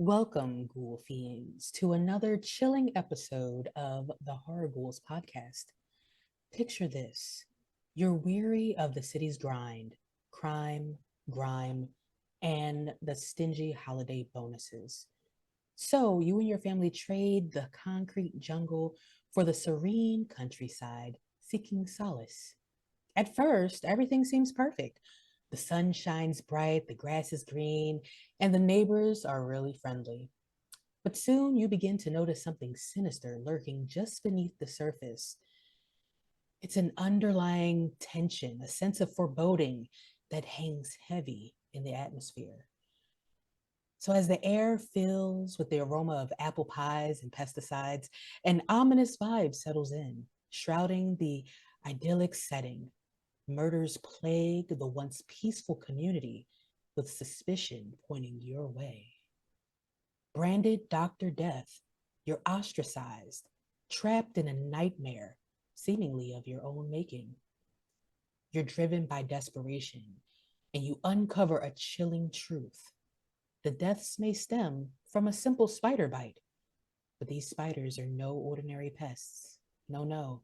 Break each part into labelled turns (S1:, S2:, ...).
S1: Welcome, Ghoul Fiends, to another chilling episode of the Horror Ghouls podcast. Picture this: you're weary of the city's grind, crime, grime, and the stingy holiday bonuses. So, you and your family trade the concrete jungle for the serene countryside, seeking solace. At first, everything seems perfect. The sun shines bright, the grass is green, and the neighbors are really friendly. But soon you begin to notice something sinister lurking just beneath the surface. It's an underlying tension, a sense of foreboding that hangs heavy in the atmosphere. So, as the air fills with the aroma of apple pies and pesticides, an ominous vibe settles in, shrouding the idyllic setting. Murders plague the once peaceful community, with suspicion pointing your way. Branded Dr. Death, you're ostracized, trapped in a nightmare, seemingly of your own making. You're driven by desperation, and you uncover a chilling truth. The deaths may stem from a simple spider bite, but these spiders are no ordinary pests. No, no.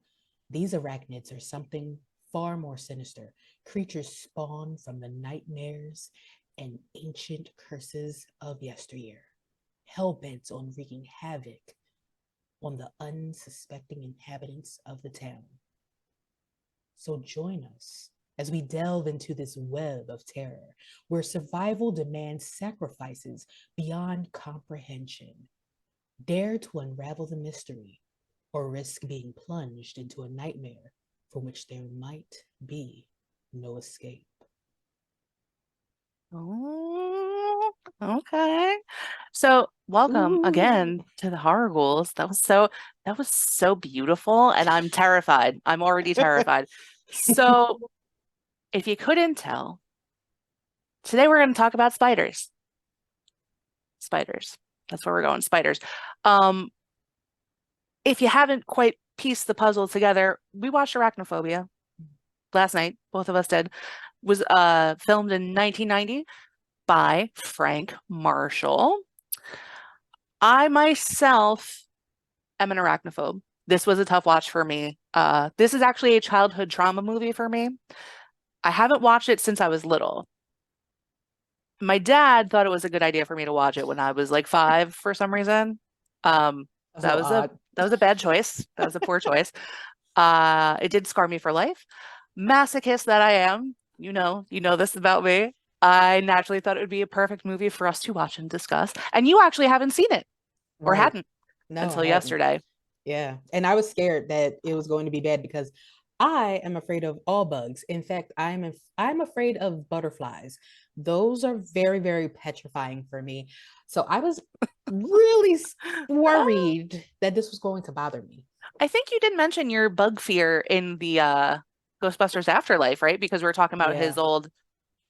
S1: These arachnids are something far more sinister, creatures spawned from the nightmares and ancient curses of yesteryear, hell bent on wreaking havoc on the unsuspecting inhabitants of the town. So join us as we delve into this web of terror where survival demands sacrifices beyond comprehension. Dare to unravel the mystery or risk being plunged into a nightmare from which there might be no escape.
S2: Oh, okay. So welcome
S1: Ooh.
S2: again to the Horror Ghouls. That was so beautiful, and I'm terrified. I'm already terrified. So if you couldn't tell, today we're going to talk about spiders. Spiders. That's where we're going. Spiders. Um, if you haven't quite pieced the puzzle together, we watched Arachnophobia last night. Both of us did. Was filmed in 1990 by Frank Marshall. I myself am an arachnophobe. This was a tough watch for me. This is actually a childhood trauma movie for me. I haven't watched it since I was little. My dad thought it was a good idea for me to watch it when I was like 5 for some reason. Um,
S1: That's a
S2: that
S1: little
S2: was a
S1: odd.
S2: that was a bad choice. That was a poor choice. It did scar me for life. Masochist that I am, you know this about me. I naturally thought it would be a perfect movie for us to watch and discuss. And you actually haven't seen it or
S1: Right.
S2: hadn't
S1: No, I
S2: until
S1: hadn't.
S2: yesterday.
S1: Yeah. And I was scared that it was going to be bad because I am afraid of all bugs. In fact, I'm afraid of butterflies. Those are very, very petrifying for me. So I was really worried that this was going to bother me.
S2: I think you did mention your bug fear in the Ghostbusters Afterlife, right? Because we were talking about his
S1: Yeah.
S2: old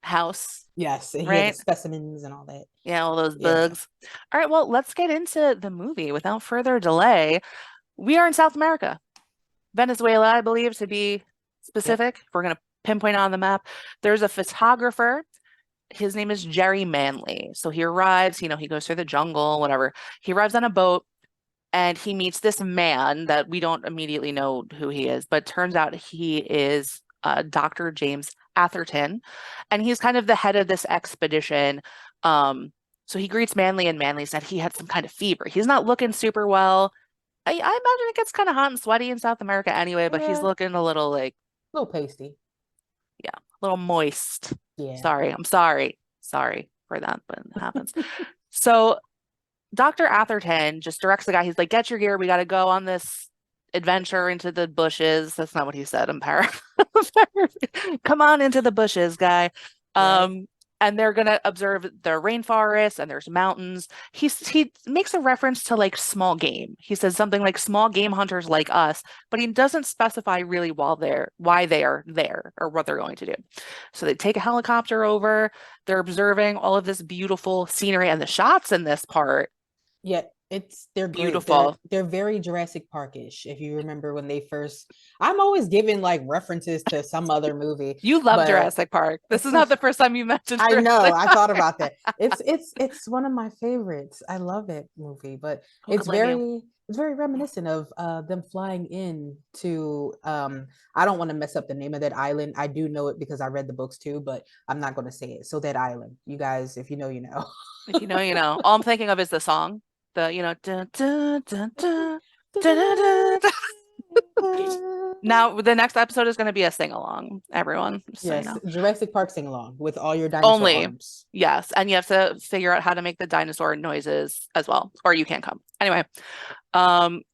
S2: house,
S1: Yes. And he had the
S2: right?
S1: specimens and all that.
S2: Yeah, all those
S1: Yeah.
S2: bugs. All right, well, let's get into the movie without further delay. We are in South America, Venezuela, I believe, to be
S1: Yep.
S2: specific. If we're going to pinpoint on the map. There's a photographer. His name is Jerry Manley. So he arrives, he goes through the jungle, whatever. He arrives on a boat and he meets this man that we don't immediately know who he is, but turns out he is Dr. James Atherton, and he's kind of the head of this expedition. So he greets Manly, and Manly said he had some kind of fever. He's not looking super well. I imagine it gets kind of hot and sweaty in South America anyway, but he's
S1: Yeah.
S2: looking a little like,
S1: A little pasty.
S2: yeah, a little moist.
S1: Yeah.
S2: Sorry, I'm sorry. Sorry for that, but it happens. So Dr. Atherton just directs the guy. He's like, get your gear. We got to go on this adventure into the bushes. That's not what he said. I'm Come on into the bushes, guy.
S1: Right.
S2: Um, and they're gonna observe the rainforest and there's mountains. He makes a reference to like small game. He says something like small game hunters like us, but he doesn't specify really why they are there or what they're going to do. So they take a helicopter over. They're observing all of this beautiful scenery and the shots in this part.
S1: Yet they're great.
S2: Beautiful.
S1: They're very Jurassic Parkish. If you remember when they first, I'm always giving like references to some other movie,
S2: You love
S1: but
S2: Jurassic Park. This
S1: it's
S2: is not
S1: such.
S2: the first time you mentioned
S1: I know.
S2: Jurassic
S1: I thought
S2: Park.
S1: about that. It's one of my favorites. I love that movie, but
S2: Who could blame you?
S1: it's very reminiscent of them flying in to I don't want to mess up the name of that island. I do know it because I read the books too, but I'm not going to say it. So that island, you guys, if you know, you know.
S2: If you know, you know. All I'm thinking of is the song. The, you know, dun, dun, dun, dun, dun, dun, dun. Now, the next episode is going to be a sing along, everyone, just so you
S1: Yes,
S2: know.
S1: Jurassic Park sing along with all your dinosaur
S2: Only,
S1: arms.
S2: yes. And you have to figure out how to make the dinosaur noises as well, or you can't come. Anyway,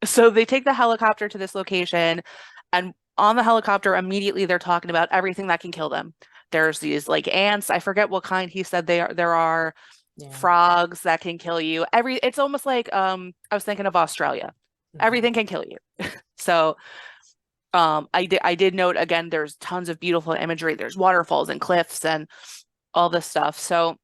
S2: so they take the helicopter to this location, and on the helicopter, immediately they're talking about everything that can kill them. There's these like ants. I forget what kind he said they are. There are
S1: Yeah.
S2: frogs that can kill you. It's almost like I was thinking of Australia.
S1: Mhm.
S2: Everything can kill you. So I did note again, there's tons of beautiful imagery. There's waterfalls and cliffs and all this stuff. So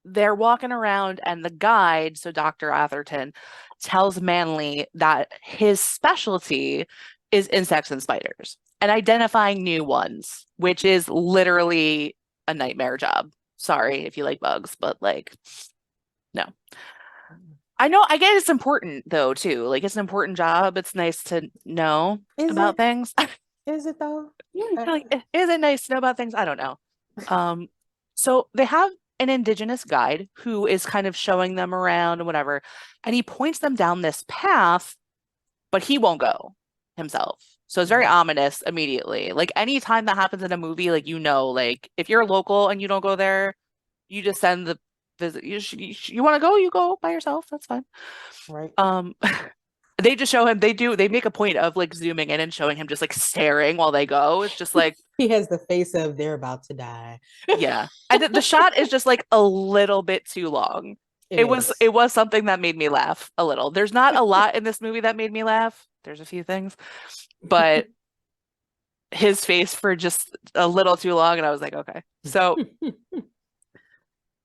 S2: they're walking around, and the guide, so Dr. Atherton, tells Manley that his specialty is insects and spiders and identifying new ones, which is literally a nightmare job. Sorry if you like bugs, but like, no. I know, I get it's important though, too. Like, it's an important job. It's nice to know
S1: Is
S2: about
S1: it?
S2: things.
S1: Is it though?
S2: You're
S1: Uh,
S2: like, is it nice to know about things? I don't know. Um, so they have an indigenous guide who is kind of showing them around and whatever, and he points them down this path, but he won't go himself. So it's very
S1: mhm.
S2: ominous immediately. Like anytime that happens in a movie, like like if you're local and you don't go there, you just send the visit. You want to go, you go by yourself. That's fine.
S1: Right.
S2: Um, they just show him. They make a point of like zooming in and showing him just like staring while they go. It's just like,
S1: He has the face of they're about to die.
S2: yeah. And the shot is just like a little bit too long.
S1: It
S2: It was something that made me laugh a little. There's not a lot in this movie that made me laugh. There's a few things, but his face for just a little too long, and I was like, okay. So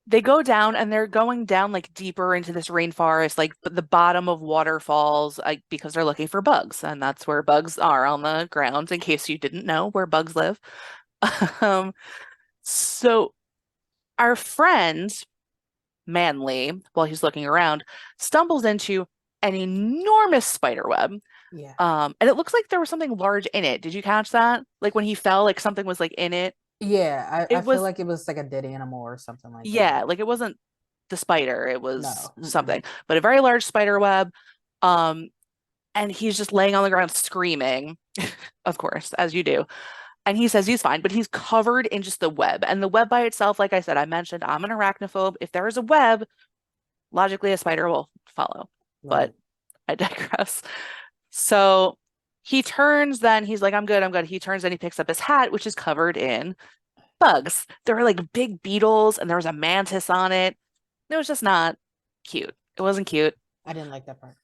S2: they go down, and they're going down like deeper into this rainforest, like the bottom of waterfalls, like because they're looking for bugs, and that's where bugs are on the ground, in case you didn't know where bugs live. Um, so our friend Manly, while he's looking around, stumbles into an enormous spider web.
S1: Yeah.
S2: And it looks like there was something large in it. Did you catch that? Like when he fell, like something was like in it.
S1: Yeah, I
S2: It
S1: feel
S2: was,
S1: like it was like a dead animal or something like that.
S2: yeah, like it wasn't the spider, it was
S1: No. Mm-mm.
S2: something, but a very large spider web. Um, and he's just laying on the ground screaming, of course, as you do. And he says he's fine, but he's covered in just the web. And the web by itself, like I said, I mentioned, I'm an arachnophobe. If there is a web, logically a spider will follow. But
S1: Right.
S2: I digress. So he turns, then he's like, I'm good, I'm good. He turns and he picks up his hat, which is covered in bugs. There were like big beetles and there was a mantis on it. It was just not cute. It wasn't cute.
S1: I didn't like that part.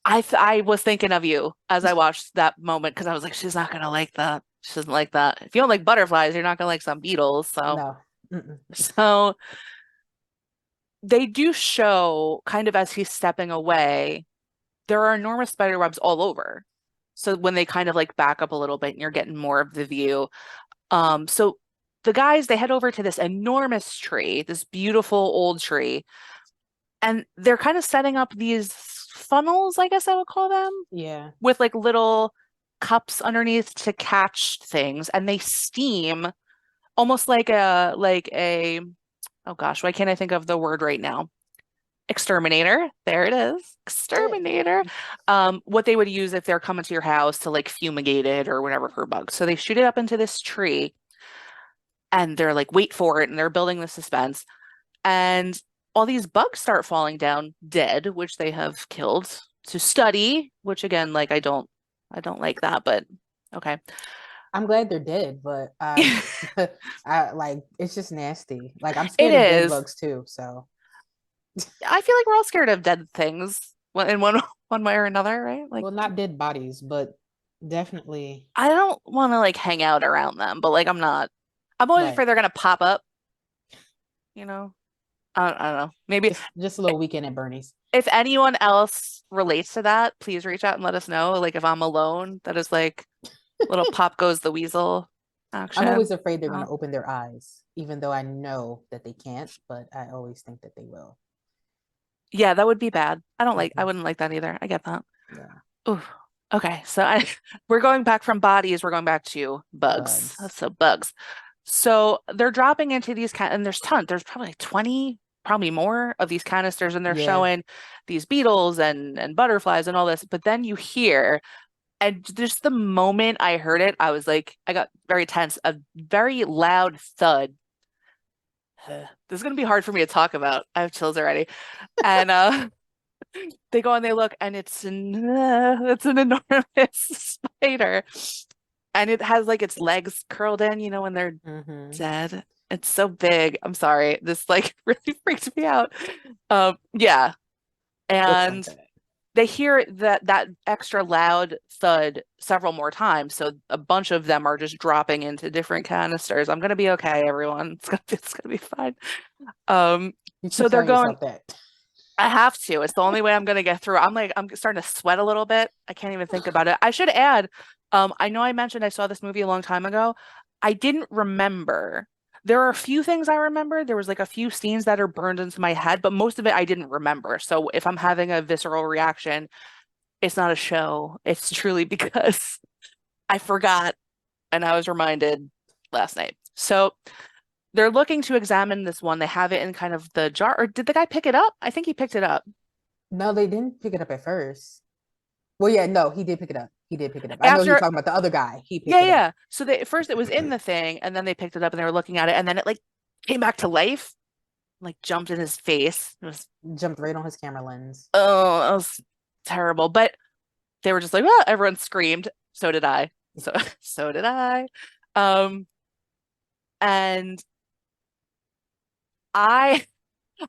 S2: I was thinking of you as I watched that moment because I was like, she's not gonna like that. She doesn't like that. If you don't like butterflies, you're not gonna like some beetles. So
S1: No. Mm-mm.
S2: so they do show kind of as he's stepping away, there are enormous spider webs all over. So when they kind of like back up a little bit and you're getting more of the view. So the guys, they head over to this enormous tree, this beautiful old tree, and they're kind of setting up these funnels, I guess I would call them,
S1: Yeah.
S2: with like little cups underneath to catch things, and they steam almost like a oh gosh, why can't I think of the word right now? Exterminator. There it is.
S1: Yeah.
S2: Exterminator. What they would use if they're coming to your house to like fumigate it or whatever for bugs. So they shoot it up into this tree and they're like, wait for it, and they're building the suspense. And all these bugs start falling down dead, which they have killed to study, which again, like I don't like that, but okay.
S1: I'm glad they're dead, but I like it's just nasty. Like I'm
S2: It
S1: scared of dead
S2: is.
S1: bugs too. So
S2: I feel like we're all scared of dead things in one way or another, right? Like
S1: well, not dead bodies, but definitely
S2: I don't want to like hang out around them, but like I'm not. I'm always
S1: right.
S2: afraid they're gonna pop up, you know. I don't know. Maybe
S1: Just a little weekend at Bernie's.
S2: If anyone else relates to that, please reach out and let us know. Like if I'm alone, that is like little pop goes the weasel
S1: I'm always
S2: action.
S1: afraid they're going
S2: Uh,
S1: to open their eyes, even though I know that they can't, but I always think that they will.
S2: yeah, that would be bad. I
S1: Hmm.
S2: wouldn't like that either. I get that.
S1: Yeah.
S2: Ooh. Okay, we're going back from bodies, we're going back to bugs.
S1: Bugs.
S2: So bugs. So they're dropping into these and there's tons. There's probably like 20, probably more of these canisters, and they're
S1: Yeah.
S2: showing these beetles and butterflies and all this. But then you hear, and just the moment I heard it, I was like, I got very tense. A very loud thud. This is gonna be hard for me to talk about. I have chills already. And they go and they look, and it's an enormous spider, and it has like its legs curled in, when they're
S1: Hmm.
S2: dead. It's so big. I'm sorry. This like really freaked me out. Yeah,
S1: Looks like
S2: and
S1: that.
S2: they hear that extra loud thud several more times, so a bunch of them are just dropping into different canisters. I'm gonna be okay, everyone. It's gonna be fine. Um,
S1: You keep
S2: so they're
S1: telling
S2: going.
S1: yourself that.
S2: I have to. It's the only way I'm gonna get through. I'm starting to sweat a little bit. I can't even think about it. I should add, I know I mentioned I saw this movie a long time ago. I didn't remember. There are a few things I remember. There was like a few scenes that are burned into my head, but most of it I didn't remember. So if I'm having a visceral reaction, it's not a show. It's truly because I forgot and I was reminded last night. So they're looking to examine this one. They have it in kind of the jar. Or did the guy pick it up? I think he picked it up.
S1: No, they didn't pick it up at first. Well, yeah, no, he did pick it up. He did pick it up. I know you're
S2: After,
S1: talking about the other guy. He picked
S2: yeah,
S1: it up.
S2: yeah. So they, at first it was in the thing, and then they picked it up and they were looking at it, and then it like came back to life, like jumped in his face. It was,
S1: Jumped right on his camera lens.
S2: oh, it was terrible. But they were just like, well, everyone screamed. So did I. So so did I. Um, and I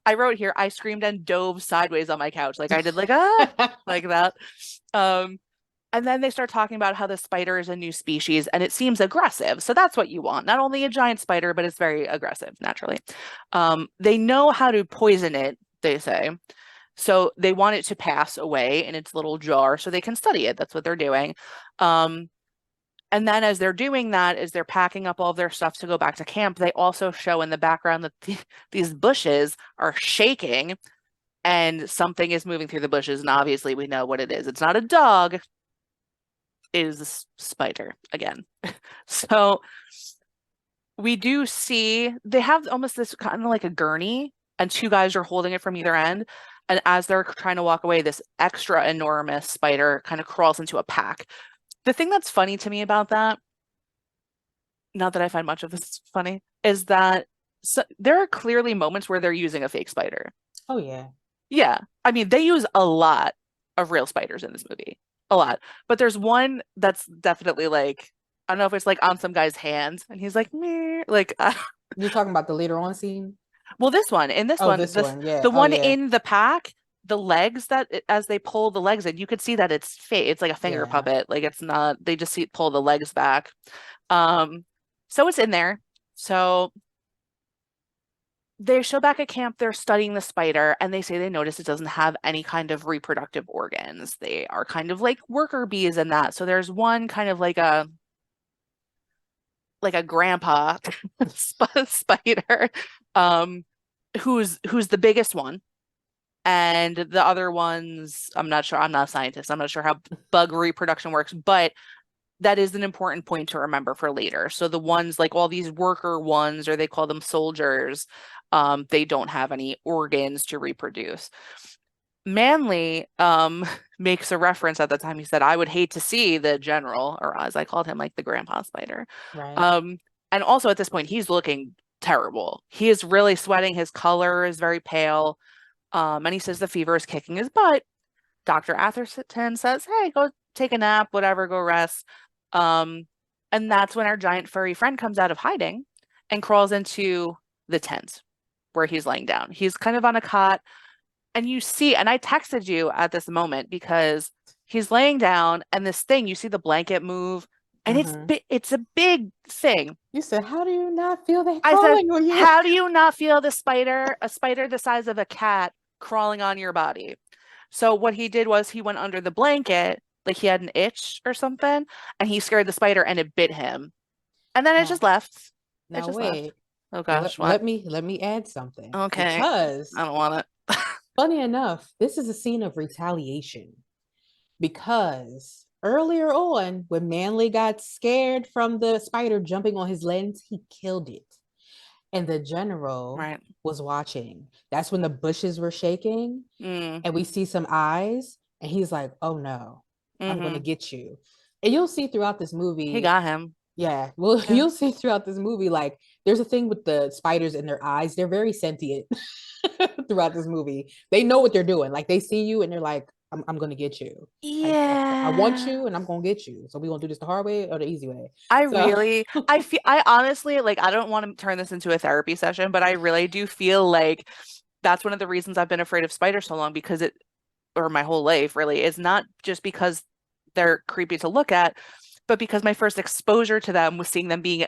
S2: I wrote here, I screamed and dove sideways on my couch. Like I did like like that. Um, and then they start talking about how the spider is a new species and it seems aggressive. So that's what you want. Not only a giant spider, but it's very aggressive naturally. They know how to poison it, they say. So they want it to pass away in its little jar so they can study it. That's what they're doing. Um, and then as they're doing that, as they're packing up all of their stuff to go back to camp, they also show in the background that these bushes are shaking and something is moving through the bushes. And obviously we know what it is. It's not a dog, it is a spider again. So we do see they have almost this kind of like a gurney, and two guys are holding it from either end. And as they're trying to walk away, this extra enormous spider kind of crawls into a pack. The thing that's funny to me about that, not that I find much of this funny, is that there are clearly moments where they're using a fake spider.
S1: Oh yeah.
S2: Yeah. I mean, they use a lot of real spiders in this movie. A lot. But there's one that's definitely like, I don't know if it's like on some guy's hands and he's like, meh, like,
S1: You're talking about the later on scene?
S2: well, in this
S1: Oh,
S2: one,
S1: this one. Yeah.
S2: the
S1: Oh
S2: one
S1: yeah.
S2: in the pack, the legs as they pull the legs in, you could see that it's fake. It's like a finger
S1: Yeah.
S2: puppet. Like it's not, they just pull the legs back. Um, so it's in there. So they show back at camp, they're studying the spider, and they say they notice it doesn't have any kind of reproductive organs. They are kind of like worker bees in that. So there's one kind of like a grandpa spider, um, who's the biggest one. And the other ones, I'm not sure. I'm not a scientist. I'm not sure how bug reproduction works, but that is an important point to remember for later. So the ones like all these worker ones, or they call them soldiers, they don't have any organs to reproduce. Manly makes a reference at the time. He said, I would hate to see the general, or as I called him, like the grandpa spider.
S1: Right.
S2: Um, and also at this point, he's looking terrible. He is really sweating. His color is very pale. And he says the fever is kicking his butt. Dr. Atherton says, hey, go take a nap, whatever, go rest. Um, and that's when our giant furry friend comes out of hiding and crawls into the tent where he's laying down. He's kind of on a cot, and you see, and I texted you at this moment because he's laying down, and this thing, you see the blanket move, and
S1: Mm-hmm.
S2: it's a big thing.
S1: You said, how do you not feel that
S2: I said,
S1: crawling on you?
S2: how do you not feel a spider the size of a cat crawling on your body? So what he did was he went under the blanket, like he had an itch or something, and he scared the spider and it bit him. And then it just
S1: Now,
S2: left. It
S1: now
S2: just left.
S1: wait.
S2: Oh
S1: Let,
S2: gosh, what?
S1: let me let me add something
S2: Okay.
S1: because
S2: I don't want it.
S1: funny enough, this is a scene of retaliation because earlier on when Manly got scared from the spider jumping on his lens, he killed it. And the general
S2: Right.
S1: was watching. That's when the bushes were shaking
S2: Mm.
S1: and we see some eyes and he's like, "Oh no, I'm going to
S2: Mm-hmm.
S1: get you." And you'll see throughout this
S2: He
S1: movie.
S2: got him.
S1: Yeah, well,
S2: Yeah.
S1: you'll see throughout this movie, like, there's a thing with the spiders in their eyes. They're very sentient throughout this movie. They know what they're doing. Like, they see you and they're like, I'm going to get you. Like, I want
S2: Yeah.
S1: you and I'm going to get you. So, we going to do this the hard way or the easy way? So,
S2: I honestly, like, I don't want to turn this into a therapy session, but I really do feel like that's one of the reasons I've been afraid of spiders so long because or my whole life really, is not just because they're creepy to look at, but because my first exposure to them was seeing them being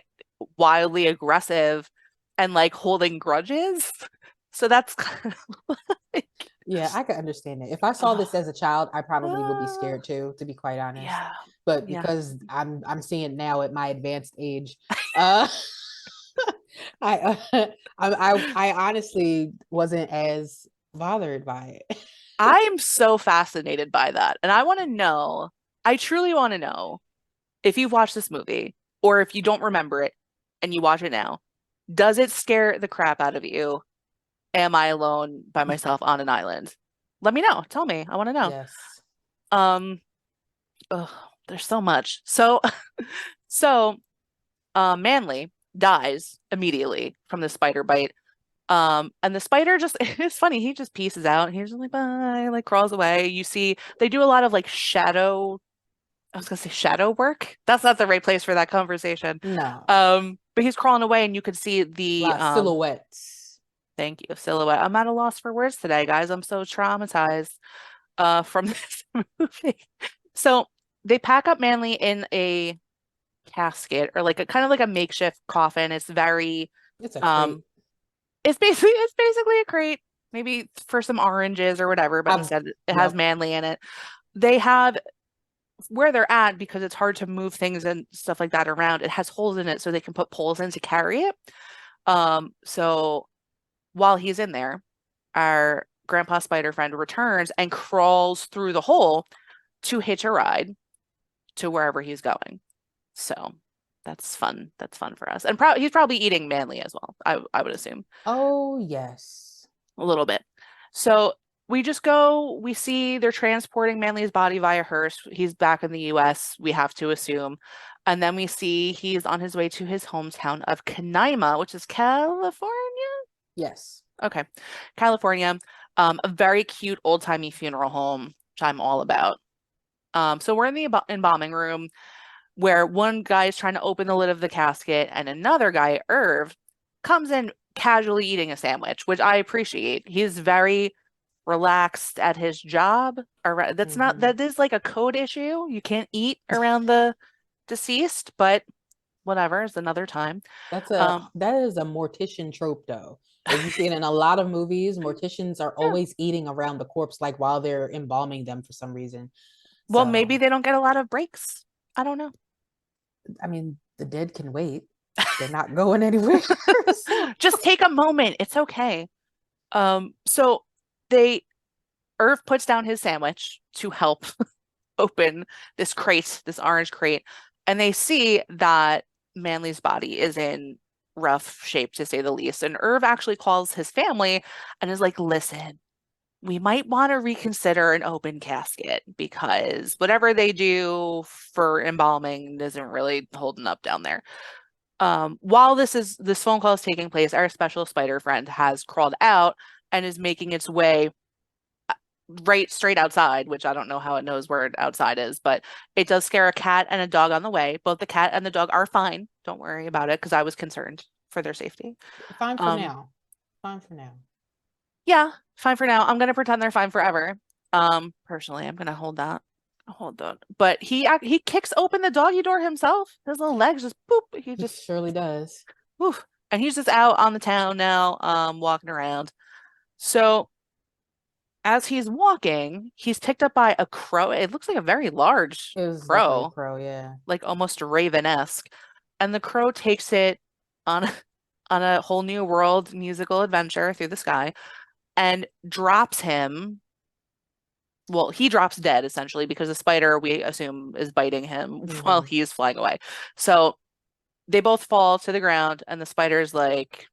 S2: wildly aggressive and like holding grudges. So that's kind of like,
S1: yeah, I can understand it. If I saw this
S2: oh,
S1: as a child, I probably would be
S2: ah,
S1: scared too, to be quite honest.
S2: yeah,
S1: But
S2: yeah.
S1: because I'm seeing it now at my advanced age, uh I, I honestly wasn't as bothered by it.
S2: I'm so fascinated by that. And I want to know, I truly want to know if you've watched this movie or if you don't remember it and you watch it now, does it scare the crap out of you? Am I alone by myself on an island? Let me know. Tell me. I want to know.
S1: Yes.
S2: Um, ugh, there's so much. So, Manly dies immediately from the spider bite. And the spider just, it's funny, he just pieces out. He's just like, bye, like crawls away. You see, they do a lot of like I was gonna say shadow work. That's not the right place for that conversation.
S1: No.
S2: But he's crawling away and you could see
S1: A
S2: the,
S1: lot of silhouettes.
S2: thank you, silhouette. I'm at a loss for words today, guys. I'm so traumatized, from this movie. So they pack up Manly in a casket or like a kind of like a makeshift coffin. It's very,
S1: It's a crate.
S2: um, it's basically a crate, maybe for some oranges or whatever, but
S1: I've
S2: instead it has
S1: Yep.
S2: Manly in it. They have where they're at because it's hard to move things and stuff like that around. It has holes in it so they can put poles in to carry it. So while he's in there, our grandpa spider friend returns and crawls through the hole to hitch a ride to wherever he's going. So that's fun. That's fun for us. And he's probably eating Manly as well. I would assume
S1: Oh, yes.
S2: a little bit. So we see they're transporting Manly's body via hearse. He's back in the US, we have to assume. And then we see he's on his way to his hometown of Canaima, which is California.
S1: Yes.
S2: Okay. California. A very cute old-timey funeral home, which I'm all about. So we're in the embalming room where one guy is trying to open the lid of the casket and another guy, Irv, comes in casually eating a sandwich, which I appreciate. He's very relaxed at his job.
S1: Hmm.
S2: That is like a code issue. You can't eat around the deceased, but whatever, it's another time. Um,
S1: That is a mortician trope though. If you see it in a lot of movies, morticians are
S2: yeah.
S1: always eating around the corpse like while they're embalming them for some reason.
S2: Well, maybe
S1: So,
S2: they don't get a lot of breaks. I don't know.
S1: I mean, the dead can wait. They're not going anywhere. So,
S2: Just take a moment. It's okay. So they Irv puts down his sandwich to help open this crate, this orange crate, and they see that Manly's body is in rough shape to say the least. And Irv actually calls his family and is like, listen, we might want to reconsider an open casket because whatever they do for embalming isn't really holding up down there. While this phone call is taking place, our special spider friend has crawled out and is making its way right straight outside, which I don't know how it knows where outside is, but it does scare a cat and a dog on the way. Both the cat and the dog are fine. Don't worry about it because I was concerned for their safety.
S1: fine for
S2: Um,
S1: now. Fine for now.
S2: yeah, fine for now. I'm gonna pretend they're fine forever. Personally, I'm gonna hold that. But he kicks open the doggy door himself. His little legs just boop. He
S1: He
S2: just
S1: surely does.
S2: woof, and he's just out on the town now, walking around. So as he's walking, he's picked up by a crow. It looks like a very large
S1: It was definitely a
S2: crow,
S1: crow, yeah.
S2: like almost raven-esque. And the crow takes it on on a whole new world musical adventure through the sky and drops him. Well, he drops dead essentially because the spider, we assume, is biting him while
S1: Hmm.
S2: he's flying away. So they both fall to the ground, and the spider's like,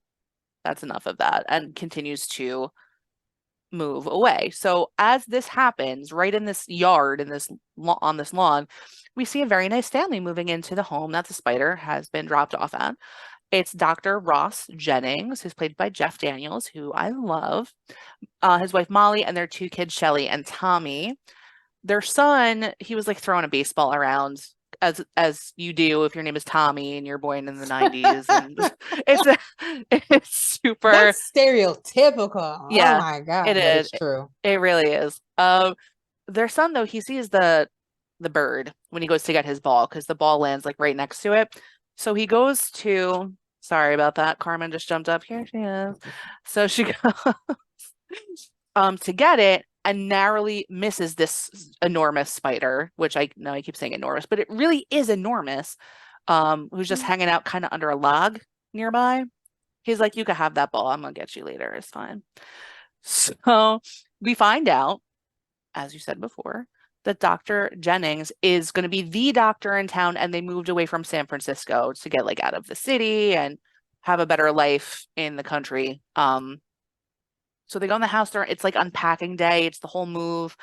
S2: that's enough of that, and continues to move away. So as this happens, right in this yard, in this on this lawn, we see a very nice family moving into the home that the spider has been dropped off at. It's Dr. Ross Jennings, who's played by Jeff Daniels, who I love, his wife Molly, and their two kids, Shelly and Tommy. Their son, he was like throwing a baseball around as you do if your name is Tommy and you're born in the 90s, and it's it's super.
S1: That's stereotypical. Oh
S2: Yeah,
S1: my
S2: it
S1: God, but
S2: is.
S1: it's true.
S2: It really is. Their son though, he sees the bird when he goes to get his ball because the ball lands like right next to it. So he goes to, sorry about that. Carmen just jumped up. Here she is. So she goes to get it and narrowly misses this enormous spider, which I know I keep saying enormous, but it really is enormous. Who's just hanging out kind of under a log nearby. He's like, you can have that ball. I'm gonna get you later. It's fine. So we find out, as you said before, that Dr. Jennings is going to be the doctor in town, and they moved away from San Francisco to get like out of the city and have a better life in the country. So they go in the house. It's like unpacking day. It's the whole move,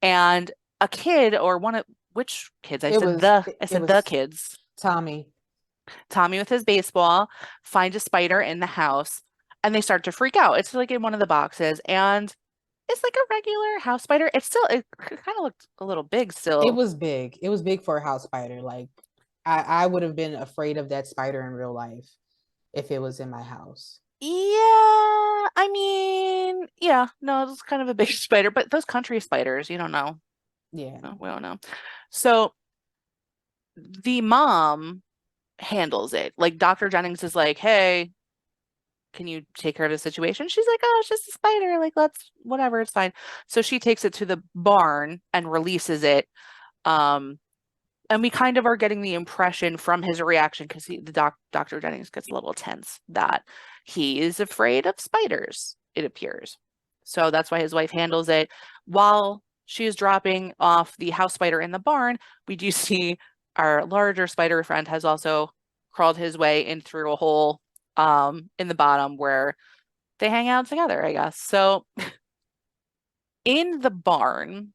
S2: and a kid or one of which kids?
S1: It was
S2: I
S1: it
S2: said the
S1: was
S2: kids.
S1: Tommy.
S2: Tommy with his baseball finds a spider in the house, and they start to freak out. It's like in one of the boxes, and it's like a regular house spider. It kind of looked a little big
S1: It
S2: still.
S1: was big. It was big for a house spider. Like I would have been afraid of that spider in real life if it was in my house.
S2: Yeah, I mean, yeah, no, it's kind of a big spider, but those country spiders, you don't know.
S1: Yeah.
S2: No, we don't know. So the mom handles it. Like Dr. Jennings is like, hey, can you take care of the situation? She's like, oh, it's just a spider. Like, let's, whatever, it's fine. So she takes it to the barn and releases it. Um, and we kind of are getting the impression from his reaction because Dr. Jennings gets a little tense that he is afraid of spiders, it appears. So that's why his wife handles it. While she is dropping off the house spider in the barn, we do see our larger spider friend has also crawled his way in through a hole in the bottom where they hang out together, I guess. So in the barn,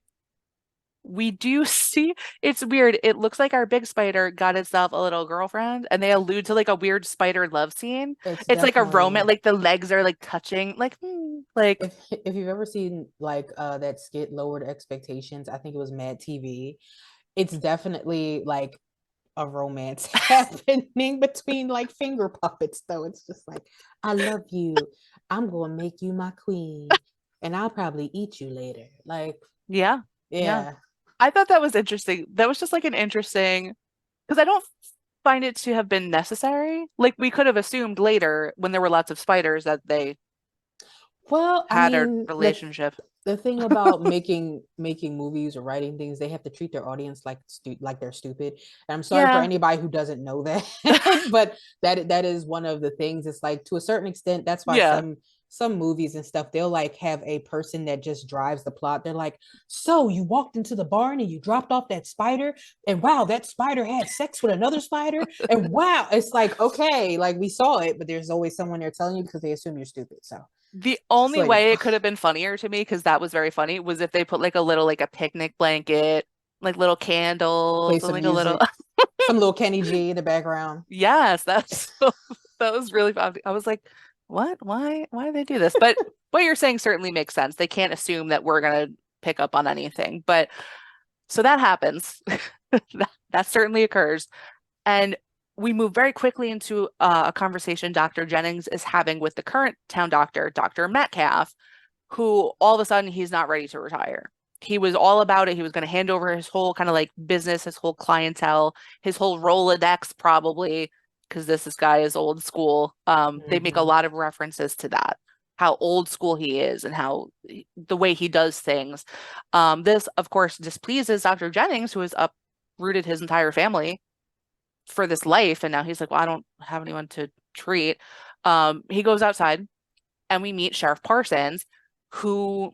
S2: we do see, it's weird. It looks like our big spider got itself a little girlfriend, and they allude to like a weird spider love scene.
S1: It's
S2: It's like a
S1: definitely
S2: romance, like the legs are like touching, like like
S1: if you've ever seen like that skit Lowered Expectations, I think it was Mad TV. It's definitely like a romance happening between like finger puppets though. It's just like, I love you. I'm gonna make you my queen and I'll probably eat you later. Like,
S2: yeah, yeah.
S1: yeah.
S2: I thought that was interesting. That was just like an interesting because I don't find it to have been necessary. Like we could have assumed later when there were lots of spiders that they
S1: Well, I
S2: had a
S1: mean,
S2: relationship.
S1: the thing about making movies or writing things, they have to treat their audience like like they're stupid. And I'm sorry for
S2: Yeah.
S1: anybody who doesn't know that, but that is one of the things. It's like to a certain extent, that's why
S2: Yeah.
S1: some movies and stuff they'll like have a person that just drives the plot. They're like, so you walked into the barn and you dropped off that spider, and wow, that spider had sex with another spider, and wow, it's like okay, like we saw it, but there's always someone there telling you because they assume you're stupid. So
S2: The
S1: so
S2: only
S1: yeah.
S2: way it could have been funnier to me, because that was very funny, was if they put like a little like a picnic blanket, like little
S1: Play
S2: candles, and
S1: some
S2: like a little
S1: music, some little Kenny G in the background.
S2: yes, that's that was really fun. I was like, what? Why do they do this? But what you're saying certainly makes sense. They can't assume that we're gonna pick up on anything. But so that happens. That certainly occurs. And we move very quickly into a conversation Dr. Jennings is having with the current town doctor, Dr. Metcalf, who all of a sudden he's not ready to retire. He was all about it. He was going to hand over his whole kind of like business, his whole clientele, his whole Rolodex, probably, because this guy is old school. They make a
S1: Mm-hmm.
S2: lot of references to that. how old school he is and how the way he does things. This, of course, displeases Dr. Jennings, who has uprooted his entire family for this life, and now he's like, well, I don't have anyone to treat. He goes outside, and we meet Sheriff Parsons, who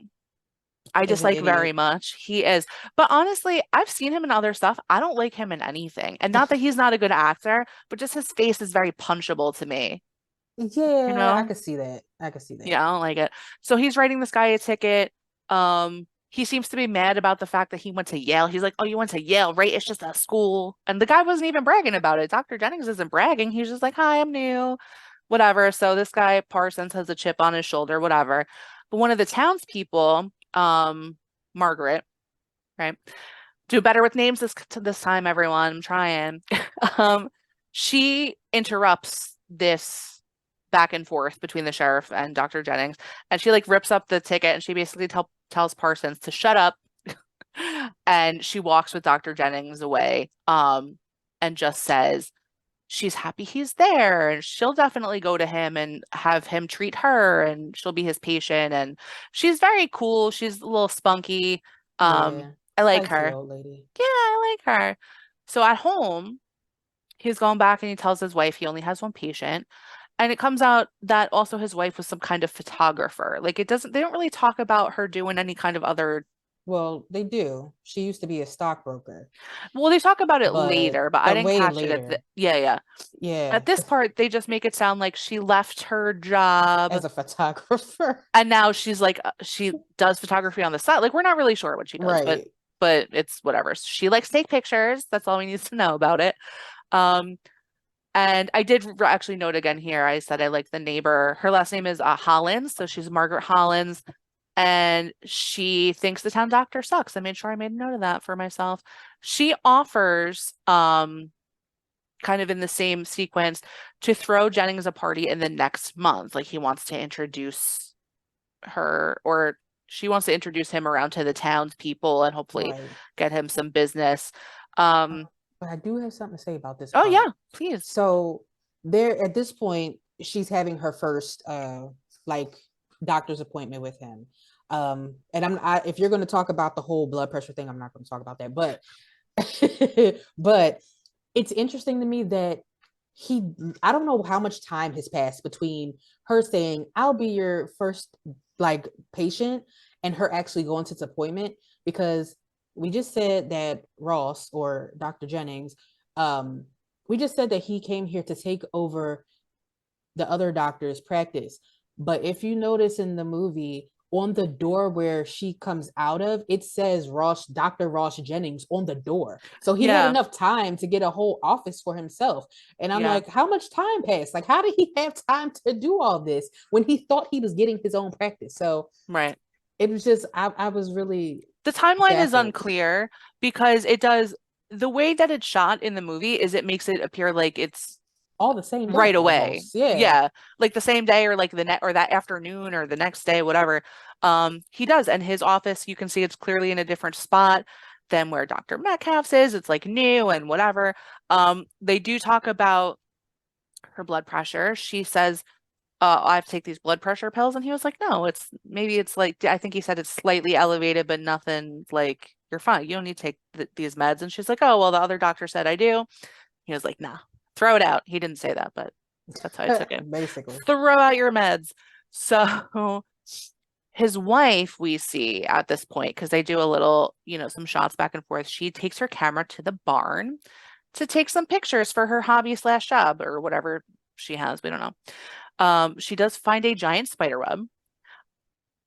S2: I
S1: Is an
S2: dislike very
S1: idiot.
S2: much. He is, but honestly, I've seen him in other stuff. I don't like him in anything, and not that he's not a good actor, but just his face is very punchable to me. You
S1: Yeah, I
S2: know?
S1: could see that. I could see that.
S2: Yeah, I don't like it. So he's writing this guy a ticket. He seems to be mad about the fact that he went to Yale. He's like, "Oh, you went to Yale, right? It's just a school." And the guy wasn't even bragging about it. Dr. Jennings isn't bragging. He's just like, "Hi, I'm new." Whatever. So this guy Parsons has a chip on his shoulder, whatever. But one of the townspeople, Margaret, right? Do better with names this time, everyone. I'm trying. Um, she interrupts this back and forth between the sheriff and Dr. Jennings, and she like rips up the ticket and she basically tells Parsons to shut up, and she walks with Dr. Jennings away, and just says she's happy he's there and she'll definitely go to him and have him treat her and she'll be his patient, and she's very cool. She's a little spunky. Um,
S1: Yeah.
S2: I like
S1: Feisty
S2: her.
S1: old lady.
S2: Yeah, I like her. So at home, he's going back and he tells his wife he only has one patient. And it comes out that also his wife was some kind of photographer. Like they don't really talk about her doing any kind of other,
S1: Well, they do. She used to be a stockbroker,
S2: well, they talk about it
S1: but
S2: later, but I
S1: but
S2: didn't
S1: way
S2: catch it at the,
S1: later.
S2: yeah, yeah.
S1: Yeah,
S2: At this part, they just make it sound like she left her job
S1: as a photographer.
S2: and now she's like, she does photography on the side. Like we're not really sure what she does, but
S1: Right.
S2: it's whatever. She likes to take pictures. That's all we need to know about it. Um, And I did actually note again here, I said I like the neighbor. Her last name is Hollins, so she's Margaret Hollins, and she thinks the town doctor sucks. I made sure I made a note of that for myself. She offers, kind of in the same sequence, to throw Jennings a party in the next month. Like he wants to introduce her, or she wants to introduce him around to the townspeople and hopefully
S1: Right.
S2: get him some business.
S1: Uh,
S2: Um,
S1: But I do have something to say about this
S2: oh
S1: part.
S2: yeah, please.
S1: So there at this point, she's having her first like doctor's appointment with him. And if you're gonna talk about the whole blood pressure thing, I'm not gonna talk about that. But but it's interesting to me that he I don't know how much time has passed between her saying, I'll be your first like patient, and her actually going to this appointment, because we just said that Ross, or Dr. Jennings, um, we just said that he came here to take over the other doctor's practice. But if you notice in the movie, on the door where she comes out of, it says Dr. Ross Jennings on the door. So he had
S2: Yeah,
S1: enough time to get a whole office for himself. And I'm
S2: yeah,
S1: like, how much time passed? Like, how did he have time to do all this when he thought he was getting his own practice? So
S2: right.
S1: it was just, I was really
S2: The timeline is
S1: baffled.
S2: unclear because the way that it's shot in the movie is it makes it appear like it's
S1: All the same day
S2: right away.
S1: almost. Yeah.
S2: Yeah, like the same day or like the net or that afternoon or the next day, whatever. He does, and his office, you can see it's clearly in a different spot than where Dr. Metcalf's is. It's like new and whatever. They do talk about her blood pressure. She says, I have to take these blood pressure pills. And he was like, no, it's like, I think he said it's slightly elevated, but nothing like you're fine. You don't need to take these meds. And she's like, oh, well, the other doctor said I do. He was like, nah, throw it out. He didn't say that, but that's how I took it.
S1: Basically.
S2: Throw out your meds. So his wife, we see at this point, because they do a little, some shots back and forth. She takes her camera to the barn to take some pictures for her hobby slash job or whatever she has. We don't know. She does find a giant spider web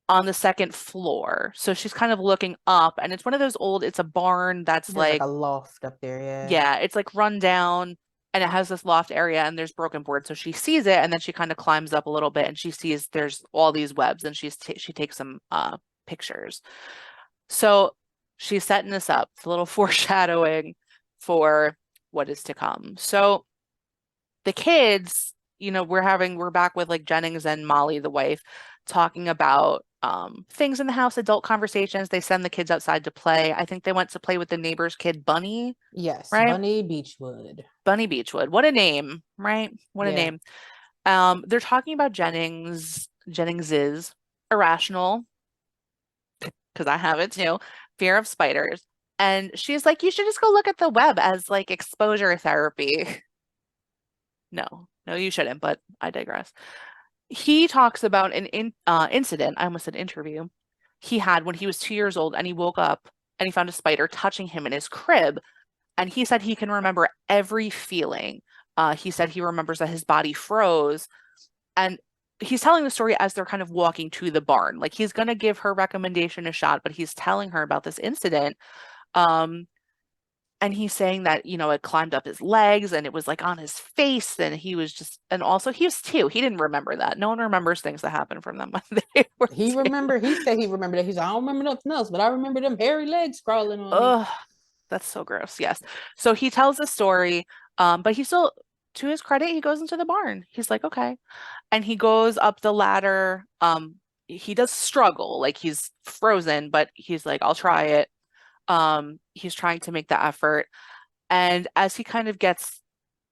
S2: on the second floor. So she's kind of looking up, and it's one of those it's a barn that's
S1: There's like
S2: like,
S1: a loft up there, yeah.
S2: yeah, it's like run down and it has this loft area and there's broken board. So she sees it and then she kind of climbs up a little bit and she sees there's all these webs and she takes some pictures. So she's setting this up. It's a little foreshadowing for what is to come. So the kids, we're back with like Jennings and Molly, the wife, talking about things in the house, adult conversations. They send the kids outside to play. I think they went to play with the neighbor's kid, Bunny,
S1: Yes,
S2: right?
S1: Bunny Beechwood.
S2: Bunny Beechwood. What a name, right? What a
S1: Yeah.
S2: name. They're talking about Jennings. Jennings's irrational, because I have it too, fear of spiders. And she's like, you should just go look at the web as like exposure therapy. No, no, you shouldn't, but I digress. He talks about an incident, I almost said interview, he had when he was 2 years old and he woke up and he found a spider touching him in his crib. And he said he can remember every feeling. He said he remembers that his body froze. And he's telling the story as they're kind of walking to the barn. Like he's going to give her recommendation a shot, but he's telling her about this incident. Um, and he's saying that, it climbed up his legs and it was like on his face. And he was just, and also he was two. He didn't remember that. No one remembers things that happened from them when they were two.
S1: He said he remembered that. He's like, I don't remember nothing else, but I remember them hairy legs crawling on me.
S2: Ugh, that's so gross. Yes. So he tells the story, but he still, to his credit, he goes into the barn. He's like, okay. And he goes up the ladder. He does struggle, like he's frozen, but he's like, I'll try it. He's trying to make the effort. And as he kind of gets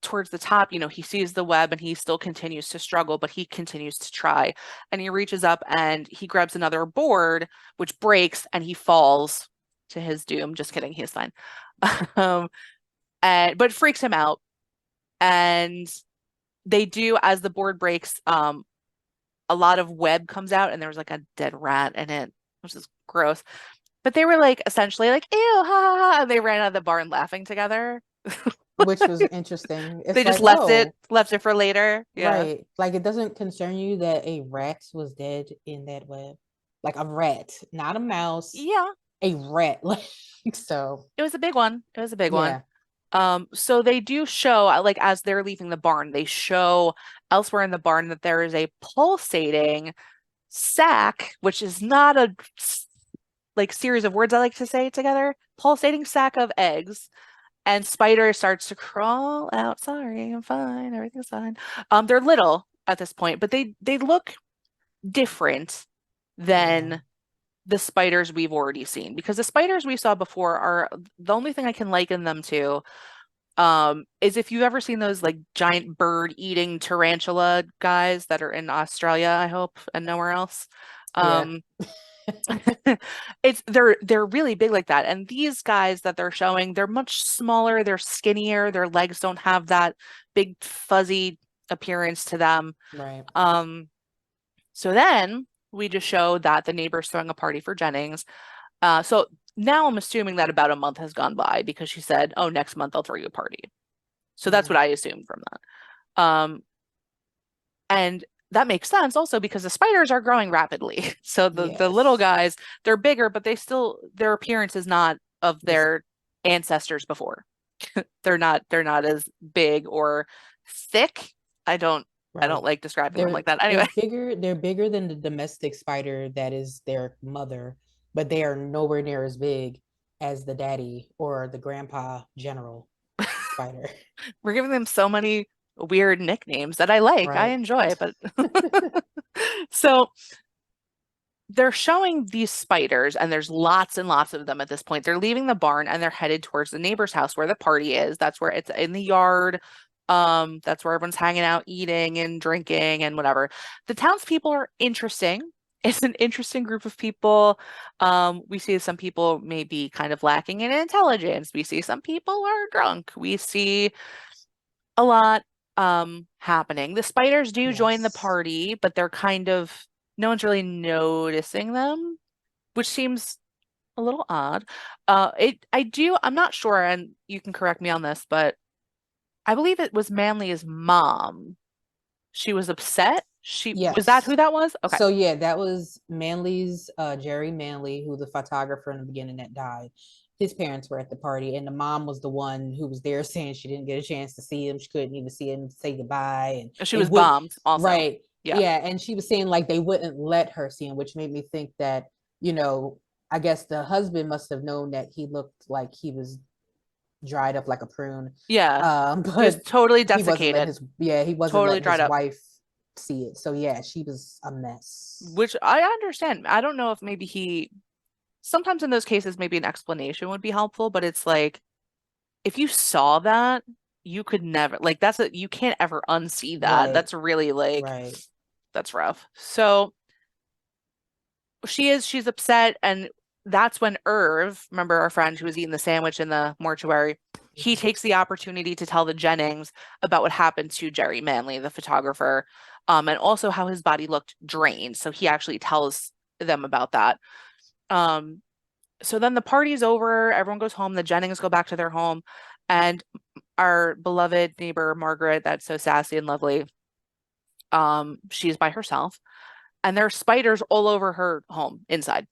S2: towards the top, he sees the web and he still continues to struggle, but he continues to try. And he reaches up and he grabs another board, which breaks, and he falls to his doom. Just kidding, he's fine. Um, but freaks him out. And they do, as the board breaks, a lot of web comes out and there was like a dead rat in it, which is gross. But they were like essentially like, ew, ha ha ha. And they ran out of the barn laughing together.
S1: Which was interesting. It's
S2: They just
S1: like, oh,
S2: left it for later. Yeah.
S1: right. Like it doesn't concern you that a rat was dead in that web. Like a rat, not a mouse,
S2: Yeah.
S1: a rat. Like so.
S2: It was a big one. It was a big one.
S1: Yeah.
S2: So they do show, like, as they're leaving the barn, they show elsewhere in the barn that there is a pulsating sack, which is not a like series of words I like to say together, pulsating sack of eggs. And Spider starts to crawl out. Sorry, I'm fine. Everything's fine. They're little at this point, but they look different
S1: Yeah.
S2: than the spiders we've already seen, because the spiders we saw before are the only thing I can liken them to is if you've ever seen those like giant bird eating tarantula guys that are in Australia, I hope, and nowhere else.
S1: Yeah.
S2: Um they're really big like that. And these guys that they're showing, they're much smaller, they're skinnier, their legs don't have that big fuzzy appearance to them.
S1: Right.
S2: So then we just show that the neighbor's throwing a party for Jennings. So now I'm assuming that about a month has gone by because she said, "Oh, next month I'll throw you a party." So that's
S1: Yeah.
S2: what I assumed from that. And that makes sense also because the spiders are growing rapidly. So the little
S1: Yes.
S2: guys, they're bigger, but their appearance is not of
S1: This
S2: their ancestors before. They're not as big or thick. I don't
S1: right.
S2: like describing them like that. Anyway,
S1: They're bigger than the domestic spider that is their mother, but they are nowhere near as big as the daddy or the grandpa general spider.
S2: we're giving them so many weird nicknames that I like. I
S1: Right.
S2: enjoy, but so they're showing these spiders, and there's lots and lots of them at this point. They're leaving the barn and they're headed towards the neighbor's house where the party is. That's where it's in the yard. That's where everyone's hanging out, eating and drinking and whatever. The townspeople are interesting. It's an interesting group of people. We see some people maybe kind of lacking in intelligence. We see some people are drunk. We see a lot happening. The spiders do join the
S1: Yes.
S2: party, but they're kind of no one's really noticing them, which seems a little odd. I'm not sure, and you can correct me on this, but I believe it was Manly's mom. She was upset. She was that
S1: Yes.
S2: who that was? Okay.
S1: So yeah, that was Manly's Jerry Manley, who the photographer in the beginning that died. His parents were at the party, and the mom was the one who was there saying she didn't get a chance to see him. She couldn't even see him say goodbye, and
S2: She
S1: they
S2: was
S1: would
S2: bombed also.
S1: right,
S2: Yeah.
S1: yeah. And she was saying like they wouldn't let her see him, which made me think that you know, I guess the husband must have known that he looked like he was dried up like a prune,
S2: Yeah. He was
S1: but
S2: totally
S1: he wasn't letting
S2: desiccated,
S1: his he wasn't
S2: totally
S1: letting
S2: dried
S1: his
S2: up,
S1: wife see it. So yeah, she was a mess.
S2: which I understand. I don't know if maybe sometimes in those cases, maybe an explanation would be helpful, but it's like, if you saw that, you could never, like, you can't ever unsee that.
S1: Right,
S2: That's really like,
S1: right.
S2: that's rough. So she's upset, and that's when Irv, remember our friend who was eating the sandwich in the mortuary, he
S1: Mhm.
S2: takes the opportunity to tell the Jennings about what happened to Jerry Manley, the photographer, and also how his body looked drained. So he actually tells them about that. Um, so then the party's over, everyone goes home, the Jennings go back to their home, and our beloved neighbor Margaret, that's so sassy and lovely, she's by herself, and there are spiders all over her home, inside,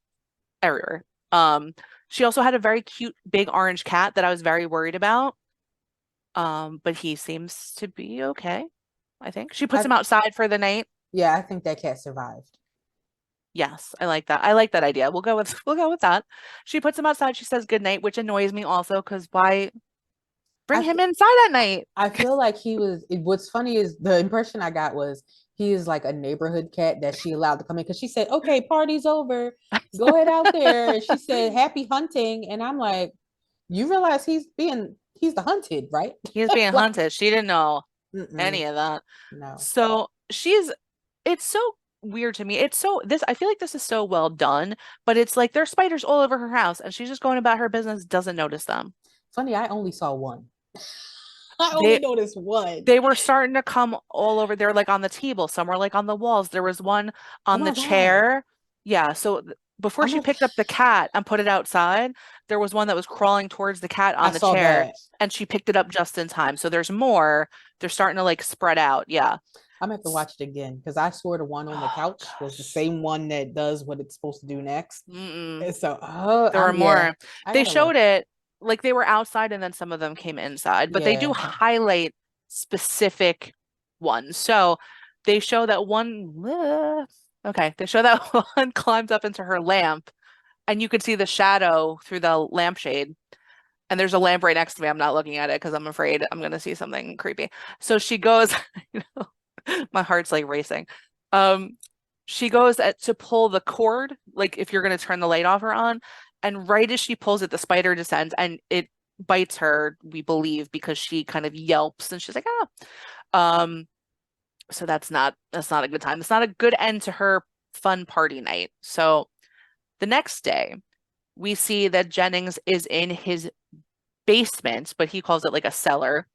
S2: everywhere. Um, she also had a very cute big orange cat that I was very worried about. But he seems to be okay, I think. She puts
S1: I
S2: him outside for the night.
S1: Yeah, I think that cat survived.
S2: Yes, I like that. I like that idea. We'll go with that. She puts him outside. She says good night, which annoys me also because why bring
S1: I
S2: him inside at night?
S1: I feel like what's funny is the impression I got was he is like a neighborhood cat that she allowed to come in because she said, "Okay, party's over. Go ahead out there." And she said, "Happy hunting." And I'm like, "You realize he's the hunted, right?"
S2: He's being
S1: Like,
S2: hunted. She didn't know
S1: mm-mm,
S2: any of that.
S1: no.
S2: So it's so weird to me. I feel like this is so well done, but it's like there's spiders all over her house and she's just going about her business, doesn't notice them.
S1: Funny, I only saw one. I only
S2: They
S1: noticed one.
S2: they were starting to come all over. They're like on the table, some were like on the walls. There was one
S1: Oh
S2: on the
S1: my God.
S2: chair. Yeah, so before
S1: I'm
S2: she
S1: a,
S2: picked up the cat and put it outside, there was one that was crawling towards the cat
S1: I
S2: on the
S1: saw
S2: chair,
S1: that.
S2: and she picked it up just in time. So there's more. They're starting to like spread out. Yeah.
S1: I'm gonna have to watch it again because I swore the one on the
S2: Oh
S1: couch was the
S2: gosh.
S1: same one that does what it's supposed to do next.
S2: Mm-mm.
S1: And so,
S2: There were
S1: yeah,
S2: more.
S1: I
S2: They
S1: gotta watch.
S2: showed it like they were outside and then some of them came inside, but they do
S1: Yeah,
S2: highlight specific ones. So they show that one, okay, they show that one climbs up into her lamp and you could see the shadow through the lampshade. And there's a lamp right next to me. I'm not looking at it because I'm afraid I'm going to see something creepy. So she goes, you know, my heart's like racing. Um, she goes to pull the cord, like if you're going to turn the light off or on. And right as she pulls it, the spider descends and it bites her, we believe, because she kind of yelps and she's like, ah. So that's not a good time. It's not a good end to her fun party night. So the next day, we see that Jennings is in his basement, but he calls it like a cellar.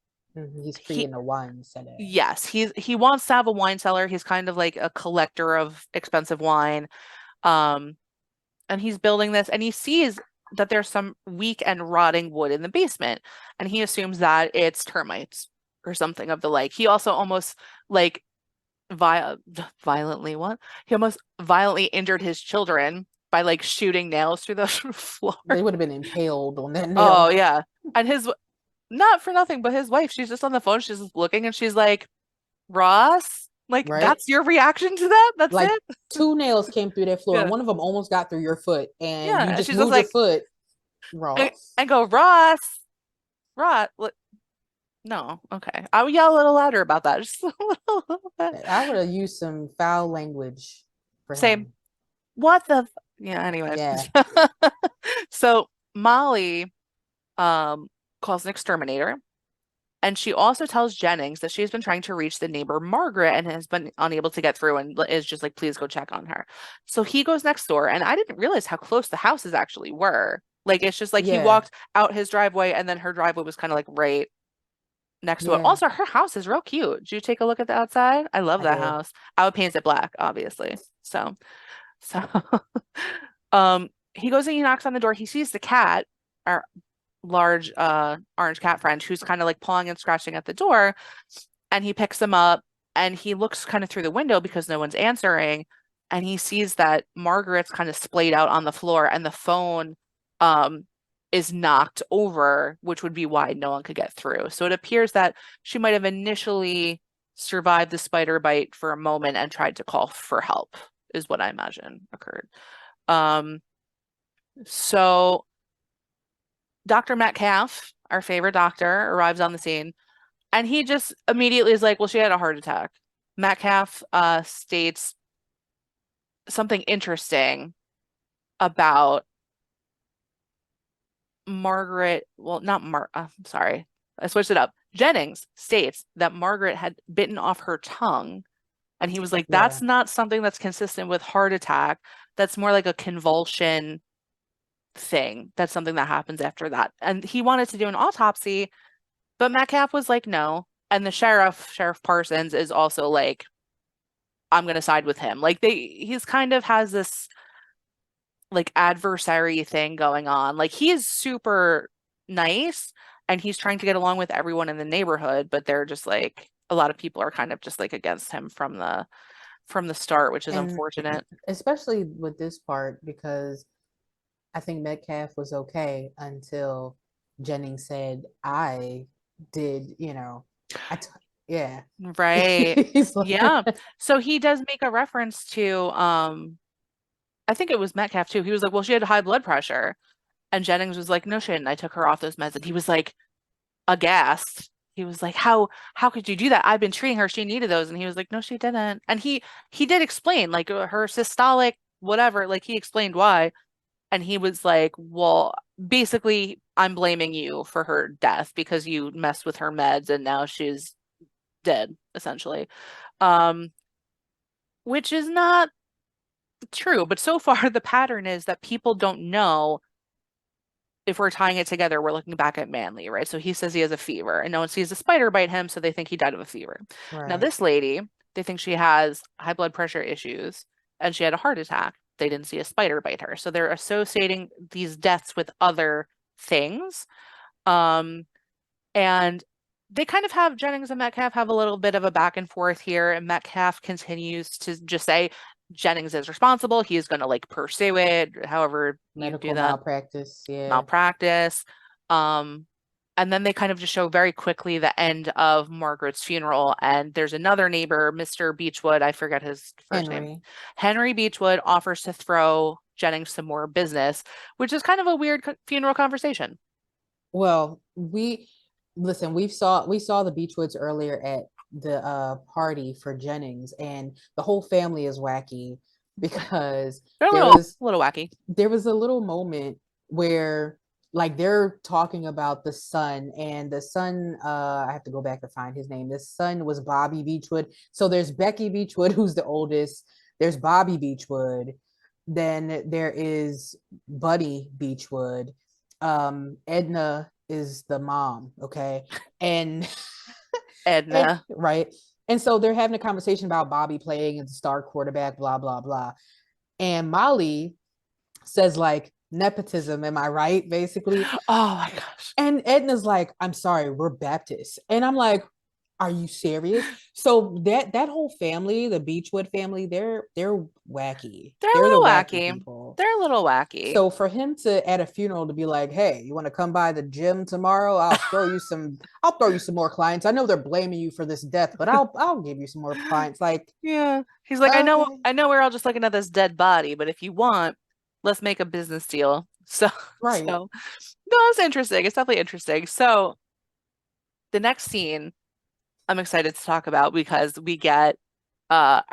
S1: he's
S2: He
S1: creating a wine cellar.
S2: Yes, he wants to have a wine cellar. He's kind of like a collector of expensive wine. Um, and he's building this and he sees that there's some weak and rotting wood in the basement, and he assumes that it's termites or something of the like. He also almost like violently what? He almost violently injured his children by like shooting nails through the floor.
S1: They would have been impaled on that
S2: Oh
S1: nail,
S2: yeah. And his not for nothing, but his wife, she's just on the phone, she's just looking and she's like, Ross, like
S1: right?
S2: that's your reaction to that? That's
S1: Like
S2: it?
S1: two nails came through that floor, and
S2: Yeah.
S1: one of them almost got through your foot, and
S2: Yeah.
S1: you
S2: And
S1: just
S2: she's just
S1: moved your
S2: like
S1: foot,
S2: and,
S1: Ross.
S2: and go, Ross, Ross. No, okay. I would yell a little louder about that. Just a little bit.
S1: I would have used some foul language for
S2: Same.
S1: him.
S2: What the yeah, anyway.
S1: Yeah,
S2: So Molly calls an exterminator. And she also tells Jennings that she's been trying to reach the neighbor Margaret and has been unable to get through and is just like, please go check on her. So he goes next door, and I didn't realize how close the houses actually were. Like it's just like he
S1: yeah,
S2: walked out his driveway and then her driveway was kind of like right next to it.
S1: yeah.
S2: Also, her house is real cute. Did you take a look at the outside? I love
S1: I
S2: that
S1: did.
S2: house. I would paint it black, obviously. So he goes and he knocks on the door. He sees the cat, our large orange cat friend, who's kind of like pawing and scratching at the door, and he picks him up and he looks kind of through the window because no one's answering, and he sees that Margaret's kind of splayed out on the floor and the phone um is knocked over, which would be why no one could get through. So it appears that she might have initially survived the spider bite for a moment and tried to call for help, is what I imagine occurred. Um, so Dr. Metcalf, our favorite doctor, arrives on the scene and he just immediately is like, well, she had a heart attack. Metcalf states something interesting about Margaret. Well, not I'm sorry. I switched it up. Jennings states that Margaret had bitten off her tongue And he was like, that's
S1: Yeah.
S2: not something that's consistent with heart attack. That's more like a convulsion thing. That's something that happens after that. And he wanted to do an autopsy, but Metcalf was like, no. And the Sheriff Parsons, is also like, I'm gonna side with him. Like he's kind of has this like adversary thing going on. Like he is super nice and he's trying to get along with everyone in the neighborhood, but they're just like a lot of people are kind of just like against him from the start, which is
S1: And
S2: unfortunate.
S1: especially with this part, because I think Metcalf was okay until Jennings said, I did, I, t- yeah.
S2: Right.
S1: He's
S2: Yeah.
S1: like,
S2: So he does make a reference to I think it was Metcalf too. He was like, well, she had high blood pressure. And Jennings was like, no, she didn't. I took her off those meds. And he was like aghast. He was like, how could you do that? I've been treating her. She needed those. And he was like, no, she didn't. And he did explain like her systolic, whatever, like he explained why. And he was like, well, basically, I'm blaming you for her death because you messed with her meds and now she's dead, essentially. Um, which is not true. But so far, the pattern is that people don't know if we're tying it together, we're looking back at Manly, right? So he says he has a fever, and no one sees a spider bite him, so they think he died of a fever. Now,
S1: right.
S2: this lady, they think she has high blood pressure issues and she had a heart attack. They didn't see a spider bite her. So they're associating these deaths with other things. Um, and they kind of have Jennings and Metcalf have a little bit of a back and forth here, and Metcalf continues to just say Jennings is responsible. He is going to like pursue it, however you do
S1: Medical
S2: that,
S1: malpractice. Yeah.
S2: malpractice. Um, and then they kind of just show very quickly the end of Margaret's funeral. And there's another neighbor, Mr. Beechwood, I forget his first name.
S1: Henry.
S2: Henry Beechwood offers to throw Jennings some more business, which is kind of a weird funeral conversation.
S1: Well, we saw the Beechwoods earlier at the party for Jennings, and the whole family is wacky because
S2: They're
S1: there was
S2: a little wacky.
S1: there was a little moment where like they're talking about the son, and the son, I have to go back to find his name. The son was Bobby Beechwood. So there's Becky Beechwood, who's the oldest, there's Bobby Beechwood, then there is Buddy Beechwood, Edna is the mom, okay, and and
S2: Edna.
S1: right, and so they're having a conversation about Bobby playing as a star quarterback, blah blah blah, and Molly says like nepotism, am I right, basically.
S2: Oh my gosh.
S1: And Edna's like, I'm sorry, we're Baptists. And I'm like, are you serious? So that whole family, the Beechwood family, they're wacky.
S2: They're a
S1: They're the
S2: little
S1: wacky
S2: wacky.
S1: people.
S2: They're a little wacky.
S1: So for him to at a funeral to be like, hey, you want to come by the gym tomorrow? I'll throw you some more clients. I know they're blaming you for this death, but I'll give you some more clients. Like,
S2: Yeah. He's like,
S1: okay,
S2: I know we're all just looking at this dead body, but if you want, let's make a business deal. So,
S1: right.
S2: so no, it's interesting. It's definitely interesting. So the next scene I'm excited to talk about because we get a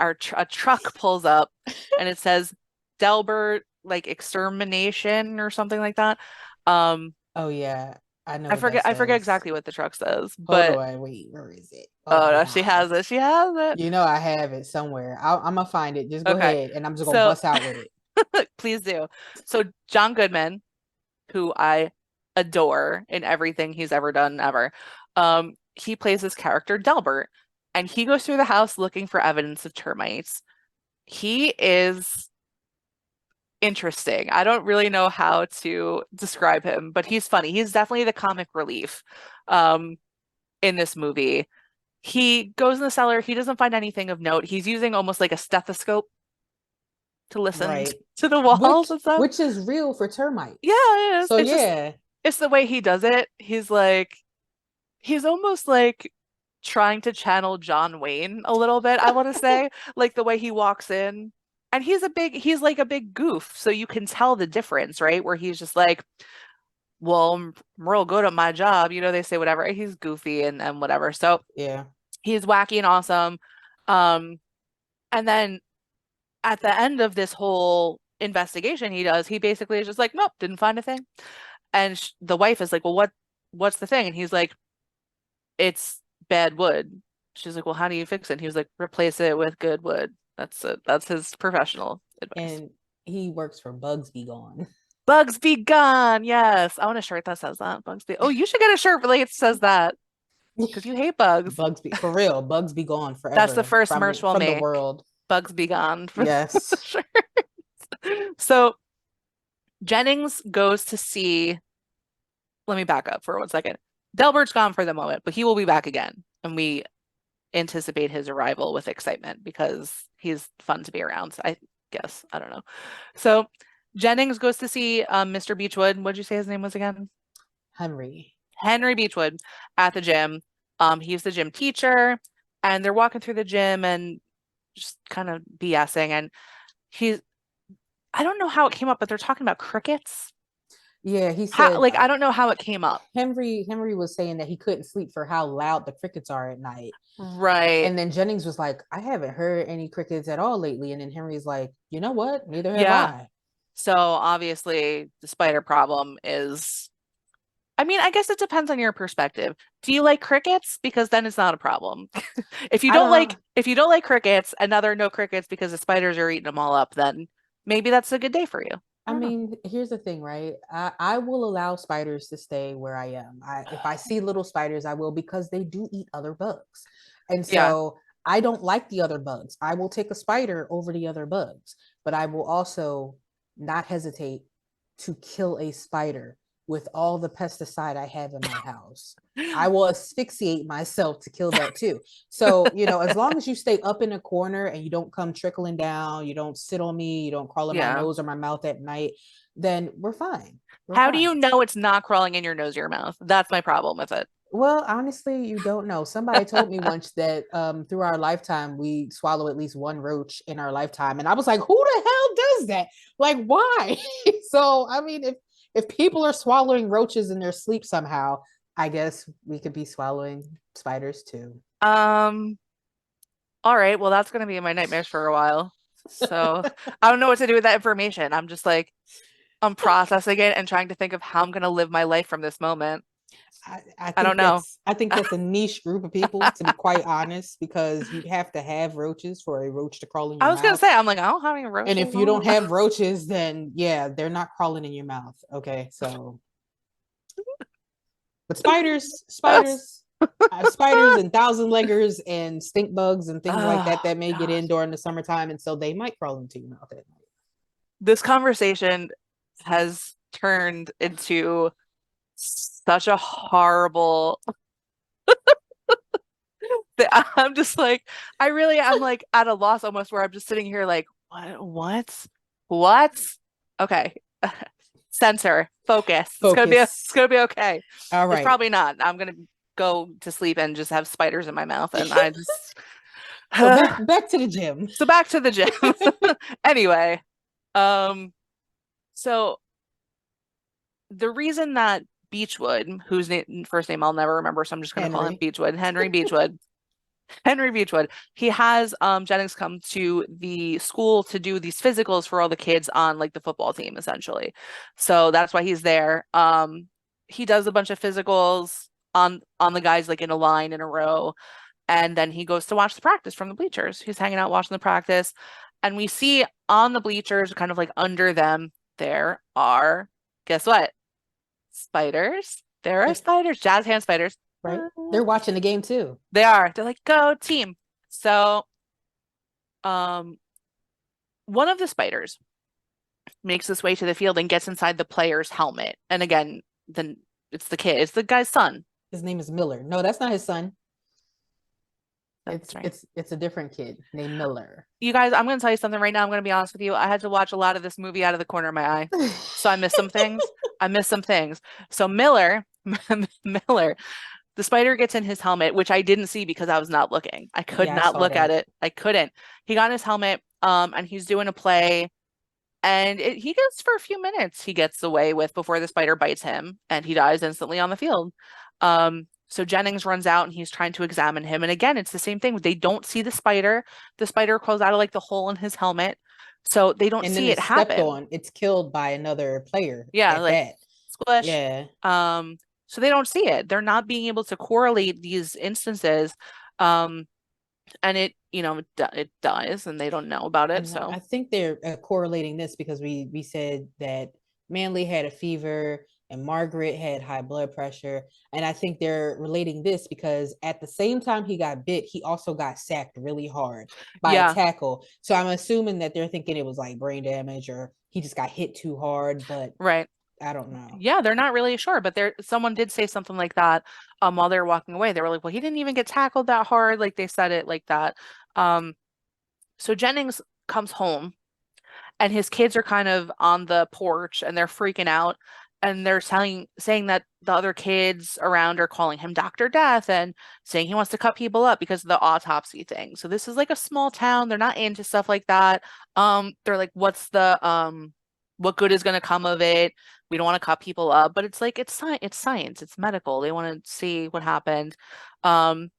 S2: truck pulls up and it says Delbert like extermination or something like that. Um,
S1: Oh yeah, I know what that
S2: I forget
S1: says.
S2: exactly what the truck says,
S1: Hold
S2: but
S1: on, wait, where is it? Oh
S2: oh
S1: my
S2: no, she
S1: God.
S2: has it. She has it.
S1: You know I have it somewhere. I'm gonna find it. Just go
S2: Okay.
S1: ahead, and I'm just gonna
S2: So
S1: bust out with it.
S2: please do. So John Goodman, who I adore in everything he's ever done ever. He plays this character Delbert, and he goes through the house looking for evidence of termites. He is interesting. I don't really know how to describe him, but he's funny. He's definitely the comic relief um, in this movie. He goes in the cellar. He doesn't find anything of note. He's using almost like a stethoscope to listen
S1: Right.
S2: to the walls
S1: Which
S2: and stuff.
S1: which is real for
S2: Yeah,
S1: termites.
S2: it is.
S1: So
S2: It's just
S1: yeah,
S2: it's the way he does it. He's almost like trying to channel John Wayne a little bit, I want to say, like the way he walks in. And he's like a big goof, so you can tell the difference, right? Where he's just like, well, I'm real good at my job. You know, they say whatever. He's goofy and whatever. So
S1: yeah,
S2: he's wacky and awesome. Um, and then at the end of this whole investigation he basically is just like, nope, didn't find a thing. And the wife is like, well, what's the thing? And he's like, it's bad wood. She's like, well, how do you fix it? And he was like, replace it with good wood. That's it. That's his professional advice.
S1: And he works for Bugs Be Gone.
S2: Bugs be gone. Yes. I want a shirt that says that. Bugs be. Oh, you should get a shirt that says that because you hate bugs.
S1: Bugs Be for real. Bugs Be Gone
S2: That's the
S1: forever
S2: first merch
S1: from
S2: we'll
S1: the
S2: make.
S1: world.
S2: Bugs be gone for the
S1: Yes.
S2: shirt. So Jennings goes to see. Let me back up for 1 second. Delbert's gone for the moment, but he will be back again. And we anticipate his arrival with excitement because he's fun to be around. I guess. I don't know. So Jennings goes to see Mr. Beechwood. What'd you say his name was again?
S1: Henry.
S2: Henry Beechwood at the gym. He's the gym teacher, and they're walking through the gym and just kind of BSing. And he's, I don't know how it came up, but they're talking about crickets.
S1: Yeah, he
S2: How,
S1: said
S2: like, I don't know how it came up.
S1: Henry was saying that he couldn't sleep for how loud the crickets are at night.
S2: Right.
S1: And then Jennings was like, I haven't heard any crickets at all lately. And then Henry's like, you know what? Neither have
S2: Yeah.
S1: I.
S2: So obviously the spider problem is, I mean, I guess it depends on your perspective. Do you like crickets? Because then it's not a problem.
S1: I don't know.
S2: If you don't like crickets and now there are no crickets because the spiders are eating them all up, then maybe that's a good day for you. I
S1: I
S2: don't know.
S1: mean, here's the thing, right? I will allow spiders to stay where I am. If I see little spiders, I will because they do eat other bugs. And
S2: Yeah.
S1: so I don't like the other bugs. I will take a spider over the other bugs, but I will also not hesitate to kill a spider with all the pesticide I have in my house. I will asphyxiate myself to kill that too. So, as long as you stay up in a corner and you don't come trickling down, you don't sit on me, you don't crawl in my
S2: Yeah.
S1: nose or my mouth at night, then we're fine. We're
S2: How do
S1: fine.
S2: you know it's not crawling in your nose or your mouth? That's my problem with it.
S1: Well, honestly, you don't know. Somebody told me once that through our lifetime, we swallow at least one roach in our lifetime. And I was like, who the hell does that? Like, why? So, I mean, if people are swallowing roaches in their sleep somehow, I guess we could be swallowing spiders too.
S2: Um, all right. Well, that's gonna be in my nightmares for a while. So I don't know what to do with that information. I'm just like, I'm processing it and trying to think of how I'm gonna live my life from this moment.
S1: I
S2: I don't
S1: think
S2: know.
S1: that's a niche group of people, to be quite honest, because you'd have to have roaches for a roach to crawl in
S2: I
S1: your
S2: was gonna
S1: mouth.
S2: say, I'm like, I don't have any
S1: And
S2: roaches.
S1: if you don't have roaches, then yeah, they're not crawling in your mouth. Okay, so but spiders and thousand leggers and stink bugs and things like that
S2: Oh
S1: that may get
S2: God.
S1: in during the summertime, and so they might crawl into your mouth at night.
S2: This conversation has turned into such a horrible I'm just like, I'm like at a loss almost where I'm just sitting here like, what? Okay. Censor, focus. It's
S1: Focus.
S2: gonna be okay.
S1: All
S2: It's
S1: right.
S2: probably not. I'm gonna go to sleep and just have spiders in my mouth and I just
S1: So back to the gym.
S2: so back to the gym. Anyway, um, so the reason that Beechwood, whose first name I'll never remember, so I'm just gonna call him
S1: Henry.
S2: Beechwood, Henry Beechwood. He has Jennings come to the school to do these physicals for all the kids on like the football team, essentially. So that's why he's there. He does a bunch of physicals on the guys like in a line in a row, and then he goes to watch the practice from the bleachers. He's hanging out watching the practice, and we see on the bleachers, kind of like under them, there are, guess what? Spiders. There are spiders, jazz hand spiders.
S1: Right? They're watching the game too.
S2: They are. They're like, go team. So, um, one of the spiders makes its way to the field and gets inside the player's helmet. And again, then it's the kid, it's the guy's son.
S1: His name is Miller. No, that's not his son.
S2: That's right.
S1: It's a different kid named Miller.
S2: You guys, I'm going to tell you something right now. I'm going to be honest with you. I had to watch a lot of this movie out of the corner of my eye. So I missed some things. So Miller, the spider gets in his helmet, which I didn't see because I was not looking. I could
S1: Yeah, I
S2: not
S1: saw
S2: look at
S1: that.
S2: it. I couldn't. He got in his helmet, and he's doing a play, and he gets for a few minutes. He gets away with before the spider bites him, and he dies instantly on the field. So Jennings runs out and he's trying to examine him. And again, it's the same thing. They don't see the spider. The spider crawls out of like the hole in his helmet. So they don't
S1: And then
S2: see it
S1: it's stepped
S2: happen.
S1: on. It's killed by another player
S2: Yeah,
S1: at
S2: like
S1: that.
S2: squish.
S1: Yeah.
S2: So they don't see it. They're not being able to correlate these instances. And it dies and they don't know about it.
S1: And
S2: So
S1: I think they're correlating this because we said that Manley had a fever and Margaret had high blood pressure, and I think they're relating this because at the same time he got bit, he also got sacked really hard by a
S2: yeah,
S1: tackle. So I'm assuming that they're thinking it was like brain damage or he just got hit too hard, but
S2: right.
S1: I don't know.
S2: Yeah, they're not really sure, but someone did say something like that while they were walking away. They were like, well, he didn't even get tackled that hard. Like they said it like that. Um, so Jennings comes home and his kids are kind of on the porch and they're freaking out and they're saying that the other kids around are calling him Dr. Death and saying he wants to cut people up because of the autopsy thing. So this is like a small town. They're not into stuff like that. They're like, what good is going to come of it? We don't want to cut people up, but it's like it's science, it's medical. They want to see what happened. Um,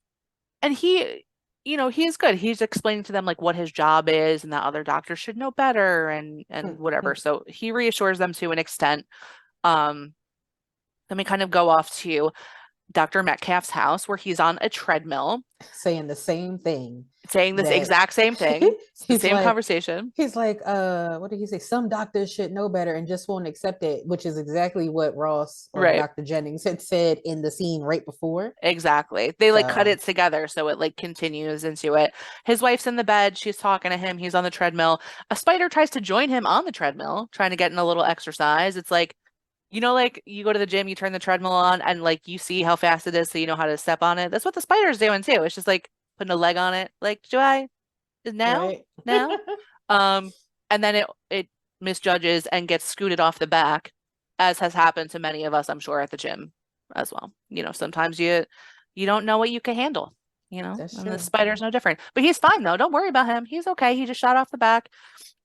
S2: and he is good. He's explaining to them like what his job is and that other doctors should know better and whatever. So he reassures them to an extent. Um, then we kind of go off to Dr. Metcalf's house where he's on a treadmill
S1: Saying the same thing
S2: saying this
S1: that
S2: exact same thing. It's the
S1: he's
S2: same
S1: like
S2: conversation.
S1: what did he say? Some doctors should know better and just won't accept it, which is exactly what Ross or
S2: Right.
S1: Dr. Jennings had said in the scene right before.
S2: Exactly. They like cut
S1: So
S2: it together so it like continues into it. His wife's in the bed, she's talking to him, he's on the treadmill. A spider tries to join him on the treadmill, trying to get in a little exercise. It's like, like you go to the gym, you turn the treadmill on and like you see how fast it is so you know how to step on it. That's what the spider's doing too. It's just like putting a leg on it. Like, do I now?
S1: right.
S2: Now? Um, and then it misjudges and gets scooted off the back, as has happened to many of us, I'm sure, at the gym as well. Sometimes you don't know what you can handle,
S1: That's
S2: and the
S1: true.
S2: spider's no different. But he's fine though. Don't worry about him. He's okay. He just shot off the back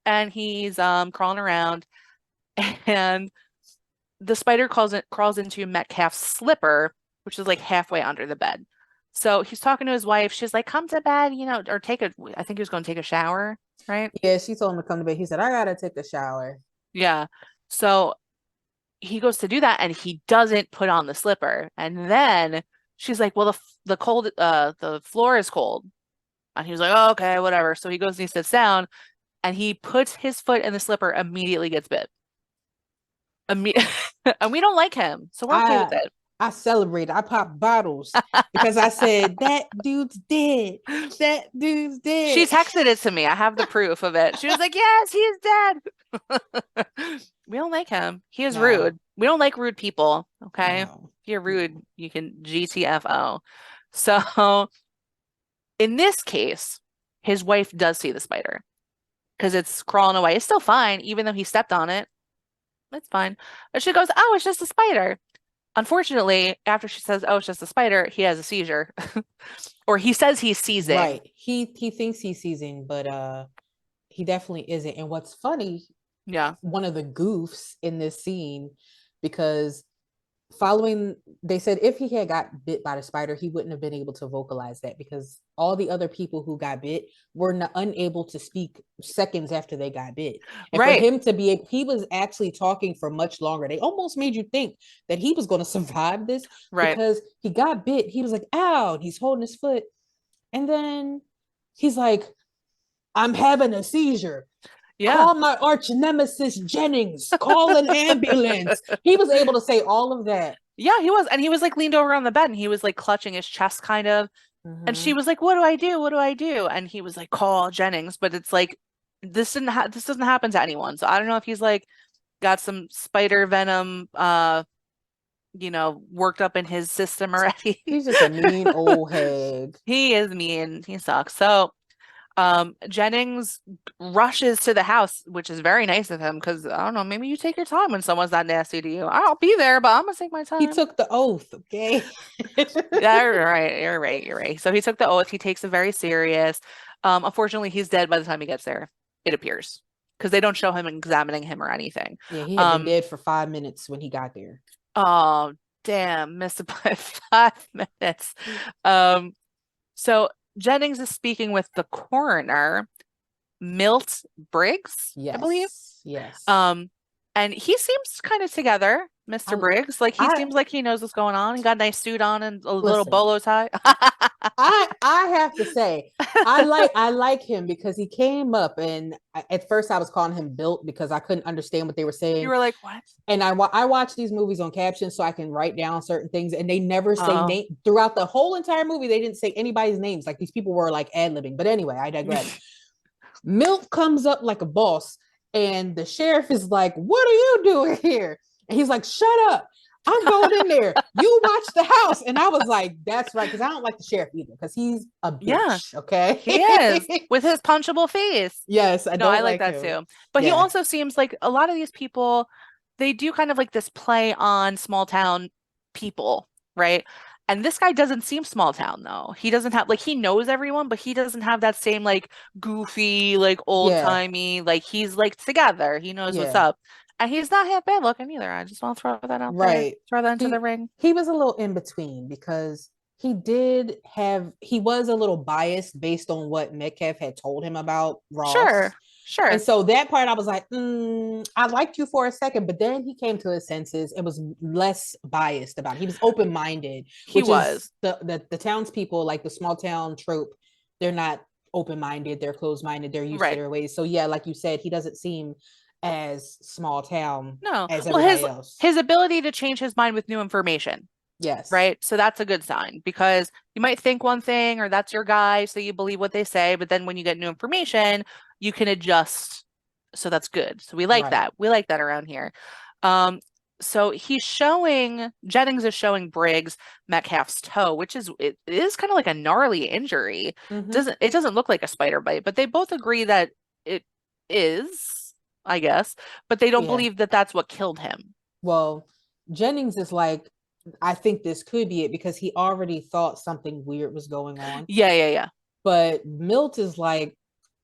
S2: and he's crawling around and the spider crawls into Metcalf's slipper, which is like halfway under the bed. So he's talking to his wife. She's like, come to bed, or I think he was going to take a shower, right?
S1: Yeah, she told him to come to bed. He said, I gotta take a shower.
S2: Yeah. So he goes to do that and he doesn't put on the slipper. And then she's like, well, the floor is cold. And he was like, oh, okay, whatever. So he goes and he sits down and he puts his foot in the slipper, immediately gets bit. Imme and we don't like him, so we're okay with
S1: I
S2: it.
S1: I celebrated. I popped bottles because I said that dude's dead. That dude's
S2: She
S1: dead.
S2: texted it to me. I have the proof of it. She was like, yes, he's dead. We don't like him. He is
S1: No,
S2: rude. We don't like rude people. Okay. If
S1: no.
S2: you're rude, you can GTFO. So in this case, his wife does see the spider because it's crawling away. It's still fine, even though he stepped on it. It's fine. But she goes, oh, it's just a spider. Unfortunately, after she says, oh, it's just a spider, he has a seizure. Or he says he's seizing.
S1: Right. He thinks he's seizing, but he definitely isn't. And what's funny,
S2: Yeah.
S1: one of the goofs in this scene, because following they said if he had got bit by the spider, he wouldn't have been able to vocalize that because all the other people who got bit were unable to speak seconds after they got bit. And for
S2: Right.
S1: him to be able, he was actually talking for much longer. They almost made you think that he was going to survive this
S2: Right.
S1: because he got bit. He was like, ow, and he's holding his foot. And then he's like, I'm having a seizure.
S2: Yeah.
S1: Call my arch nemesis Jennings. Call an ambulance. He was able to say all of that.
S2: Yeah, he was. And he was like leaned over on the bed and he was like clutching his chest kind of. And she
S1: Mm-hmm.
S2: was like, what do I do? What do I do? And he was like, call Jennings. But it's like, this doesn't happen to anyone. So I don't know if he's like got some spider venom, worked up in his system already.
S1: He's just a mean old hag.
S2: He is mean. He sucks. So Jennings rushes to the house, which is very nice of him because I don't know, maybe you take your time when someone's that nasty to you. I'll be there, but I'm gonna take my
S1: He
S2: time.
S1: took the oath, okay?
S2: Yeah, you're right. You're right. You're right. So he took the oath. He takes it very serious. Unfortunately, he's dead by the time he gets there, it appears, because they don't show him examining him or anything.
S1: Yeah, he had been
S2: Um,
S1: dead for 5 minutes when he got there.
S2: oh, damn, missed it by 5 minutes. Um, so Jennings is speaking with the coroner, Milt Briggs, I believe.
S1: Yes, yes.
S2: Um, and he seems kind of together, Mr.
S1: I,
S2: Briggs. Like he
S1: I
S2: seems like he knows what's going on. He got a nice suit on and a little
S1: listen.
S2: bolo tie.
S1: I have to say, I like him because he came up and at first I was calling him built because I couldn't understand what they were
S2: You
S1: saying.
S2: were like, what?
S1: And I watch these movies on captions so I can write down certain things, and they never say
S2: Oh.
S1: name throughout the whole entire movie. They didn't say anybody's names. Like these people were like ad libbing. But anyway, I digress. Milt comes up like a boss, and the sheriff is like, "What are you doing here?" And he's like, "Shut up. I'm going in there. You watch the house." And I was like, "That's right," because I don't like the sheriff either, because he's a
S2: Yeah,
S1: bitch. Okay.
S2: he is with his punchable face.
S1: Yes, I
S2: No, I
S1: don't
S2: like
S1: like
S2: that
S1: him.
S2: too. But he
S1: Yeah.
S2: also seems like a lot of these people, they do kind of like this play on small town people, right? And this guy doesn't seem small town though. He doesn't have like he knows everyone, but he doesn't have that same like goofy, like old
S1: Yeah.
S2: timey, like he's like together. He knows what's
S1: Yeah.
S2: up. And he's not half bad looking either. I just want to throw that out there.
S1: Right.
S2: Throw that into the
S1: He
S2: ring.
S1: he was a little in between because he was a little biased based on what Metcalf had told him about
S2: Sure.
S1: Ross. And
S2: Sure.
S1: so that part I was like, I liked you for a second, but then he came to his senses and was less biased about it. He was open-minded,
S2: He
S1: which is
S2: was.
S1: the townspeople, like the small town trope, they're not open-minded, they're closed-minded, they're used to
S2: Right.
S1: their ways. So yeah, like you said, he doesn't seem as small town
S2: No.
S1: as
S2: Well,
S1: everybody else.
S2: his ability to change his mind with new information,
S1: Yes.
S2: right? So that's a good sign because you might think one thing or that's your guy, so you believe what they say, but then when you get new information, you can adjust. So that's good. So we like
S1: Right.
S2: that. We like that around here. Um, so Jennings is showing Briggs Metcalf's toe, which it is kind of like a gnarly injury.
S1: Mm-hmm.
S2: It doesn't look like a spider bite, but they both agree that it is, I guess, but they don't
S1: Yeah.
S2: believe that that's what killed him.
S1: Well, Jennings is like, I think this could be it because he already thought something weird was going on.
S2: Yeah, yeah, yeah.
S1: But Milt is like,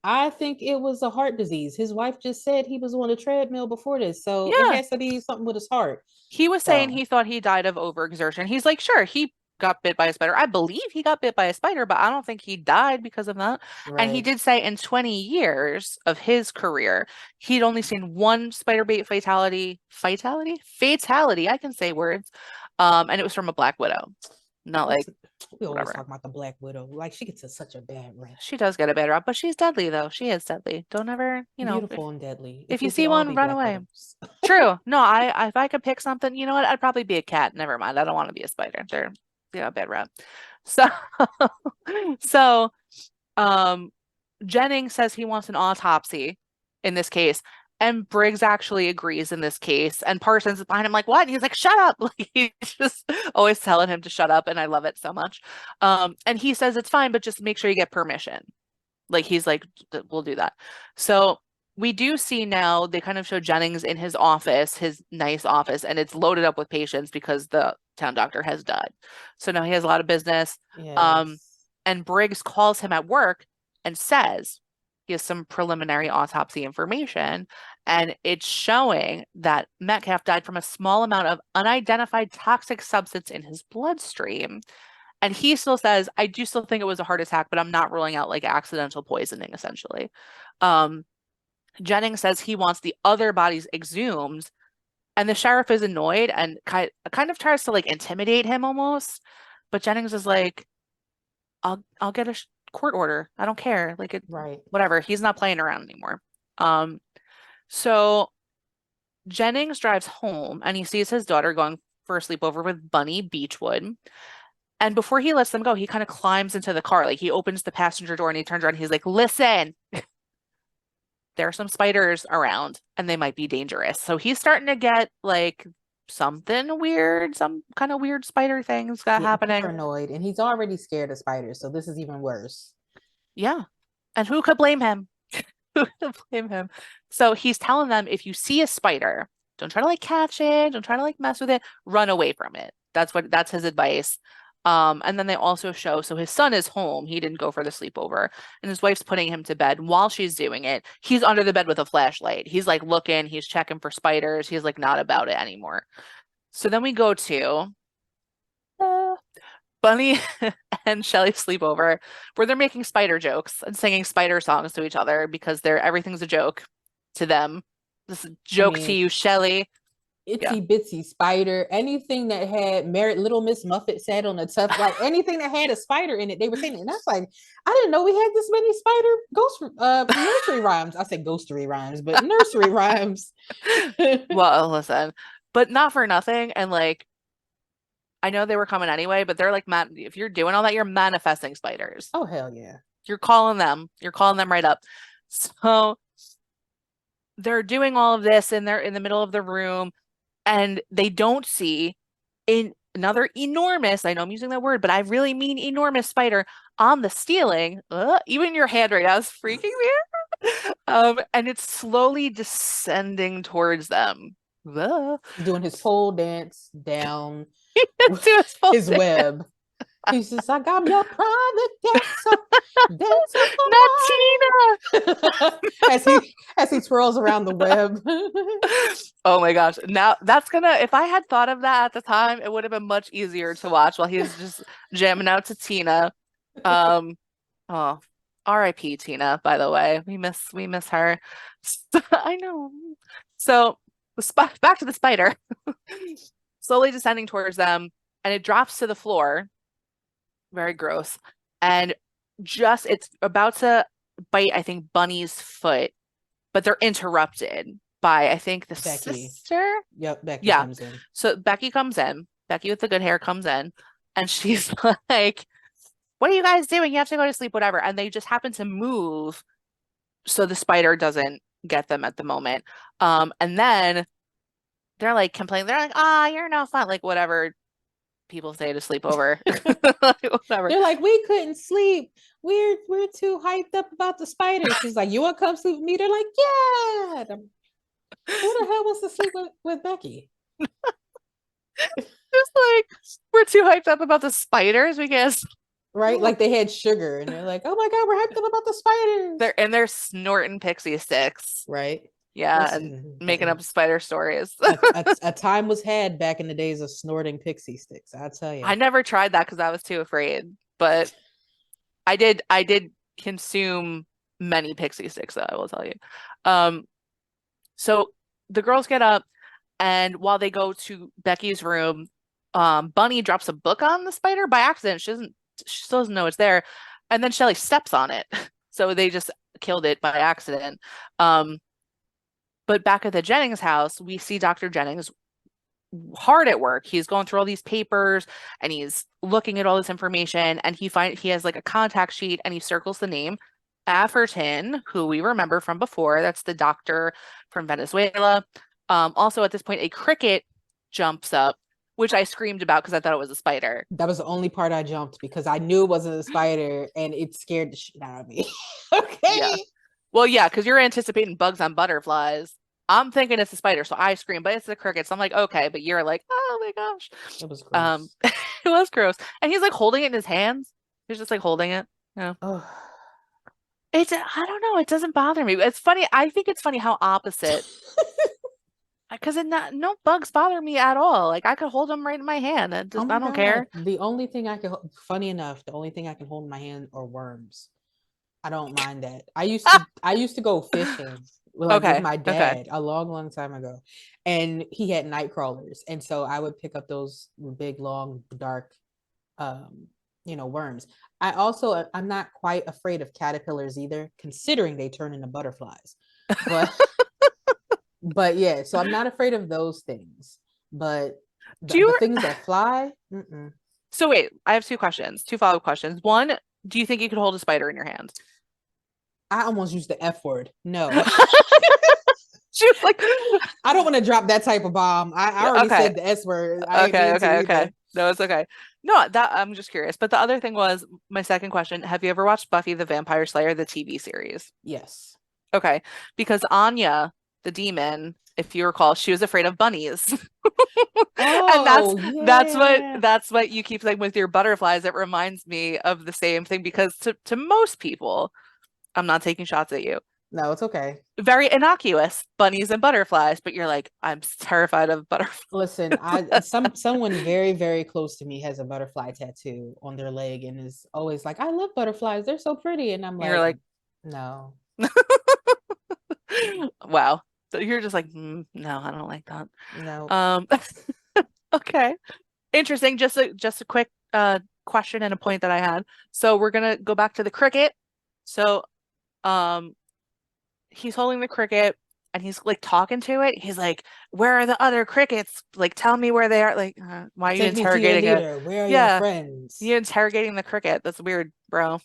S1: I think it was a heart disease. His wife just said he was on a treadmill before this. So it
S2: Yeah.
S1: has to be something with his heart.
S2: He was saying
S1: So,
S2: he thought he died of overexertion. He's like, sure, he got bit by a spider. I believe he got bit by a spider, but I don't think he died because of that. And he
S1: right.
S2: did say in 20 years of his career, he'd only seen one spider bait fatality. I can say words. And it was from a black widow. Not like
S1: Let's we always
S2: whatever.
S1: talk about the Black Widow. Like she gets such a bad rap.
S2: She does get a bad rap, but she's deadly though. She is deadly. Don't ever,
S1: Beautiful and deadly.
S2: if
S1: If
S2: you
S1: we could
S2: see
S1: all
S2: one,
S1: be
S2: run
S1: Black
S2: away.
S1: Widows.
S2: True. No, if I could pick something, you know what? I'd probably be a cat. Never mind. I don't want to be a spider. They're bad rap. So so um Jennings says he wants an autopsy in this case. And Briggs actually agrees in this case. And Parsons is behind him like, what? And he's like, shut up. Like he's just always telling him to shut up. And I love it so much. And he says it's fine, but just make sure you get permission. Like he's like, we'll do that. So we do see now they kind of show Jennings in his office, his nice office, and it's loaded up with patients because the town doctor has died. So now he has a lot of business. Um,
S1: Yes.
S2: and Briggs calls him at work and says he has some preliminary autopsy information, and it's showing that Metcalf died from a small amount of unidentified toxic substance in his bloodstream. And he still says, I do still think it was a heart attack, but I'm not ruling out like accidental poisoning, essentially. Um, Jennings says he wants the other bodies exhumed, and the sheriff is annoyed and kind of tries to like intimidate him almost. But Jennings is like, I'll get a court order. I don't care. Like it,
S1: Right.
S2: whatever. He's not playing around anymore. Um, so Jennings drives home and he sees his daughter going for a sleepover with Bunny Beechwood. And before he lets them go, he kind of climbs into the car. Like he opens the passenger door and he turns around. And he's like, listen, there are some spiders around and they might be dangerous. So he's starting to get like something weird, some kind of weird spider things got
S1: Getting
S2: happening.
S1: paranoid, and he's already scared of spiders, so this is even worse.
S2: Yeah. And who could blame him? Who could blame him? So he's telling them if you see a spider, don't try to like catch it, don't try to like mess with it, run away from it. That's his advice. And then they also show so his son is home. He didn't go for the sleepover, and his wife's putting him to bed. While she's doing it, he's under the bed with a flashlight. He's like looking, he's checking for spiders. He's like not about it anymore. So then we go to uh, Bunny and Shelly sleepover, where they're making spider jokes and singing spider songs to each other because everything's a joke to them. This is a
S1: I
S2: joke to
S1: mean,
S2: you, Shelly. Yeah.
S1: itsy bitsy spider, anything that had Little Miss Muffet sat on a tough, like anything that had a spider in it, they were saying it. And that's like, I didn't know we had this many spider ghost nursery rhymes. I said ghostery rhymes, but nursery rhymes.
S2: Well, listen, but not for nothing. And like, I know they were coming anyway, but they're like, if you're doing all that, you're manifesting spiders.
S1: Oh hell yeah.
S2: You're calling them right up. So they're doing all of this and they're in the middle of the room and they don't see in another enormous, I know I'm using that word, but I really mean enormous spider on the ceiling. Even your hand right now is freaking me out. And it's slowly descending towards them. Ugh.
S1: He's doing his pole dance down
S2: To its full
S1: his web. He says, I got your private dancer
S2: Not
S1: for
S2: Tina.
S1: mine. as he twirls around the web.
S2: Oh my gosh. Now that's gonna, if I had thought of that at the time, it would have been much easier to watch while he's just jamming out to Tina. Um, oh, R.I.P. Tina, by the way. We miss her. I know. So back to the spider, slowly descending towards them, and it drops to the floor. Very gross. And just it's about to bite, I think, Bunny's foot, but they're interrupted by, I think, the
S1: Becky.
S2: sister.
S1: Yep, Becky
S2: Yeah.
S1: comes in.
S2: So Becky comes in. Becky with the good hair comes in, and she's like, "What are you guys doing? You have to go to sleep, whatever." And they just happen to move so the spider doesn't get them at the moment. And then they're like complaining. They're like, "Ah, you're no fun." Like whatever people say to sleep over. Whatever.
S1: They're like, we couldn't sleep. We're too hyped up about the spider. She's like, you want to come sleep with me? They're like, yeah. Who the hell wants to sleep with Becky?
S2: Just like we're too hyped up about the spiders because
S1: Right? Like they had sugar and they're like, oh my God, we're hyped up about the spiders.
S2: they're snorting pixie sticks.
S1: Right?
S2: Yeah, and
S1: Listen,
S2: making up spider stories.
S1: a time was had back in the days of snorting pixie sticks. I'll tell you.
S2: I never tried that because I was too afraid, but I did consume many pixie sticks, though, I will tell you. Um, so the girls get up, and while they go to Becky's room, Bunny drops a book on the spider by accident. She still doesn't know it's there. And then Shelly steps on it. So they just killed it by accident. But back at the Jennings house, we see Dr. Jennings hard at work. He's going through all these papers and he's looking at all this information and he has like a contact sheet and he circles the name Afferton, who we remember from before. That's the doctor from Venezuela. Also at this point, a cricket jumps up, which I screamed about because I thought it was a spider.
S1: That was the only part I jumped because I knew it wasn't a spider and it scared the shit out of me. Okay.
S2: Yeah. Well, yeah, because you're anticipating bugs on butterflies. I'm thinking it's a spider, so I scream, but it's the crickets. I'm like, okay, but you're like, oh my gosh.
S1: It was gross.
S2: It was gross. And he's like holding it in his hands. He's just like holding it. Yeah.
S1: Oh.
S2: I don't know, it doesn't bother me. It's funny. I think it's funny how opposite because no bugs bother me at all. Like I could hold them right in my hand.
S1: Oh
S2: I
S1: my
S2: don't
S1: God.
S2: care.
S1: The only thing I can, funny enough, the only thing I can hold in my hand are worms. I don't mind that. I used to go fishing with
S2: Okay.
S1: my
S2: Okay.
S1: dad a long, long time ago. And he had night crawlers. And so I would pick up those big, long, dark worms. I'm not quite afraid of caterpillars either, considering they turn into butterflies. But but yeah, so I'm not afraid of those things. But
S2: Do
S1: the
S2: you
S1: things that fly,
S2: So wait, I have two questions, two follow-up questions. One, do you think you could hold a spider in your hand?
S1: I almost used the F word. No.
S2: She was like,
S1: I don't want to drop that type of bomb. I already
S2: okay,
S1: said the S word. I ain't
S2: okay,
S1: mean to
S2: okay,
S1: either.
S2: okay. No, it's okay. No, that I'm just curious. But the other thing was my second question. Have you ever watched Buffy the Vampire Slayer, the TV series?
S1: Yes.
S2: Okay, because Anya, the demon, if you recall, she was afraid of bunnies. And that's
S1: Oh
S2: that's what
S1: yeah.
S2: that's what you keep saying with your butterflies. It reminds me of the same thing because to most people, I'm not taking shots at you.
S1: No, it's okay.
S2: Very innocuous, bunnies and butterflies, but you're like, I'm terrified of butterflies.
S1: Listen, someone very, very close to me has a butterfly tattoo on their leg and is always like, I love butterflies. They're so pretty. And I'm
S2: You're
S1: like,
S2: like,
S1: no.
S2: wow. So you're just like, no, I don't like that.
S1: No.
S2: Um, okay. Interesting. Just a quick question and a point that I had. So we're gonna go back to the cricket. So um he's holding the cricket and he's like talking to it. He's like, "Where are the other crickets? Like, tell me where they are." Like, why are you
S1: Take me to your
S2: interrogating it?
S1: leader. Where are your
S2: Yeah,
S1: friends?
S2: you interrogating the cricket. That's weird, bro.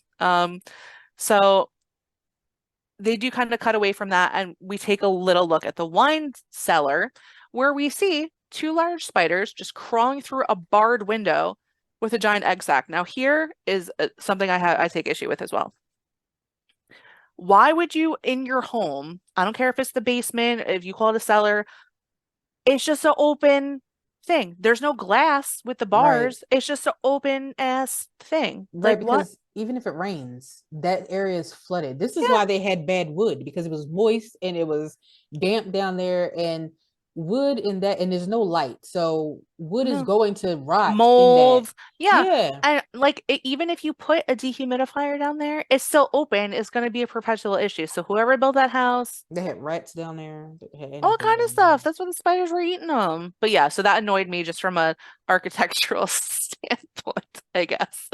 S2: So they do kind of cut away from that, and we take a little look at the wine cellar where we see two large spiders just crawling through a barred window with a giant egg sac. Now, here is something I take issue with as well. Why would you in your home, I don't care if it's the basement, if you call it a cellar, it's just an open thing. There's no glass with the
S1: Right.
S2: bars. It's just an open ass thing.
S1: Right,
S2: Like what?
S1: because even if it rains, that area is flooded. This is
S2: Yeah,
S1: why they had bad wood because it was moist and it was damp down there, and wood in that, and there's no light. So wood is
S2: no.
S1: going to rot in that.
S2: Molds. Yeah.
S1: Yeah.
S2: And like even if you put a dehumidifier down there, it's still open. It's going to be a perpetual issue. So whoever built that house,
S1: They had rats down there. They had
S2: all
S1: anything
S2: kind of
S1: down there.
S2: stuff. That's what the spiders were eating them. But yeah, so that annoyed me just from a architectural standpoint, I guess.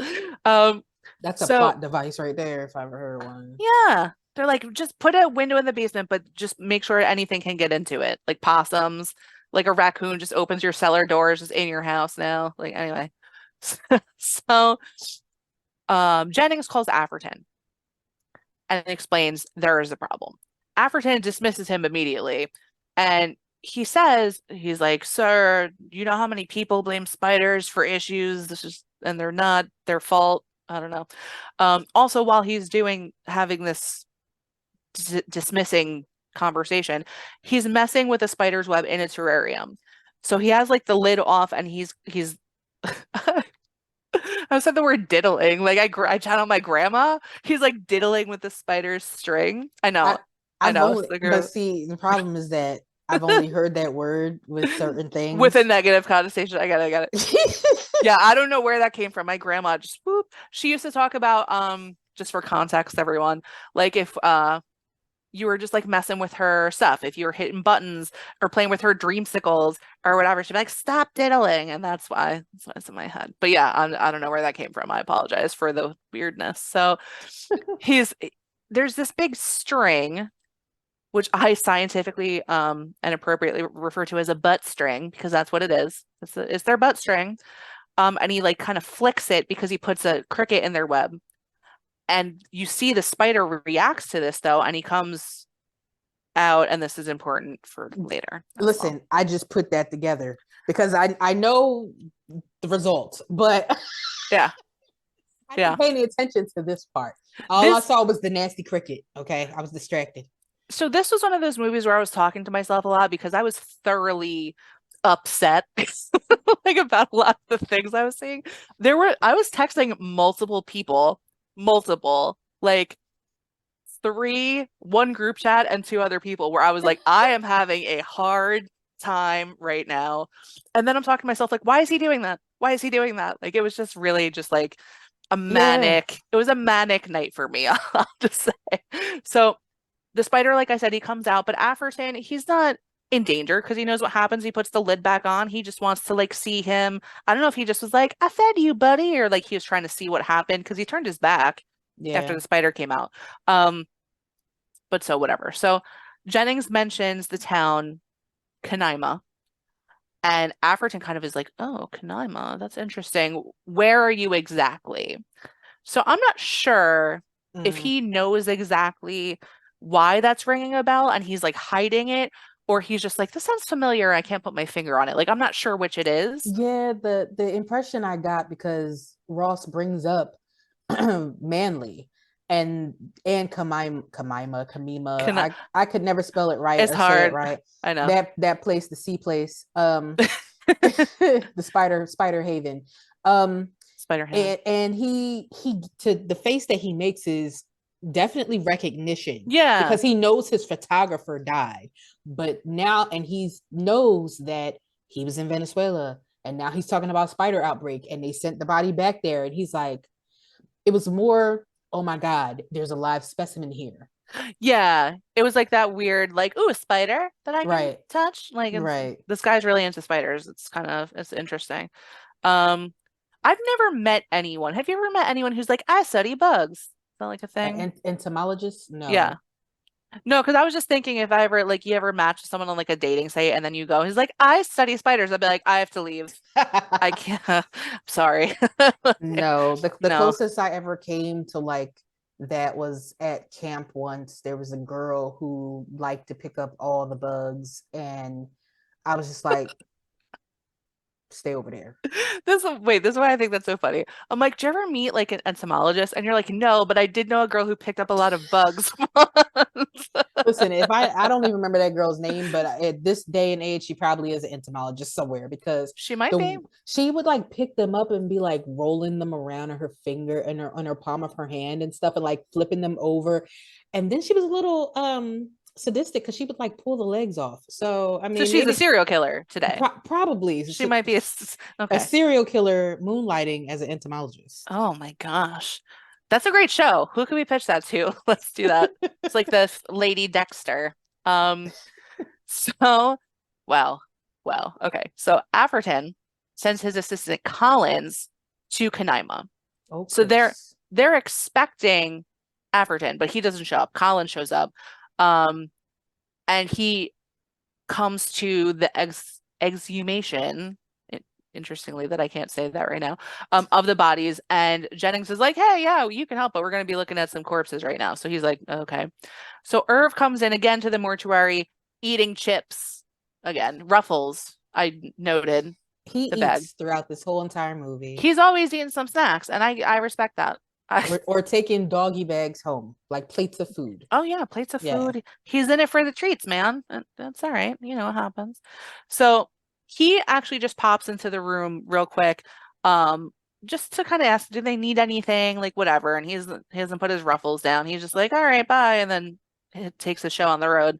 S2: Um,
S1: That's a
S2: so
S1: plot device right there, if I ever heard one.
S2: yeah, they're like, just put a window in the basement, but just make sure anything can get into it. Like possums, like a raccoon just opens your cellar doors just in your house now. Like anyway. So Jennings calls Afferton and explains there is a problem. Afferton dismisses him immediately, and he says, he's like, "Sir, you know how many people blame spiders for issues? This is, and they're not their fault. I don't know." Also, while he's having this dismissing conversation, he's messing with a spider's web in a terrarium. So he has like the lid off, and he's I said the word diddling. Like I channel my grandma. He's like diddling with the spider's string.
S1: I
S2: I
S1: I've
S2: know.
S1: only,
S2: So
S1: but see, the problem is that I've only heard that word with certain
S2: with a
S1: things.
S2: negative connotation. I got it. Yeah, I don't know where that came from. My grandma just whoop. She used to talk about just for context, everyone, like if you were just like messing with her stuff, if you were hitting buttons or playing with her dreamsicles or whatever, she'd be like, "Stop diddling," and that's why it's in my head. But yeah, I don't know where that came from. I apologize for the weirdness. So he's there's this big string, which I scientifically and appropriately refer to as a butt string because that's what it is. It's their butt string. And he like kind of flicks it because he puts a cricket in their web. And you see the spider reacts to this though, and he comes out, and this is important for later as well.
S1: Listen, I just put that together because I know the results, but
S2: Yeah,
S1: I didn't
S2: yeah.
S1: pay any attention to this part. All I
S2: This
S1: saw was the nasty cricket. Okay, I was distracted.
S2: so this was one of those movies where I was talking to myself a lot because I was thoroughly upset like about a lot of the things I was seeing. I was texting multiple people, multiple, like one group chat and two other people where I was like, I am having a hard time right now. And then I'm talking to myself like, why is he doing that? Why is he doing that? Like it was just really just like
S1: Yeah,
S2: it was a manic night for me, I'll just say. So the spider, like I said, he comes out, but Afferton, he's not in danger because he knows what happens. He puts the lid back on. He just wants to like see him. I don't know if he just was like, "I fed you, buddy," or like he was trying to see what happened because he turned his back after
S1: yeah.
S2: the spider came out. Um, but so whatever. So Jennings mentions the town Canaima, and Afferton kind of is like, "Oh, Canaima, that's interesting. Where are you exactly?" So I'm not sure if
S1: Mm.
S2: he knows exactly why that's ringing a bell and he's like hiding it, or he's just like, this sounds familiar. I can't put my finger on it. Like, I'm not sure which it is.
S1: Yeah, the impression I got because Ross brings up Manly and Kamima.
S2: Can
S1: I could never spell it right
S2: It's
S1: or say it
S2: hard.
S1: right.
S2: I know.
S1: That place, the sea place, the Spider Haven. Um,
S2: Spider Haven.
S1: and he to the face that he makes is definitely recognition
S2: Yeah.
S1: because he knows his photographer died, but now and he knows that he was in Venezuela and now he's talking about spider outbreak and they sent the body back there and he's like, it was more, oh my god, there's a live specimen here.
S2: Yeah, it was like that weird, like, ooh, a spider that I can
S1: Right,
S2: touch. Like,
S1: right.
S2: this guy's really into spiders. It's interesting. Um, I've never met anyone. Have you ever met anyone who's like, I study bugs? Is that like a thing?
S1: Entomologist?
S2: Yeah.
S1: No.
S2: No, because I was just thinking if I ever like you ever match with someone on like a dating site and then you go, he's like, I study spiders. I'd be like, I have to leave. I can't. I'm sorry. Like,
S1: No, the
S2: no.
S1: closest I ever came to like that was at camp once. There was a girl who liked to pick up all the bugs, and I was just like, stay over there.
S2: This is why I think that's so funny. I'm like, do you ever meet like an entomologist? And you're like, no, but I did know a girl who picked up a lot of bugs once.
S1: Listen, if I don't even remember that girl's name, but at this day and age, she probably is an entomologist somewhere because
S2: She might be.
S1: the she would like pick them up and be like rolling them around on her finger and her on her palm of her hand and stuff and like flipping them over. And then she was a little sadistic because she would like pull the legs off. So I
S2: So
S1: mean,
S2: she's a
S1: maybe
S2: serial killer today.
S1: probably
S2: She might be
S1: a
S2: okay.
S1: serial killer moonlighting as an entomologist.
S2: Oh my gosh. That's a great show. Who can we pitch that to? Let's do that. It's like this Lady Dexter. Um, so well, okay. So Afferton sends his assistant Collins to Canaima.
S1: Oh,
S2: So
S1: Chris.
S2: they're expecting Afferton, but he doesn't show up. Collins shows up. Um, and he comes to the exhumation, interestingly, that I can't say that right now, of the bodies. And Jennings is like, hey, yeah, you can help, but we're going to be looking at some corpses right now. So he's like, okay. So Irv comes in again to the mortuary eating chips again. Ruffles, I noted
S1: He
S2: the bag.
S1: eats throughout this whole entire movie.
S2: He's always eating some snacks, and I respect that. I,
S1: Or taking doggy bags home, like plates of food.
S2: Oh yeah, plates of
S1: Yeah.
S2: food. He's in it for the treats, man. That's all right. You know what happens. So he actually just pops into the room real quick, um, just to kind of ask, do they need anything? Like whatever. And he hasn't put his ruffles down. He's just like, all right, bye, and then it takes the show on the road.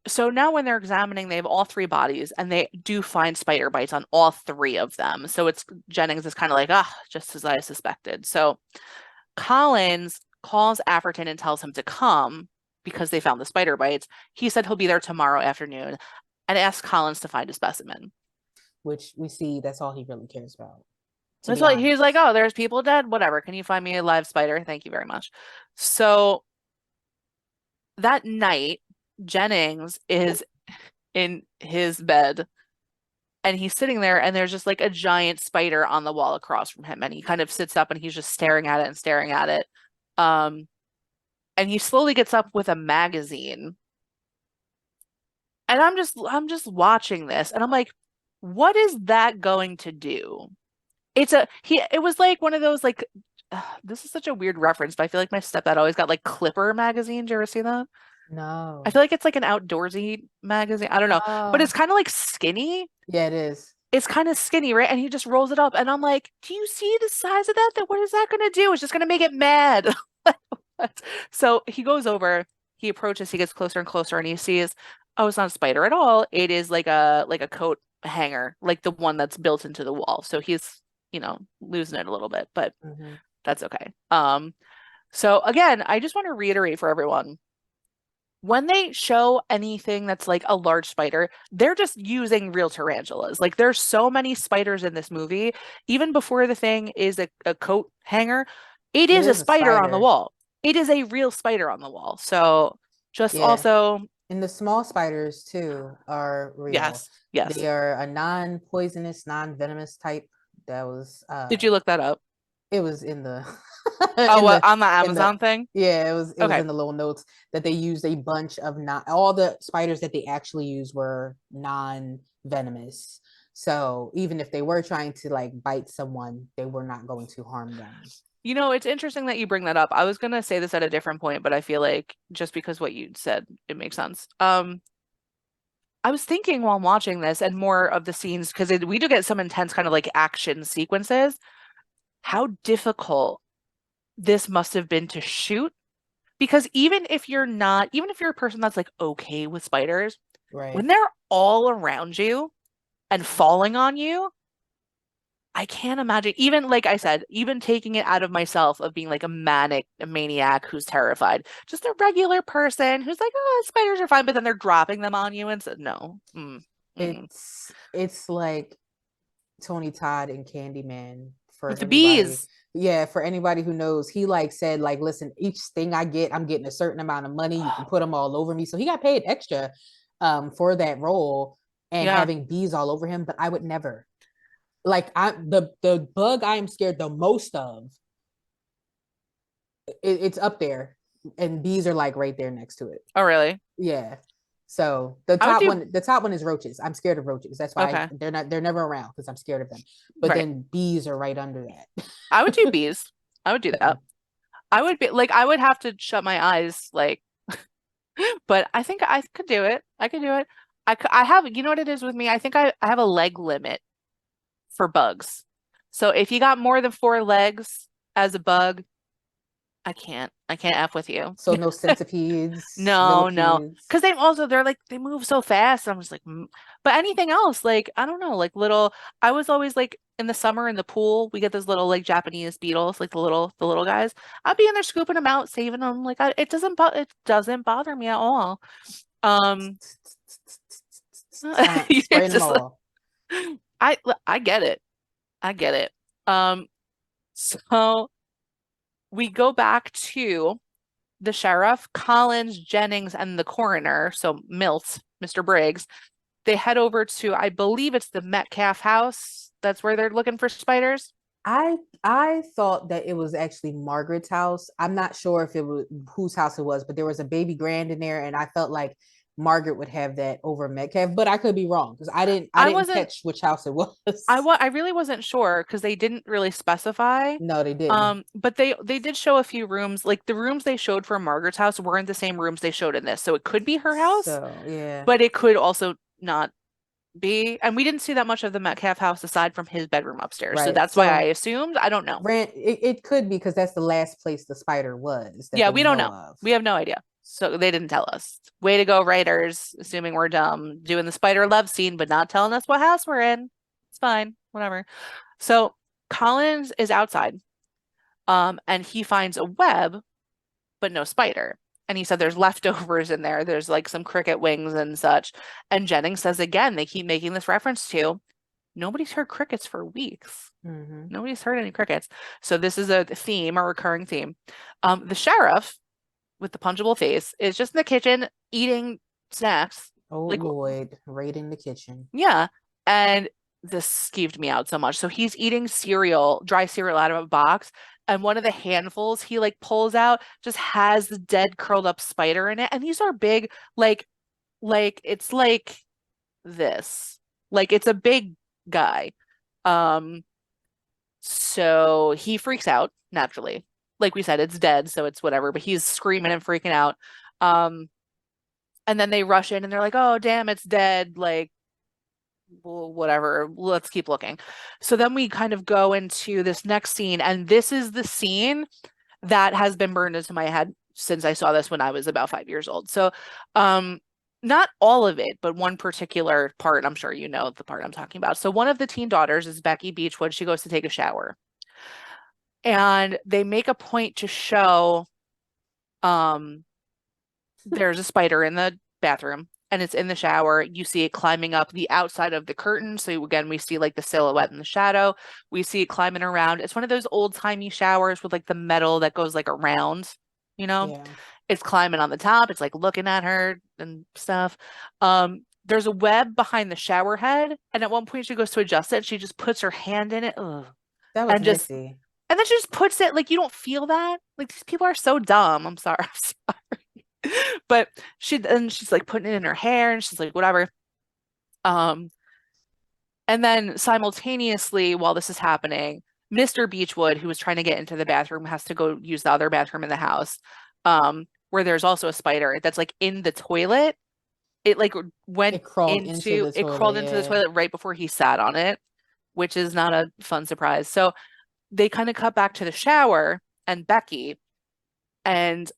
S2: So now when they're examining, they have all three bodies and they do find spider bites on all three of them. So it's Jennings is kind of like, ah, just as I suspected. So Collins calls Afferton and tells him to come because they found the spider bites. He said he'll be there tomorrow afternoon and asks Collins to find a specimen.
S1: Which we see that's all he really cares about, to
S2: That's
S1: be
S2: like he's like,
S1: honest.
S2: oh, there's people dead. Whatever. Can you find me a live spider? Thank you very much. So that night, Jennings is in his bed and he's sitting there and there's just like a giant spider on the wall across from him and he kind of sits up and he's just staring at it and staring at it. Um, and he slowly gets up with a magazine. And I'm just watching this and I'm like, what is that going to do? It was like one of those like this is such a weird reference, but I feel like my stepdad always got like Clipper magazines. You ever see that? I
S1: No.
S2: feel like it's like an outdoorsy magazine. I don't know, but it's
S1: Oh,
S2: kind of like skinny.
S1: yeah, it is.
S2: It's kind of skinny, right? And he just rolls it up, and I'm like, do you see the size of that? That what is that going to do? It's just going to make it mad. What? So he goes over, he approaches, he gets closer and closer, and he sees, oh, it's not a spider at all. It is like a coat hanger, like the one that's built into the wall. So he's, losing it a little bit, but
S1: Hmm.
S2: that's okay. So again, I just want to reiterate for everyone when they show anything that's like a large spider, they're just using real tarantulas. Like there's so many spiders in this movie. Even before the thing is a coat hanger, it
S1: It
S2: is a
S1: is a
S2: spider on the
S1: spider.
S2: wall. It is a real spider on the wall. So just
S1: Yeah.
S2: also,
S1: And the small spiders too are real.
S2: yes, yes.
S1: They are a non-poisonous, non-venomous type. That was
S2: Did you look that up?
S1: it was in the
S2: Oh,
S1: in
S2: what
S1: the
S2: on the
S1: in the
S2: Amazon thing?
S1: yeah, it was
S2: Okay.
S1: in the little notes that they used a bunch of not all the spiders that they actually used were non-venomous. So even if they were trying to like bite someone, they were not going to harm them.
S2: It's interesting that you bring that up. I was gonna say this at a different point, but I feel like just because what you said, it makes sense. I was thinking while watching this and more of the scenes because we do get some intense kind of like action sequences, how difficult this must have been to shoot. Because even if you're a person that's like okay with spiders,
S1: Right.
S2: when they're all around you and falling on you, I can't imagine, even like I said, even taking it out of myself of being like a maniac who's terrified, just a regular person who's like, oh, spiders are fine, but then they're dropping them on you and said, no. Mm-mm.
S1: It's like Tony Todd and Candyman for
S2: With the
S1: anybody.
S2: bees.
S1: Yeah, for anybody who knows, he like said like, listen, each thing I get, I'm getting a certain amount of money. You can put them all over me. So he got paid extra for that role and
S2: Yeah.
S1: having bees all over him. But I would never like the bug I am scared the most of. It's up there, and bees are like right there next to it.
S2: Oh, really?
S1: Yeah. So
S2: I would do,
S1: the top one is roaches. I'm scared of roaches. That's why
S2: okay.
S1: they're never around because I'm scared of them. But
S2: Right.
S1: then bees are right under that.
S2: I would do bees. I would do
S1: Yeah.
S2: that. I would be like, I would have to shut my eyes, like, but I think I could do it. I could do it. I have, you know what it is with me? I think I have a leg limit for bugs. So if you got more than four legs as a bug, I can't F with you.
S1: So no centipedes,
S2: No, no.
S1: millipedes.
S2: Because they're like, they move so fast. I'm just like, mm. But anything else, like, I don't know, like little, I was always like in the summer in the pool, we get those little like Japanese beetles, like the little guys. I'd be in there scooping them out, saving them. Like, it doesn't bother me at all. Um,
S1: Spraying them
S2: just,
S1: all.
S2: I, I get it. I get it. Um, so we go back to the sheriff, Collins, Jennings, and the coroner, so Milt, Mr. Briggs, they head over to, I believe it's the Metcalf house. That's where they're looking for spiders.
S1: I thought that it was actually Margaret's house. I'm not sure if it was whose house it was, but there was a baby grand in there, and I felt like Margaret would have that over Metcalf, but I could be wrong because I
S2: I
S1: didn't
S2: wasn't,
S1: catch which house it was.
S2: I really wasn't sure because they didn't really specify.
S1: No, they didn't.
S2: But they did show a few rooms. Like the rooms they showed for Margaret's house weren't the same rooms they showed in this. So it could be her house,
S1: So yeah,
S2: but it could also not be. And we didn't see that much of the Metcalf house aside from his bedroom upstairs. So
S1: right.
S2: that's why I
S1: So
S2: assumed. I don't know.
S1: Rand, it could be because that's the last place the spider was that
S2: Yeah,
S1: we
S2: we don't
S1: know
S2: know.
S1: of.
S2: We have no idea. So they didn't tell us. Way to go, writers, assuming we're dumb, doing the spider love scene, but not telling us what house we're in. It's fine, whatever. So Collins is outside, and he finds a web, but no spider. And he said there's leftovers in there. There's like some cricket wings and such. And Jennings says again, they keep making this reference to nobody's heard crickets for weeks.
S1: Mm-hmm.
S2: Nobody's heard any crickets. So this is a theme, a recurring theme. The sheriff with the punchable face is just in the kitchen eating snacks.
S1: Oh
S2: Like,
S1: Lloyd, right in the kitchen.
S2: yeah. And this skeeved me out so much. So he's eating cereal, dry cereal out of a box, and one of the handfuls he like pulls out just has the dead curled up spider in it. And these are big, it's like this. Like it's a big guy. Um, so he freaks out naturally. Like we said, it's dead, so it's whatever, but he's screaming and freaking out. Um, and then they rush in and they're like, "Oh, damn, it's dead." Like, well, whatever, let's keep looking. So then we kind of go into this next scene, and this is the scene that has been burned into my head since I saw this when I was about 5 years old. So, um, not all of it, but one particular part, I'm sure you know the part I'm talking about. So one of the teen daughters is Becky Beechwood. She goes to take a shower. And they make a point to show um there's a spider in the bathroom and it's in the shower. You see it climbing up the outside of the curtain. So again, we see like the silhouette and the shadow. We see it climbing around. It's one of those old-timey showers with like the metal that goes like around, you know.
S1: Yeah.
S2: It's climbing on the top. It's like looking at her and stuff. There's a web behind the shower head, and at one point she goes to adjust it, and she just puts her hand in it. Ugh,
S1: That was
S2: and just
S1: messy.
S2: and then she just puts it like you don't feel that. Like these people are so dumb. I'm sorry. I'm sorry. But she's like putting it in her hair and she's like, whatever. Um, and then simultaneously, while this is happening, Mr. Beechwood, who was trying to get into the bathroom, has to go use the other bathroom in the house, where there's also a spider that's like in the toilet. It like
S1: It crawled into the
S2: it crawled
S1: toilet.
S2: into the
S1: Yeah.
S2: toilet right before he sat on it, which is not a fun surprise. So they kind of cut back to the shower and Becky. And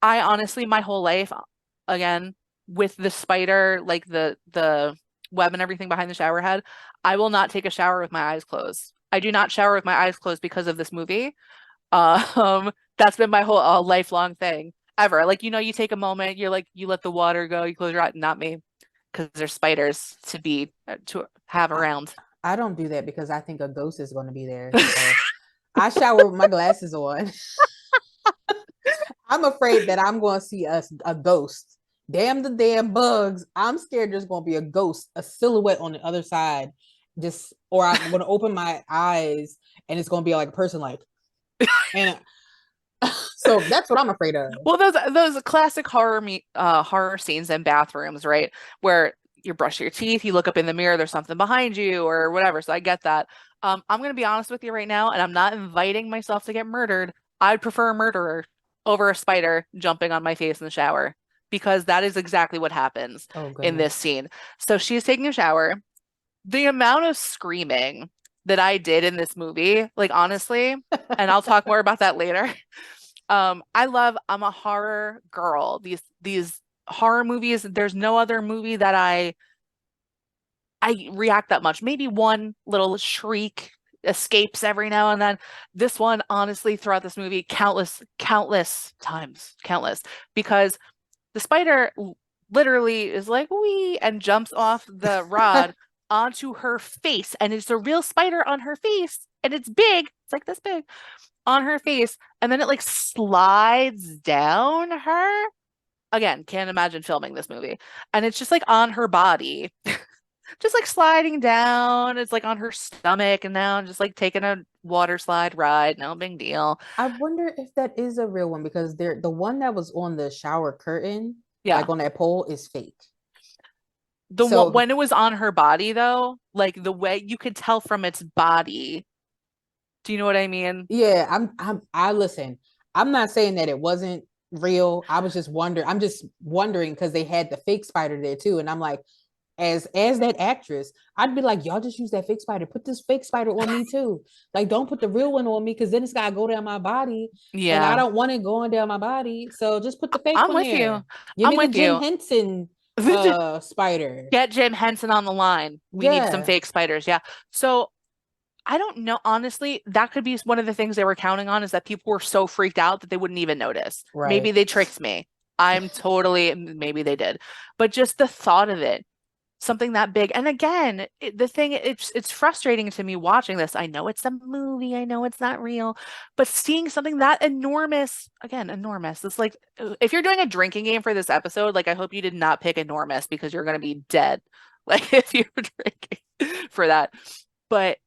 S2: I honestly, my whole life, again, with the spider, like the web and everything behind the shower head. I will not take a shower with my eyes closed. I do not shower with my eyes closed because of this movie. That's been my whole lifelong thing ever. Like, you take a moment, you're like, you let the water go, you close your eyes. Not me, because there's spiders to have
S1: I,
S2: around.
S1: I don't do that because I think a ghost is going to be there. So I shower with my glasses on. I'm afraid that I'm going to see a ghost. Damn the damn bugs. I'm scared there's going to be a ghost, a silhouette on the other side. Just, or I'm going to open my eyes and it's going to be like a person like, and so that's what I'm afraid of.
S2: Well, those classic horror scenes in bathrooms, right? Where you brush your teeth, you look up in the mirror, there's something behind you or whatever. So I get that. I'm gonna be honest with you right now, and I'm not inviting myself to get murdered. I'd prefer a murderer over a spider jumping on my face in the shower because that is exactly what happens
S1: Oh,
S2: in this
S1: goodness.
S2: scene. So she's taking a shower. The amount of screaming that I did in this movie, like honestly, and I'll talk more about that later. I'm a horror girl. These horror movies, there's no other movie that I react that much. Maybe one little shriek escapes every now and then. This one, honestly, throughout this movie, countless times, countless, because the spider literally is like wee and jumps off the rod onto her face, and it's a real spider on her face, and it's big. It's like this big on her face, and then it like slides down her. Again, can't imagine filming this movie. And it's just like on her body, just like sliding down. It's like on her stomach and down, just like taking a water slide ride. No big deal.
S1: I wonder if that is a real one because the one that was on the shower curtain,
S2: Yeah.
S1: like on that pole, is fake.
S2: The one
S1: So
S2: when it was on her body though, like the way you could tell from its body. Do you know what I mean?
S1: yeah, I listen. I'm not saying that it wasn't real. I was just wondering. I'm just wondering because they had the fake spider there too, and I'm like, as that actress, I'd be like, y'all just use that fake spider. Put this fake spider on me too. Like, don't put the real one on me because then it's gotta go down my body, and I
S2: Yeah.
S1: don't want it going down my body. So just put the fake
S2: I'm
S1: one
S2: with you.
S1: there. Give
S2: I'm
S1: me the
S2: with
S1: Jim
S2: you.
S1: Henson spider.
S2: Get Jim Henson on the line. We need some
S1: Yeah,
S2: fake spiders. Yeah. So I don't know. Honestly, that could be one of the things they were counting on is that people were so freaked out that they wouldn't even notice. Maybe
S1: right.
S2: they tricked me. Maybe they did. But just the thought of it, something that big. And again, it's frustrating to me watching this. I know it's a movie. I know it's not real, but seeing something that enormous, again, enormous. It's like if you're doing a drinking game for this episode, like I hope you did not pick enormous because you're going to be dead. Like if you're drinking for that. But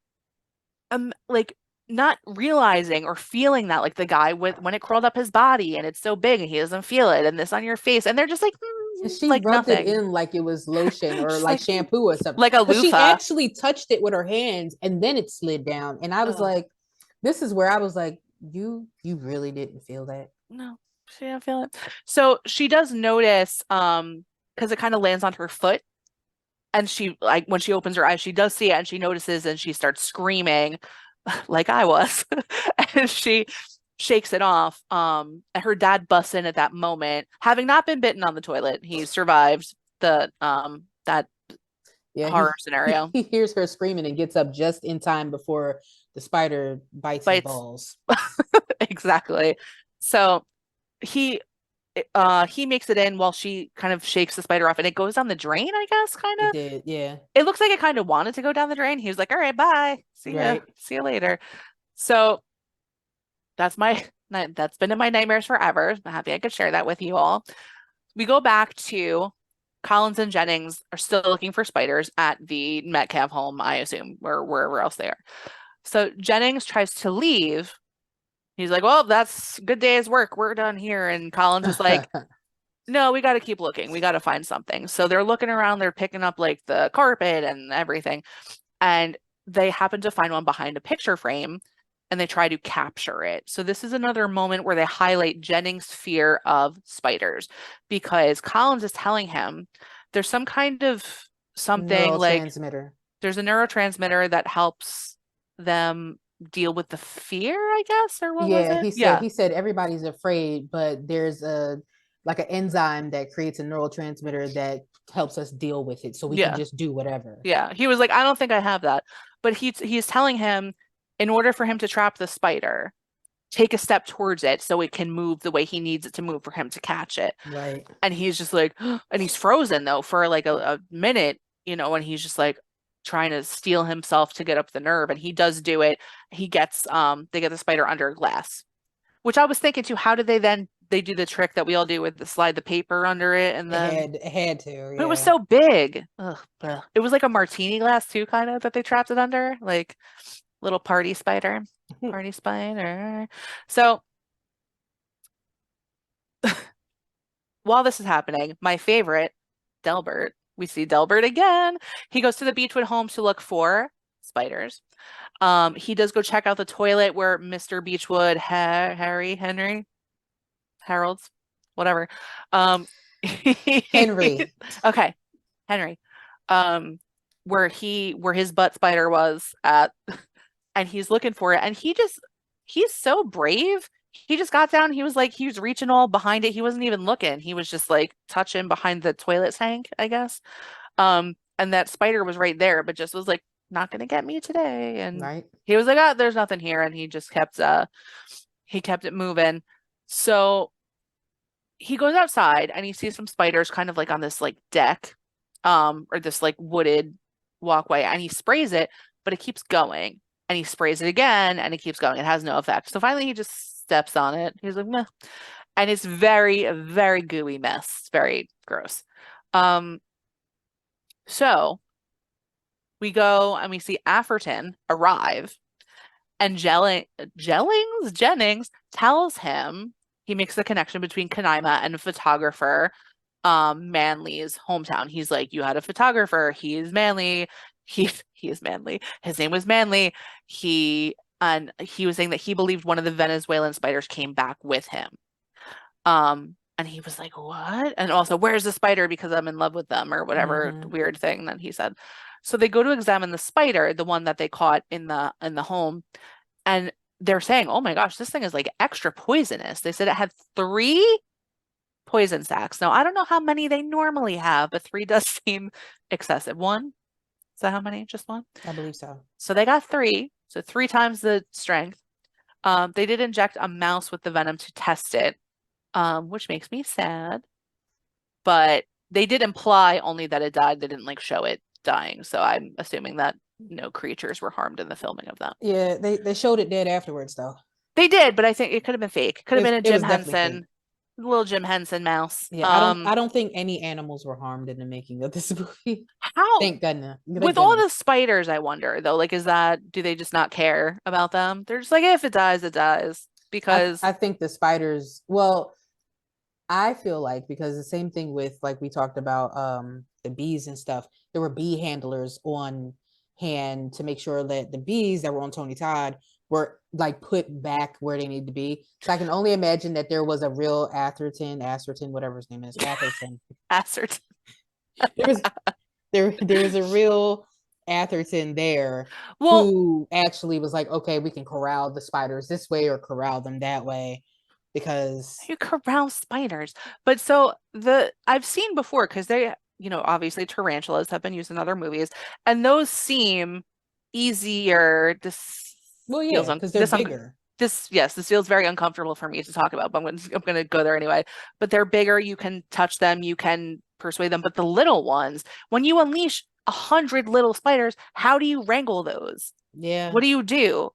S2: like not realizing or feeling that like the guy with when it crawled up his body and it's so big and he doesn't feel it and this on your face and they're just like
S1: And she
S2: like
S1: rubbed it
S2: nothing.
S1: in like it was lotion or
S2: Just
S1: like shampoo or something.
S2: like a
S1: Because she
S2: loofah.
S1: actually touched it with her hands and then it slid down. And I was
S2: Ugh,
S1: like, this is where I was like, you really didn't feel that.
S2: no, she didn't feel it. So she does notice, because it kind of lands on her foot, and she like when she opens her eyes, she does see it, and she notices, and she starts screaming, like I was, and she shakes it off. And her dad busts in at that moment, having not been bitten on the toilet. He survived the that
S1: Yeah,
S2: horror
S1: he
S2: scenario.
S1: he hears her screaming and gets up just in time before the spider bites his
S2: Bites
S1: balls.
S2: exactly. So he he makes it in while she kind of shakes the spider off and it goes down the drain, I guess, kind
S1: It
S2: of.
S1: did, yeah.
S2: It looks like it kind of wanted to go down the drain. He was like, "All right, bye. See ya.
S1: Right.
S2: See you later." So that's been in my nightmares forever. I'm happy I could share that with you all. We go back to Collins and Jennings are still looking for spiders at the Metcalf home, I assume, or wherever else they are. So Jennings tries to leave. He's like, "Well, that's a good day's work. We're done here." And Collins is like, "No, we got to keep looking. We got to find something." So they're looking around, they're picking up like the carpet and everything. And they happen to find one behind a picture frame and they try to capture it. So this is another moment where they highlight Jennings' fear of spiders because Collins is telling him there's some kind of something like
S1: Neurotransmitter.
S2: there's a neurotransmitter that helps them deal with the fear, I guess, or what was
S1: Yeah,
S2: it?
S1: he said
S2: Yeah.
S1: he said everybody's afraid, but there's a like an enzyme that creates a neurotransmitter that helps us deal with it so we can
S2: Yeah.
S1: just do whatever.
S2: Yeah. He was like, I don't think I have that. But he's telling him in order for him to trap the spider, take a step towards it so it can move the way he needs it to move for him to catch it.
S1: Right.
S2: And he's just like, and he's frozen though for like a minute, and he's just like trying to steel himself to get up the nerve. And he does do it. They get the spider under a glass, which I was thinking too, how did they do the trick that we all do with the slide the paper under it and then,
S1: It had to,
S2: but it was
S1: yeah.
S2: so big. Ugh, ugh. It was like a martini glass too, kind of, that they trapped it under, like little party spider. So while this is happening, my favorite, Delbert, we see Delbert again. He goes to the Beechwood home to look for spiders. He does go check out the toilet where Mr. Beechwood, Henry, Harold's, whatever. Um,
S1: Henry.
S2: okay, Henry. Um, where his butt spider was at, and he's looking for it, and he's so brave. He just got down. He was reaching all behind it. He wasn't even looking. He was just like touching behind the toilet tank, I guess. And that spider was right there, but just was like, not gonna get me today. And
S1: Right.
S2: he was like, oh, there's nothing here. And he kept it moving. So he goes outside and he sees some spiders kind of like on this like deck, or this like wooded walkway, and he sprays it, but it keeps going. And he sprays it again and it keeps going. It has no effect. So finally he just steps on it. He's like, meh. And it's very, very gooey mess. It's very gross. Um, so we go and we see Afferton arrive, and Jennings tells him, he makes the connection between Kanaima and photographer Manley's hometown. He's like, you had a photographer, he is Manley. He is Manley. His name was Manley. He was saying that he believed one of the Venezuelan spiders came back with him. And he was like, what? And also, where's the spider? Because I'm in love with them, or whatever
S1: Mm-hmm.
S2: weird thing that he said. So they go to examine the spider, the one that they caught in the home, and they're saying, oh my gosh, this thing is like extra poisonous. They said it had 3 poison sacs. Now, I don't know how many they normally have, but 3 does seem excessive. 1? Is that how many? Just 1?
S1: I believe so.
S2: So they got 3. So 3 times the strength. They did inject a mouse with the venom to test it, which makes me sad. But they did imply only that it died. They didn't like show it dying. So I'm assuming that no creatures were harmed in the filming of that.
S1: Yeah, they showed it dead afterwards though.
S2: They did, but I think it could have been fake. Could have been a
S1: It
S2: Jim
S1: was definitely fake.
S2: Henson, little Jim Henson mouse.
S1: Yeah, I don't think any animals were harmed in the making of this movie.
S2: How
S1: Thank goodness. Thank
S2: with all
S1: goodness.
S2: the spiders, I wonder though, like, do they just not care about them? They're just like, if it dies, it dies. Because
S1: I think the spiders, well, I feel like because the same thing with like we talked about the bees and stuff, there were bee handlers on hand to make sure that the bees that were on Tony Todd were like put back where they need to be. So I can only imagine that there was a real Atherton, whatever his name is, Atherton.
S2: assert.
S1: There was there was a real Atherton there
S2: Well,
S1: who actually was like, okay, we can corral the spiders this way or corral them that way because
S2: you corral spiders. But so I've seen before because obviously tarantulas have been used in other movies, and those seem easier.
S1: well,
S2: Feels
S1: yeah,
S2: un
S1: because they're
S2: this un
S1: bigger.
S2: this feels very uncomfortable for me to talk about, but I'm gonna go there anyway. But they're bigger, you can touch them, you can persuade them. But the little ones, when you unleash 100 little spiders, how do you wrangle those?
S1: Yeah.
S2: What do you do?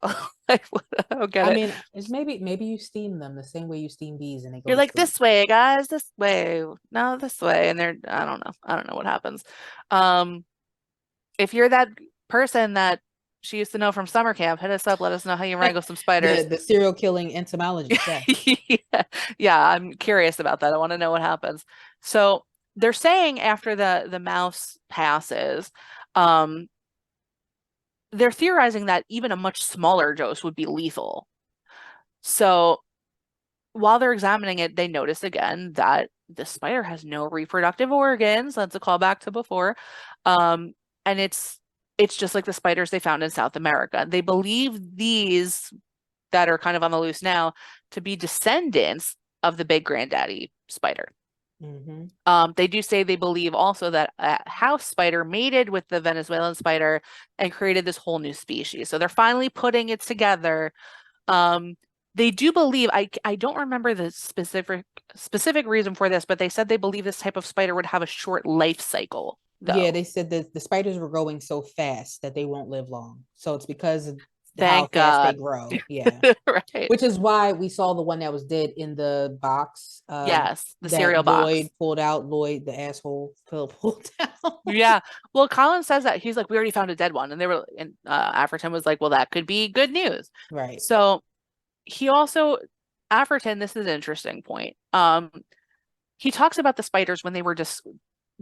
S2: Like, I don't get
S1: I
S2: it.
S1: mean, it's maybe you steam them the same way you steam bees and they go
S2: You're
S1: to
S2: like,
S1: sleep.
S2: this way, guys, this way, no, this way, and they're, I don't know, what happens. Um, if you're that person that she used to know from summer camp, hit us up. Let us know how you wrangle some spiders.
S1: The serial killing entomologist, yeah.
S2: Yeah. Yeah, I'm curious about that. I want to know what happens. So they're saying after the mouse passes, um, they're theorizing that even a much smaller dose would be lethal. So while they're examining it, they notice again that the spider has no reproductive organs. That's a callback to before. Um, and it's just like the spiders they found in South America. They believe these that are kind of on the loose now to be descendants of the big granddaddy spider.
S1: Hmm.
S2: They do say they believe also that a house spider mated with the Venezuelan spider and created this whole new species. So they're finally putting it together. Um, they do believe, I don't remember the specific reason for this, but they said they believe this type of spider would have a short life cycle,
S1: Yeah,
S2: though.
S1: they said that the spiders were growing so fast that they won't live long. So it's because of how
S2: Thank
S1: fast they
S2: God.
S1: grow. Yeah.
S2: Right.
S1: Which is why we saw the one that was dead in the box,
S2: Yes, the
S1: that
S2: cereal box.
S1: Lloyd pulled out. Lloyd, the asshole, Phil pulled out.
S2: Yeah. Well, Colin says that he's like, we already found a dead one. And they were, and Afferton was like, well, that could be good news.
S1: Right.
S2: So he also, Afferton, this is an interesting point. He talks about the spiders when they were just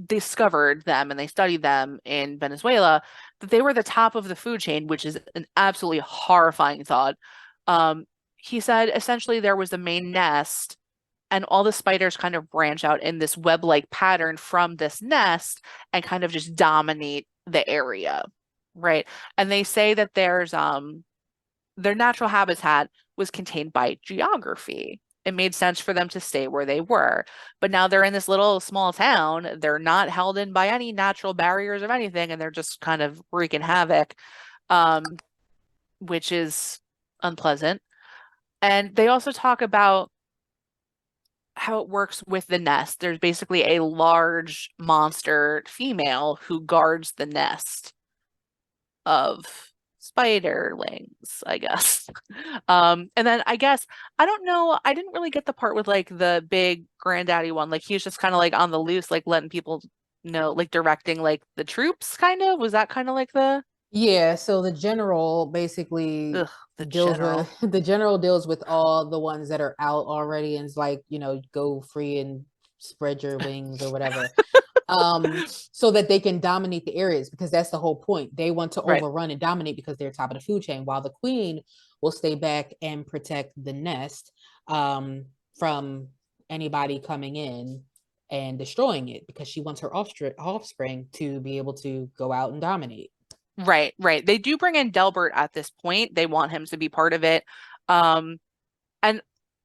S2: discovered them and they studied them in Venezuela, that they were the top of the food chain, which is an absolutely horrifying thought. Um, he said essentially there was the main nest and all the spiders kind of branch out in this web-like pattern from this nest and kind of just dominate the area, right? And they say that their natural habitat was contained by geography. It made sense for them to stay where they were. But now they're in this little small town. They're not held in by any natural barriers of anything, and they're just kind of wreaking havoc, um, which is unpleasant. And they also talk about how it works with the nest. There's basically a large monster female who guards the nest of spiderlings, I guess. And then I guess I don't know, I didn't really get the part with like the big granddaddy one. Like he's just kind of like on the loose, like letting people know, like directing like the troops kind of. Was that kind of like the
S1: Yeah, so the general basically
S2: ugh, the
S1: deals with
S2: general.
S1: the general deals with all the ones that are out already and is like, go free and spread your wings or whatever. So that they can dominate the areas because that's the whole point. They want to
S2: Right.
S1: overrun and dominate because they're top of the food chain, while the queen will stay back and protect the nest, from anybody coming in and destroying it because she wants her offspring to be able to go out and dominate.
S2: Right, right. They do bring in Delbert at this point. They want him to be part of it. Um, and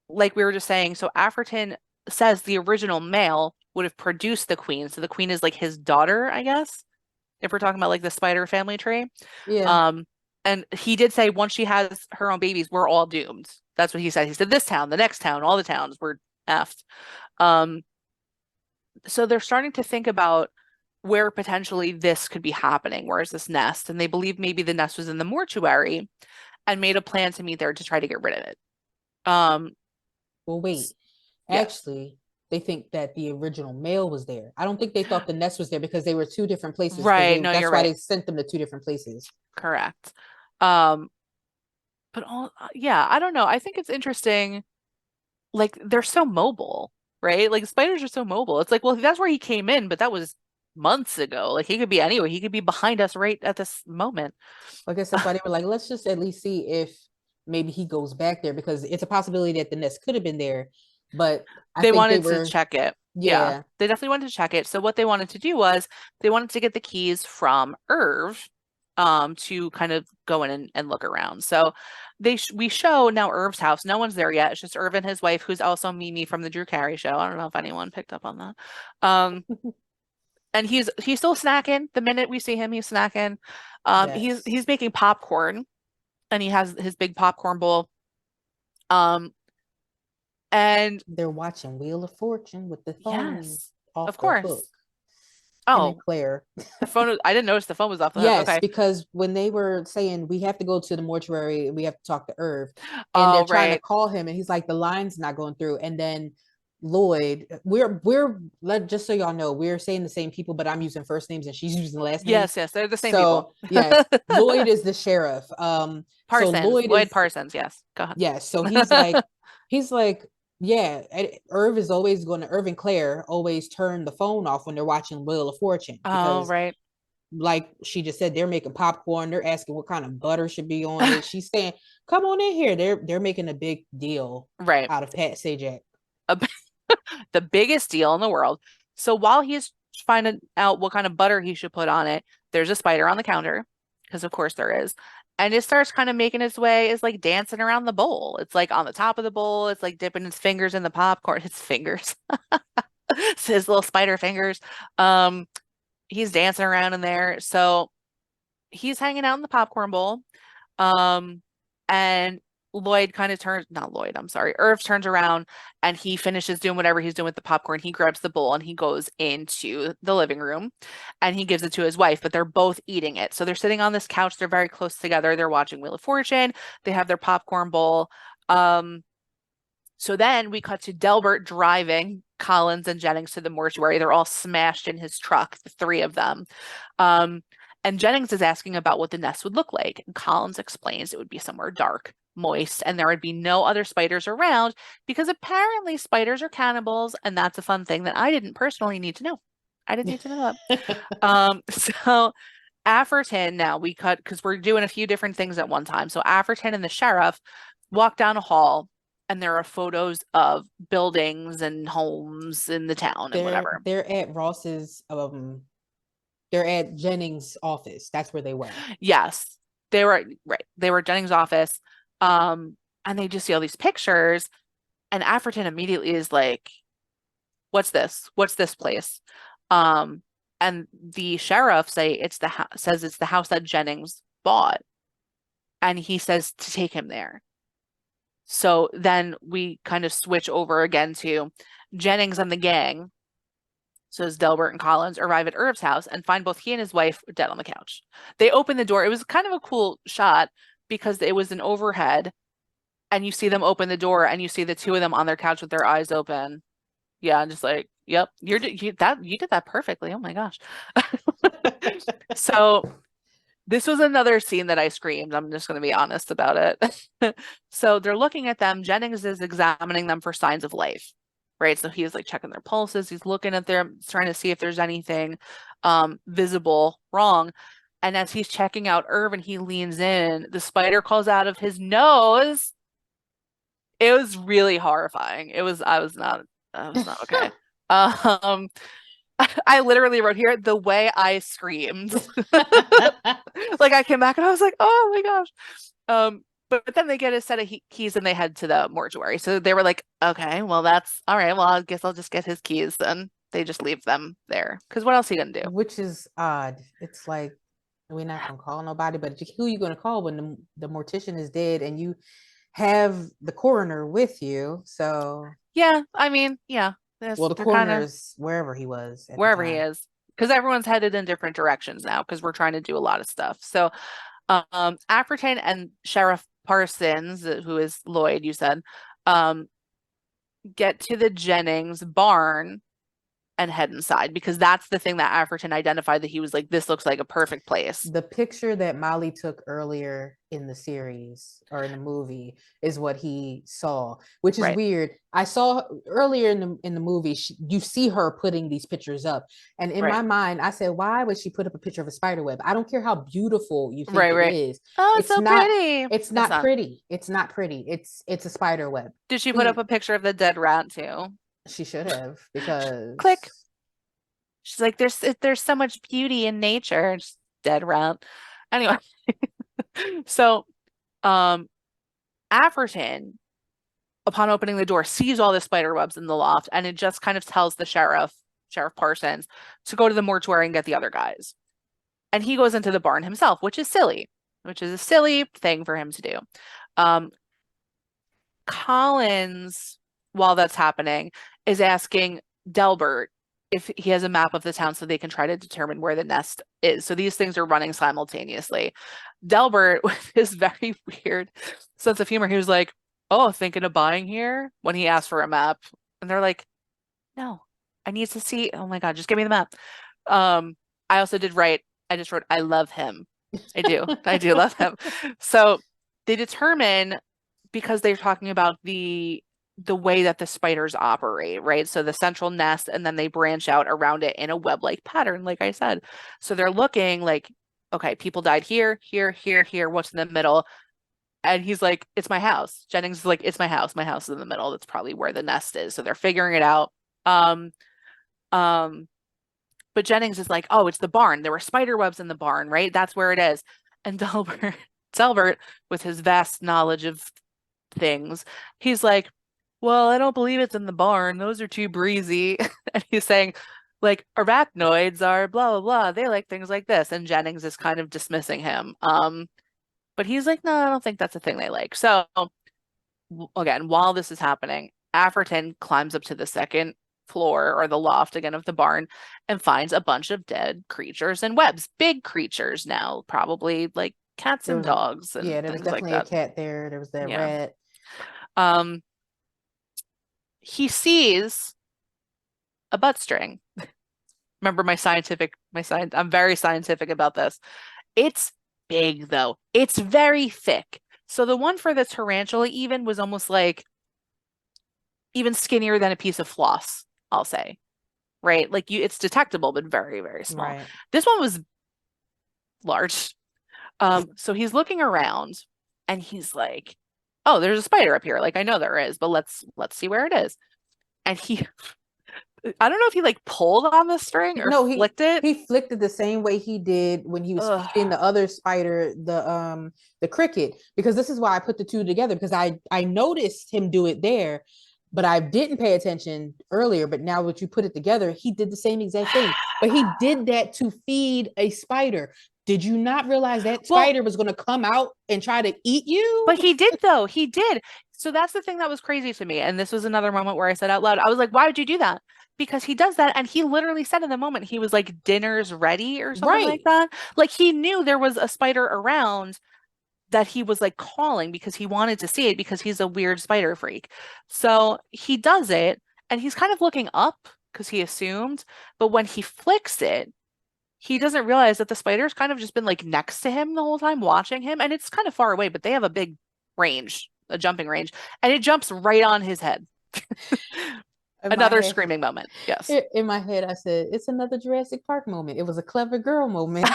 S2: like we were just saying, so Afferton says the original male would have produced the queen. So the queen is like his daughter, I guess, if we're talking about like the spider family tree.
S1: Yeah.
S2: Um, and he did say once she has her own babies, we're all doomed. That's what he said. He said this town, the next town, all the towns were effed. Um, so they're starting to think about where potentially this could be happening. Where is this nest? And they believe maybe the nest was in the mortuary and made a plan to meet there to try to get rid of it. Um,
S1: Well, wait.
S2: yeah,
S1: Actually, they think that the original male was there. I don't think they thought the nest was there because they were two different places. Because
S2: right.
S1: they
S2: No, you're
S1: that's why
S2: right.
S1: they sent them to two different places.
S2: Correct. Um, but all, yeah, I don't know. I think it's interesting. Like they're so mobile, right? Like spiders are so mobile. It's like, well, that's where he came in, but that was months ago. Like he could be anywhere. He could be behind us right at this moment.
S1: I guess that's why they were like, let's just at least see if maybe he goes back there because it's a possibility that the nest could have been there. But I
S2: They
S1: think they
S2: wanted to
S1: were,
S2: check it. Yeah,
S1: yeah.
S2: they definitely wanted to check it. So what they wanted to do was they wanted to get the keys from Irv, to kind of go in and look around. So we show now Irv's house. No one's there yet. It's just Irv and his wife, who's also Mimi from the Drew Carey show. I don't know if anyone picked up on that. Um, and he's still snacking. The minute we see him, he's snacking. He's
S1: Yes.
S2: making popcorn, and he has his big popcorn bowl. Um, and
S1: They're watching Wheel of Fortune with the phone
S2: yes, of
S1: off the hook.
S2: course.
S1: Him and
S2: Oh,
S1: Claire.
S2: the phone. I didn't notice the phone was off the hook.
S1: Yes,
S2: Okay.
S1: because when they were saying we have to go to the mortuary and we have to talk to Irv, and they're
S2: Oh,
S1: trying to
S2: right.
S1: call him, and he's like, the line's not going through. And then Lloyd, just so y'all know, we're saying the same people, but I'm using first names and she's using last names.
S2: Yes, yes, they're the same people.
S1: So yes, Lloyd is the sheriff. So
S2: Parsons,
S1: Lloyd
S2: Lloyd
S1: is,
S2: Parsons. Yes, go
S1: yes. So
S2: ahead.
S1: he's like, yeah. Irv and Claire always turn the phone off when they're watching Wheel of Fortune
S2: Oh,
S1: because,
S2: right,
S1: like she just said, they're making popcorn. They're asking what kind of butter should be on it. She's saying, "Come on in here." They're making a big deal
S2: right.
S1: out of Pat Sajak.
S2: A the biggest deal in the world. So while he's finding out what kind of butter he should put on it, there's a spider on the counter, because of course there is. And it starts kind of making its way, is like dancing around the bowl. It's like on the top of the bowl. It's like dipping its fingers in the popcorn. Its fingers. his little spider fingers. Um, he's dancing around in there. So he's hanging out in the popcorn bowl. Um, and Lloyd kind of turns, not Lloyd, I'm sorry, Irv turns around and he finishes doing whatever he's doing with the popcorn. He grabs the bowl and he goes into the living room and he gives it to his wife, but they're both eating it. So they're sitting on this couch. They're very close together. They're watching Wheel of Fortune. They have their popcorn bowl. Um, so then we cut to Delbert driving Collins and Jennings to the mortuary. They're all smashed in his truck, the three of them. Um, and Jennings is asking about what the nest would look like. And Collins explains it would be somewhere dark, moist, and there would be no other spiders around because apparently spiders are cannibals, and that's a fun thing that I didn't personally need to know. I didn't need to know that. So Afferton, now we cut because we're doing a few different things at one time. So Afferton and the sheriff walk down a hall and there are photos of buildings and homes in the town and whatever.
S1: They're at Ross's they're at Jennings' office. That's where they were.
S2: Yes, they were right. They were at Jennings' office. And they just see all these pictures, and Afferton immediately is like, "What's this? What's this place?" Um, and the sheriff says it's the house that Jennings bought, and he says to take him there. So then we kind of switch over again to Jennings and the gang. So as Delbert and Collins arrive at Irv's house and find both he and his wife dead on the couch. They open the door. It was kind of a cool shot because it was an overhead and you see them open the door and you see the two of them on their couch with their eyes open. Yeah, I'm just like, yep, you did that perfectly. Oh my gosh. So this was another scene that I screamed. I'm just going to be honest about it. So they're looking at them. Jennings is examining them for signs of life, right? So he's like checking their pulses. He's looking at them, trying to see if there's anything visible wrong. And as he's checking out Irvin, he leans in. The spider crawls out of his nose. It was really horrifying. I was not okay. Um, I literally wrote here the way I screamed. Like I came back and I was like, oh my gosh. But then they get a set of keys and they head to the mortuary. So they were like, okay, well that's all right. Well, I guess I'll just get his keys then. They just leave them there because what else are you gonna do?
S1: Which is odd. It's like we're not gonna call nobody, but who are you gonna call when the mortician is dead and you have the coroner with you? So
S2: yeah, I mean, yeah,
S1: well, the
S2: they're kind of
S1: coroner's wherever he was at the
S2: wherever he
S1: time.
S2: is because everyone's headed in different directions now because we're trying to do a lot of stuff. So Afferton and Sheriff Parsons, who is Lloyd, you said, um, get to the Jennings barn and head inside because that's the thing that Afferton identified that he was like, this looks like a perfect place.
S1: The picture that Molly took earlier in the series or in the movie is what he saw, which is
S2: Right.
S1: weird. I saw earlier in the movie, you see her putting these pictures up, and in
S2: Right.
S1: my mind, I said, "Why would she put up a picture of a spider web? I don't care how beautiful you think
S2: Right,
S1: it
S2: right.
S1: is.
S2: Oh, it's
S1: It's
S2: so
S1: not.
S2: pretty.
S1: It's not pretty. It's not pretty. It's a spider web.
S2: Did she put up a picture of the dead rat too?
S1: She should have
S2: Click.
S1: because
S2: She's like, there's so much beauty in nature. Just dead rat. Anyway, so Afferton, upon opening the door, sees all the spider webs in the loft, and it just kind of tells the Sheriff Parsons, to go to the mortuary and get the other guys. And he goes into the barn himself, which is a silly thing for him to do. Um, Collins, while that's happening, is asking Delbert if he has a map of the town so they can try to determine where the nest is. So these things are running simultaneously. Delbert, with his very weird sense of humor, he was like, oh, thinking of buying here when he asked for a map. And they're like, no, I need to see. Oh my God, just give me the map. I also did write, I just wrote, I love him. I do. I do love him. So they determine because they're talking about the way that the spiders operate, right? So the central nest, and then they branch out around it in a web-like pattern, like I said. So they're looking like, okay, people died here, here, here, here. What's in the middle? And he's like, it's my house. Jennings is like, it's my house. My house is in the middle. That's probably where the nest is. So they're figuring it out. Um, um, but Jennings is like, oh, it's the barn. There were spider webs in the barn, right? That's where it is. And Delbert, with his vast knowledge of things, he's like, well, I don't believe it's in the barn. Those are too breezy. And he's saying, like, arachnoids are blah, blah, blah. They like things like this. And Jennings is kind of dismissing him. But he's like, no, I don't think that's a thing they like. So again, while this is happening, Afferton climbs up to the second floor or the loft again of the barn and finds a bunch of dead creatures and webs. Big creatures now, probably like cats
S1: There
S2: and
S1: was a
S2: dogs and
S1: Yeah, there was
S2: things like
S1: definitely a
S2: that.
S1: cat there. There was that
S2: Yeah.
S1: rat.
S2: Um, he sees a butt string. Remember I'm very scientific about this. It's big though. It's very thick. So the one for the tarantula even was almost like even skinnier than a piece of floss, I'll say. Right? Like it's detectable, but very, very small.
S1: Right.
S2: This one was large. So he's looking around and he's like, oh, there's a spider up here. Like I know there is, but let's see where it is. And he I don't know if he like pulled on the string or
S1: No,
S2: flicked it.
S1: he flicked it the same way he did when he was feeding
S2: Ugh.
S1: the other spider the cricket, because this is why I put the two together, because I noticed him do it there, but I didn't pay attention earlier. But now that you put it together, he did the same exact thing. But he did that to feed a spider. Did you not realize that
S2: Well,
S1: spider was going to come out and try to eat you?
S2: but he did though. He did. So that's the thing that was crazy to me. And this was another moment where I said out loud, I was like, why would you do that? Because he does that. And he literally said in the moment, he was like, dinner's ready or something like
S1: Right.
S2: that. Like he knew there was a spider around that he was like calling because he wanted to see it because he's a weird spider freak. So he does it and he's kind of looking up because he assumed. But when he flicks it, he doesn't realize that the spider's kind of just been like next to him the whole time, watching him. And it's kind of far away, but they have a big range, a jumping range, and it jumps right on his head.
S1: In my
S2: Another
S1: head,
S2: screaming moment. Yes.
S1: in my head, I said, it's another Jurassic Park moment. It was a clever girl moment.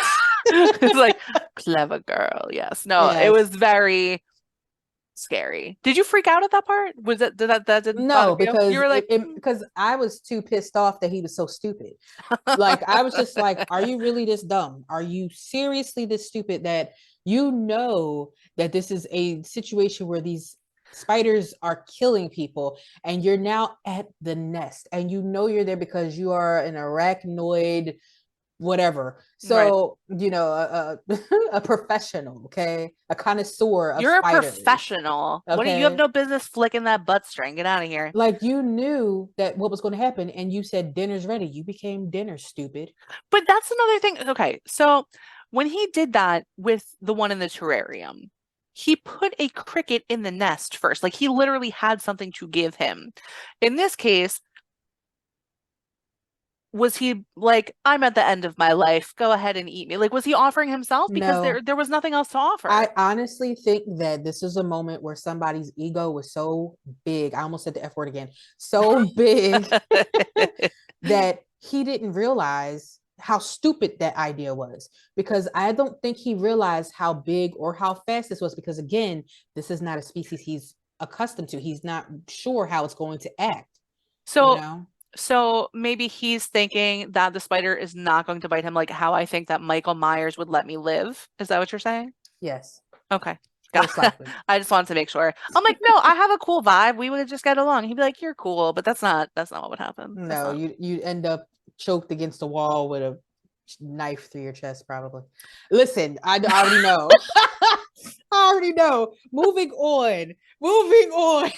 S2: It's like, clever girl. Yes. No, it
S1: Yes.
S2: was very scary. Did you freak out at that part? Was it that didn't bother
S1: No,
S2: you? You
S1: because
S2: were like,
S1: because I was too pissed off that he was so stupid. Like I was just like, are you really this dumb? Are you seriously this stupid that you know that this is a situation where these spiders are killing people and you're now at the nest and you know you're there because you are an arachnoid whatever.
S2: right.
S1: So, a professional, okay? A connoisseur of
S2: You're a
S1: spiders,
S2: professional. What do you have
S1: okay?
S2: no business flicking that butt string? Get out of here.
S1: Like you knew that what was going to happen and you said dinner's ready. You became dinner, stupid.
S2: But that's another thing. Okay, so when he did that with the one in the terrarium, he put a cricket in the nest first. Like he literally had something to give him. In this case, was he like, I'm at the end of my life. Go ahead and eat me. Like, was he offering himself? Because there
S1: No,
S2: there was nothing else to
S1: I
S2: offer.
S1: honestly think that this is a moment where somebody's ego was so big. I almost said the F word again. So big that he didn't realize how stupid that idea was, because I don't think he realized how big or how fast this was, because again, this is not a species he's accustomed to. He's not sure how it's going to act, you
S2: So
S1: know?
S2: so maybe he's thinking that the spider is not going to bite him like how I think that Michael Myers would let me live. Is that what you're saying?
S1: Yes,
S2: Okay. Got
S1: most likely.
S2: I just wanted to make sure. I'm like, no, I have a cool vibe. We would just get along. He'd be like, you're cool, but that's not what would happen. That's
S1: No,
S2: not.
S1: you end up choked against the wall with a knife through your chest, probably. Listen, I already know. I already know. Moving on. Moving on.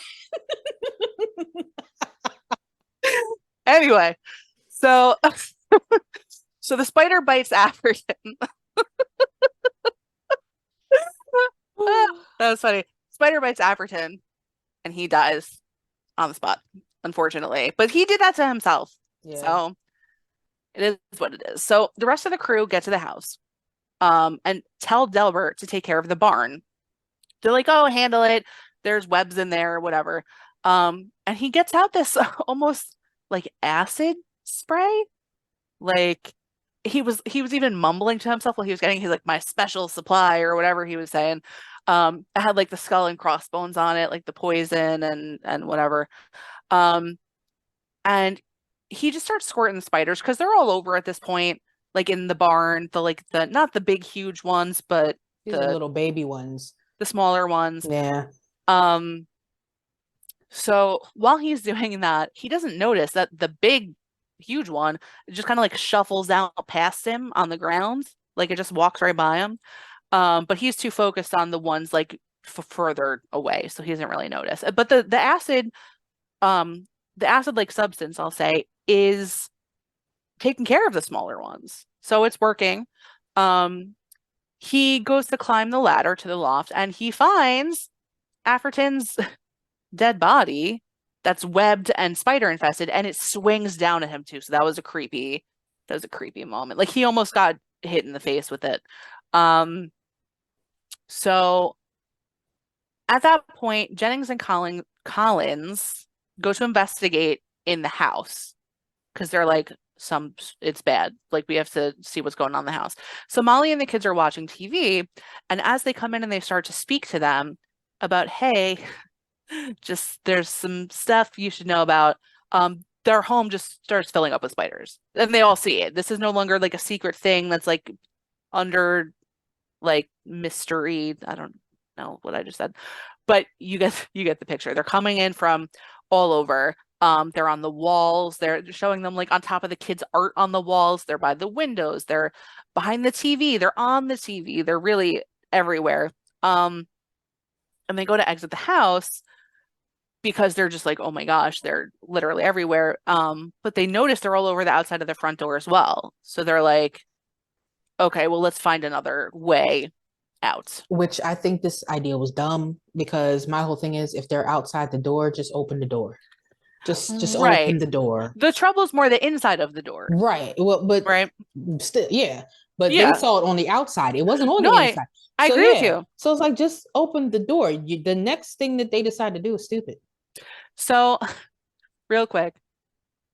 S2: Anyway, so so the spider bites Afferton. That was funny. Spider bites Afferton and he dies on the spot, unfortunately. But he did that to himself.
S1: Yeah.
S2: So it is what it is. So the rest of the crew get to the house, and tell Delbert to take care of the barn. They're like, oh, handle it. There's webs in there or whatever. And he gets out this almost like acid spray. Like he was even mumbling to himself while he was getting his like my special supply or whatever he was saying. It had like the skull and crossbones on it, like the poison and whatever. Um, and he just starts squirting spiders because they're all over at this point, like in the barn, the not the big huge ones, but
S1: These are
S2: the
S1: little baby ones.
S2: the smaller ones.
S1: Yeah.
S2: Um, So while he's doing that, he doesn't notice that the big, huge one just kind of like shuffles out past him on the ground. Like it just walks right by him. But he's too focused on the ones like further away, so he doesn't really notice. But um, the acid like substance, I'll say, is taking care of the smaller ones. So it's working. Um, he goes to climb the ladder to the loft and he finds Afferton's dead body that's webbed and spider infested, and it swings down at him too. So that was a creepy moment. Like he almost got hit in the face with it. Um, so at that point, Jennings and Collins go to investigate in the house because they're like, it's bad. Like we have to see what's going on in the house. So Molly and the kids are watching TV, and as they come in and they start to speak to them about, hey, just there's some stuff you should know about. Their home just starts filling up with spiders, and they all see it. This is no longer like a secret thing that's like under like mystery. I don't know what I just said, but you get the picture. They're coming in from all over. They're on the walls. They're showing them like on top of the kids' art on the walls. They're by the windows. They're behind the TV. They're on the TV. They're really everywhere. And they go to exit the house because they're just like, oh my gosh, they're literally everywhere. But they notice they're all over the outside of the front door as well. So they're like, okay, well, let's find another way out.
S1: Which I think this idea was dumb because my whole thing is if they're outside the door, just open the door. Just open
S2: Right.
S1: the door.
S2: The trouble is more the inside of the door,
S1: Right. Well, but
S2: right?
S1: still, yeah. But they
S2: Yeah.
S1: saw it on the outside. It wasn't on
S2: No,
S1: the
S2: I
S1: inside.
S2: I
S1: So
S2: agree with
S1: yeah.
S2: you.
S1: So it's like just open the door. The next thing that they decide to do is stupid.
S2: So, real quick,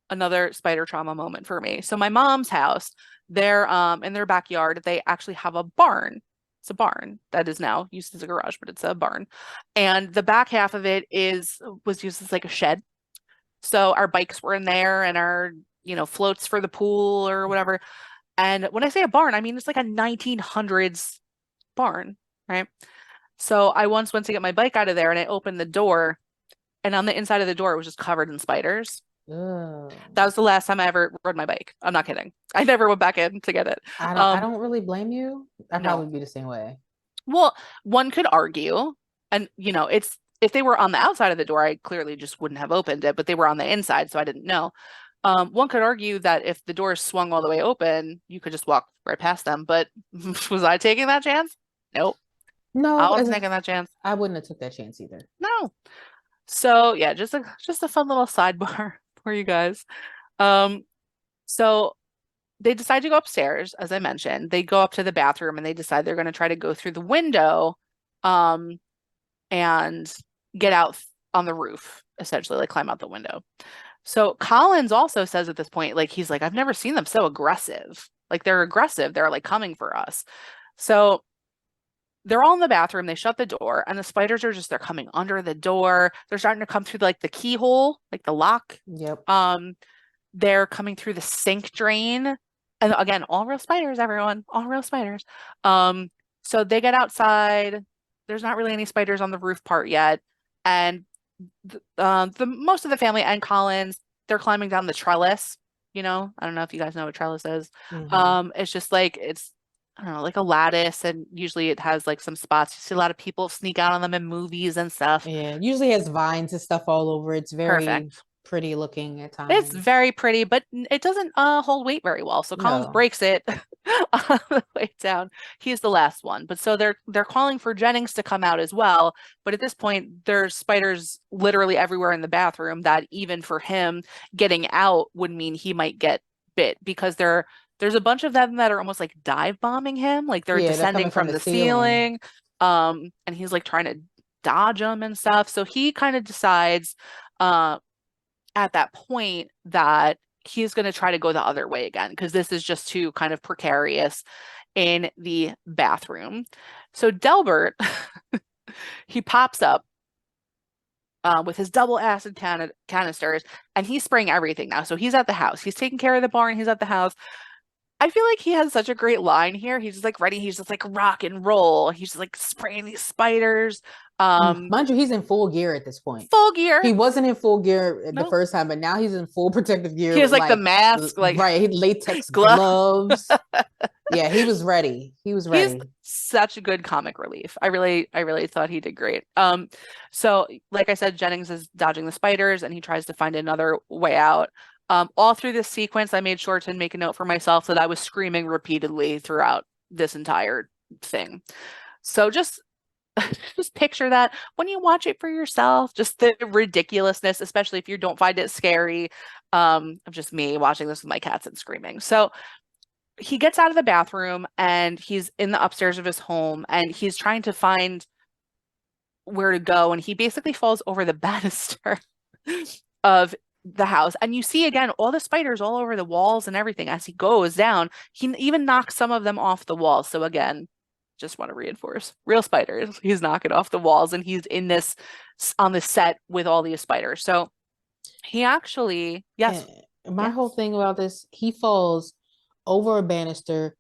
S2: another spider trauma moment for me. So my mom's house, they're in their backyard, they actually have a barn. It's a barn that is now used as a garage, but it's a barn. And the back half of it is was used as like a shed. So our bikes were in there and our, floats for the pool or whatever. And when I say a barn, I mean it's like a 1900s barn, right? So I once went to get my bike out of there and I opened the door, and on the inside of the door it was just covered in spiders.
S1: Ugh.
S2: That was the last time I ever rode my bike. I'm not kidding. I never went back in to get it.
S1: I don't really blame you. I'd
S2: No.
S1: probably be the same way.
S2: Well, one could argue, and it's if they were on the outside of the door, I clearly just wouldn't have opened it, but they were on the inside, so I didn't know. One could argue that if the door swung all the way open, you could just walk right past them. But was I taking that chance? Nope. I
S1: No,
S2: wasn't taking that chance.
S1: I wouldn't have took that chance either.
S2: No. So yeah, just a fun little sidebar for you guys. Um, so they decide to go upstairs, as I mentioned. They go up to the bathroom and they decide they're going to try to go through the window, um, and get out on the roof, essentially, like climb out the window. So Collins also says at this point, like he's like, I've never seen them so aggressive. Like they're aggressive. They're like coming for us. So they're all in the bathroom. They shut the door, and the spiders are they're coming under the door. They're starting to come through like the keyhole, like the lock.
S1: Yep.
S2: They're coming through the sink drain. And again, all real spiders, everyone, all real spiders. So they get outside. There's not really any spiders on the roof part yet. And the most of the family and Collins, they're climbing down the trellis. I don't know if you guys know what trellis is.
S1: Mm-hmm.
S2: It's just like I don't know, like a lattice, and usually it has like some spots. You see a lot of people sneak out on them in movies and stuff.
S1: Yeah, usually has vines and stuff all over. It's very
S2: Perfect.
S1: pretty looking at
S2: It's
S1: times.
S2: very pretty, but it doesn't hold weight very well. So Collins
S1: No.
S2: breaks it on the way down. He's the last one. But so they're calling for Jennings to come out as well. But at this point, there's spiders literally everywhere in the bathroom that even for him getting out would mean he might get bit because there's a bunch of them that are almost like dive bombing him, like they're
S1: Yeah, they're coming
S2: descending
S1: from
S2: from
S1: the
S2: the
S1: ceiling.
S2: ceiling. And he's like trying to dodge them and stuff. So he kind of decides uh at that point that he's going to try to go the other way again because this is just too kind of precarious in the bathroom. So Delbert, he pops up with his double acid canisters, and he's spraying everything now. So he's at the house. He's taking care of the barn. He's at the house. I feel like he has such a great line here. He's just like ready. He's just like rock and roll. He's just like spraying these spiders. Um,
S1: Mind you, he's in full gear at this point.
S2: full
S1: He
S2: gear.
S1: wasn't in full gear the
S2: No,
S1: first time, but now he's in full protective gear
S2: he has
S1: with
S2: like the
S1: like
S2: mask, like
S1: right latex
S2: glove.
S1: gloves. Yeah, he was ready. He was
S2: He's
S1: ready.
S2: such a good comic relief. I really thought he did great. So like I said, Jennings is dodging the spiders and he tries to find another way out. All through this sequence, I made sure to make a note for myself that I was screaming repeatedly throughout this entire thing. So just picture that when you watch it for yourself, just the ridiculousness, especially if you don't find it scary, of just me watching this with my cats and screaming. So he gets out of the bathroom and he's in the upstairs of his home and he's trying to find where to go and he basically falls over the banister of the house and you see again all the spiders all over the walls and everything as he goes down. He even knocks some of them off the walls. So again, just want to reinforce real spiders. He's knocking off the walls and he's in this on the set with all these spiders. So he actually, yes,
S1: And my
S2: yeah,
S1: whole thing about this, he falls over a banister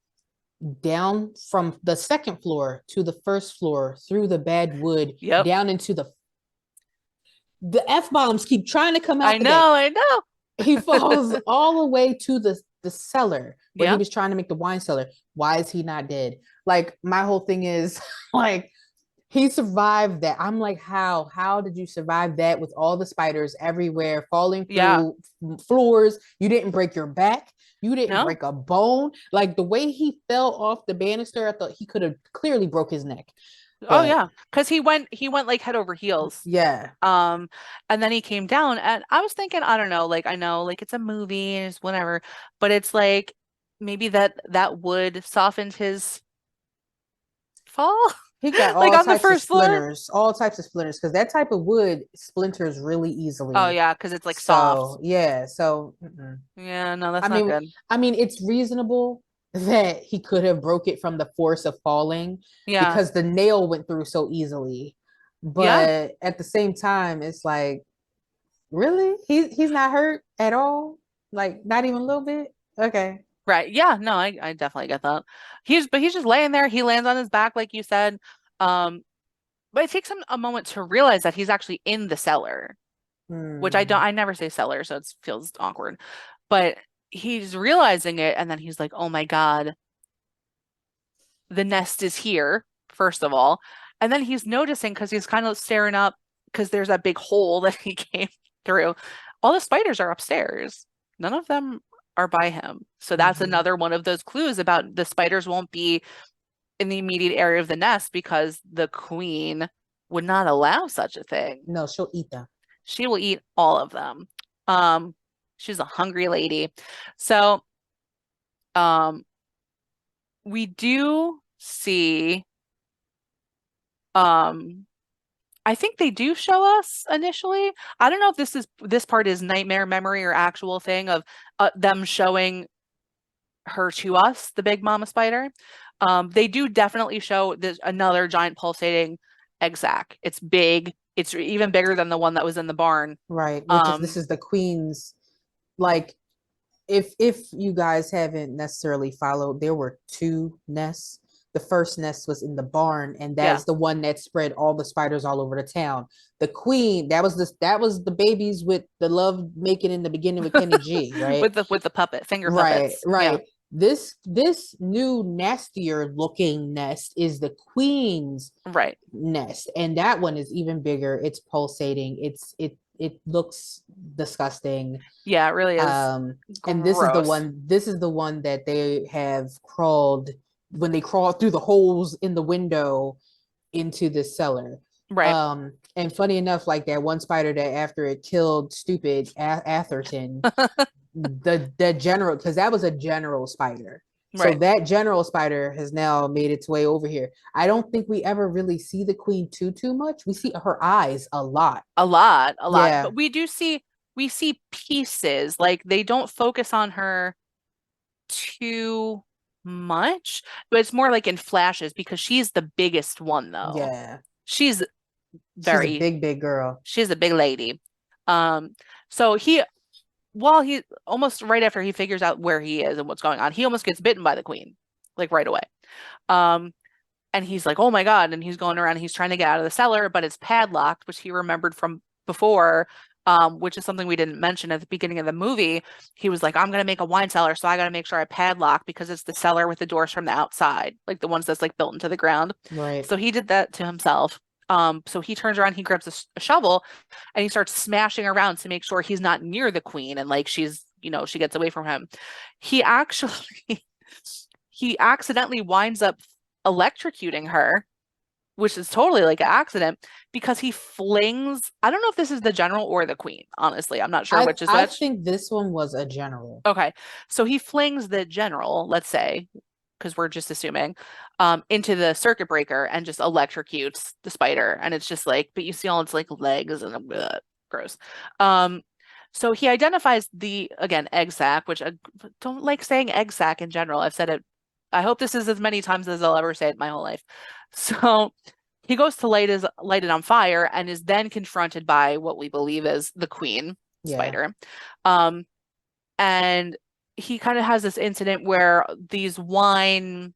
S1: down from the second floor to the first floor through the bad wood
S2: yep.
S1: down into the F bombs keep trying to come
S2: I
S1: out the gate.
S2: know, I know.
S1: He falls all the way to the cellar where he
S2: Yeah,
S1: was trying to make the wine cellar. Why is he not dead? Like my whole thing is like he survived that. I'm like, how? How did you survive that with all the spiders everywhere falling
S2: yeah.
S1: through floors? You didn't break your back. You didn't
S2: No.
S1: break a bone. Like the way he fell off the banister, I thought he could have clearly broke his neck.
S2: Oh
S1: But
S2: yeah, because he went like head over heels.
S1: yeah,
S2: Um, and then he came down and I was thinking, I don't know, like I know like it's a movie and it's whatever, but it's like maybe that wood softened his fall
S1: he got
S2: like
S1: all
S2: on the
S1: types of
S2: first floor.
S1: splinters, all types of splinters, because that type of wood splinters really
S2: Oh
S1: easily.
S2: yeah, because it's like soft.
S1: So yeah, so mm-mm.
S2: Yeah, no,
S1: I
S2: that's not
S1: mean,
S2: good.
S1: it's reasonable that he could have broke it from the force of falling
S2: Yeah.
S1: because the nail went through so easily.
S2: Yeah.
S1: But at the same time, it's like, really? He's not hurt at all? Like not even a little bit? Okay.
S2: Right. Yeah, no, I definitely get that. He's just laying there. He lands on his back, like you said. Um, but it takes him a moment to realize that he's actually in the cellar, which
S1: Hmm.
S2: I never say cellar, so it feels awkward. But he's realizing it, and then he's like, "Oh my God, the nest is here," first of all. And then he's noticing because he's kind of staring up because there's that big hole that he came through. All the spiders are upstairs. None of them are by him. So that's
S1: Mhm.
S2: another one of those clues about the spiders won't be in the immediate area of the nest because the queen would not allow such a thing.
S1: No, she'll eat them.
S2: She will eat all of them. Um, she's a hungry lady. So, um, we do see, um, I think they do show us initially. I don't know if this part is nightmare memory or actual thing of them showing her to us, the big mama spider. They do definitely show this another giant pulsating egg sac. It's big. It's even bigger than the one that was in the barn.
S1: Right. Which is this
S2: Um,
S1: is the queen's like if you guys haven't necessarily followed, there were two nests. The first nest was in the barn, and that
S2: yeah,
S1: is the one that spread all the spiders all over the town. The queen, that was the babies with the love making in the beginning with Kenny G, right?
S2: with the puppet finger
S1: Right,
S2: puppets. Yeah,
S1: right. This new nastier looking nest is the queen's
S2: right.
S1: nest, and that one is even bigger. It's pulsating. It looks disgusting.
S2: Yeah, it really is
S1: um and
S2: gross.
S1: this is the one that they have crawled when they crawled through the holes in the window into the cellar.
S2: Right.
S1: And funny enough, like that one spider that after it killed stupid Atherton, the general, because that was a general spider, so
S2: Right.
S1: that general spider has now made its way over here. I don't think we ever really see the queen too much. We see her eyes a lot.
S2: A lot, a lot.
S1: Yeah,
S2: But we see pieces. Like they don't focus on her too much, but it's more like in flashes because she's the biggest one though.
S1: yeah,
S2: She's
S1: she's a
S2: very
S1: big girl.
S2: she's a big lady. Um, so while he almost right after he figures out where he is and what's going on, he almost gets bitten by the queen, like right away. Um, And he's like, oh my God. And he's going around, he's trying to get out of the cellar, but it's padlocked, which he remembered from before, which is something we didn't mention at the beginning of the movie. He was like, I'm going to make a wine cellar, so I got to make sure I padlock because it's the cellar with the doors from the outside, like the ones that's like built into the ground.
S1: Right.
S2: So he did that to himself. So he turns around, he grabs a shovel and he starts smashing around to make sure he's not near the queen and like she's, she gets away from him. He actually he accidentally winds up electrocuting her, which is totally like an accident because he flings, I don't know if this is the general or the queen, honestly. I'm not sure
S1: I
S2: which is
S1: I
S2: which.
S1: think this one was a general.
S2: Okay. So he flings the general, let's say, because we're just assuming, into the circuit breaker and just electrocutes the spider. And it's just like, but you see all its like legs and gross. Um, so he identifies the, again, egg sac, which I don't like saying egg sac in general. I've said it, I hope this is as many times as I'll ever say it my whole life. So he goes to light it on fire and is then confronted by what we believe is the queen
S1: Yeah.
S2: spider. Um, and he kind of has this incident where these wine,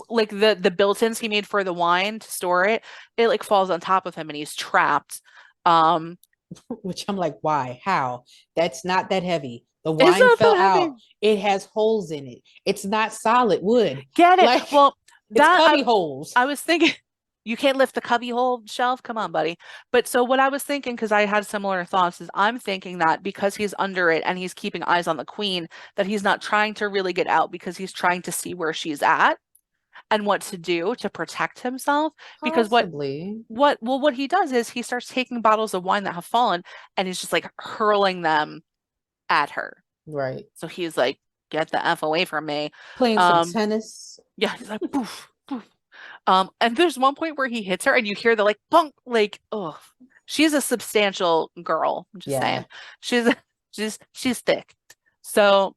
S2: like the built-ins he made for the wine to store it, it like falls on top of him and he's trapped. Um,
S1: Which I'm like, why? How? That's not that heavy. The
S2: it's
S1: wine
S2: not
S1: fell
S2: that
S1: out.
S2: heavy.
S1: It has holes in it. It's not solid wood.
S2: Get it?
S1: Like
S2: Well,
S1: it's
S2: that
S1: cubby holes.
S2: I was thinking you can't lift the cubby hole shelf. Come on, buddy. But so what I was thinking, because I had similar thoughts, is I'm thinking that because he's under it and he's keeping eyes on the queen, that he's not trying to really get out because he's trying to see where she's at and what to do to protect himself. Because
S1: Possibly.
S2: what he does is he starts taking bottles of wine that have fallen and he's just like hurling them at her.
S1: Right.
S2: So he's like, get the F away from me.
S1: Playing some
S2: Um,
S1: tennis.
S2: yeah, he's like, poof, poof. And there's one point where he hits her and you hear the like bunk, like, oh, she's a substantial girl. I'm just
S1: Yeah.
S2: saying. She's she's thick. So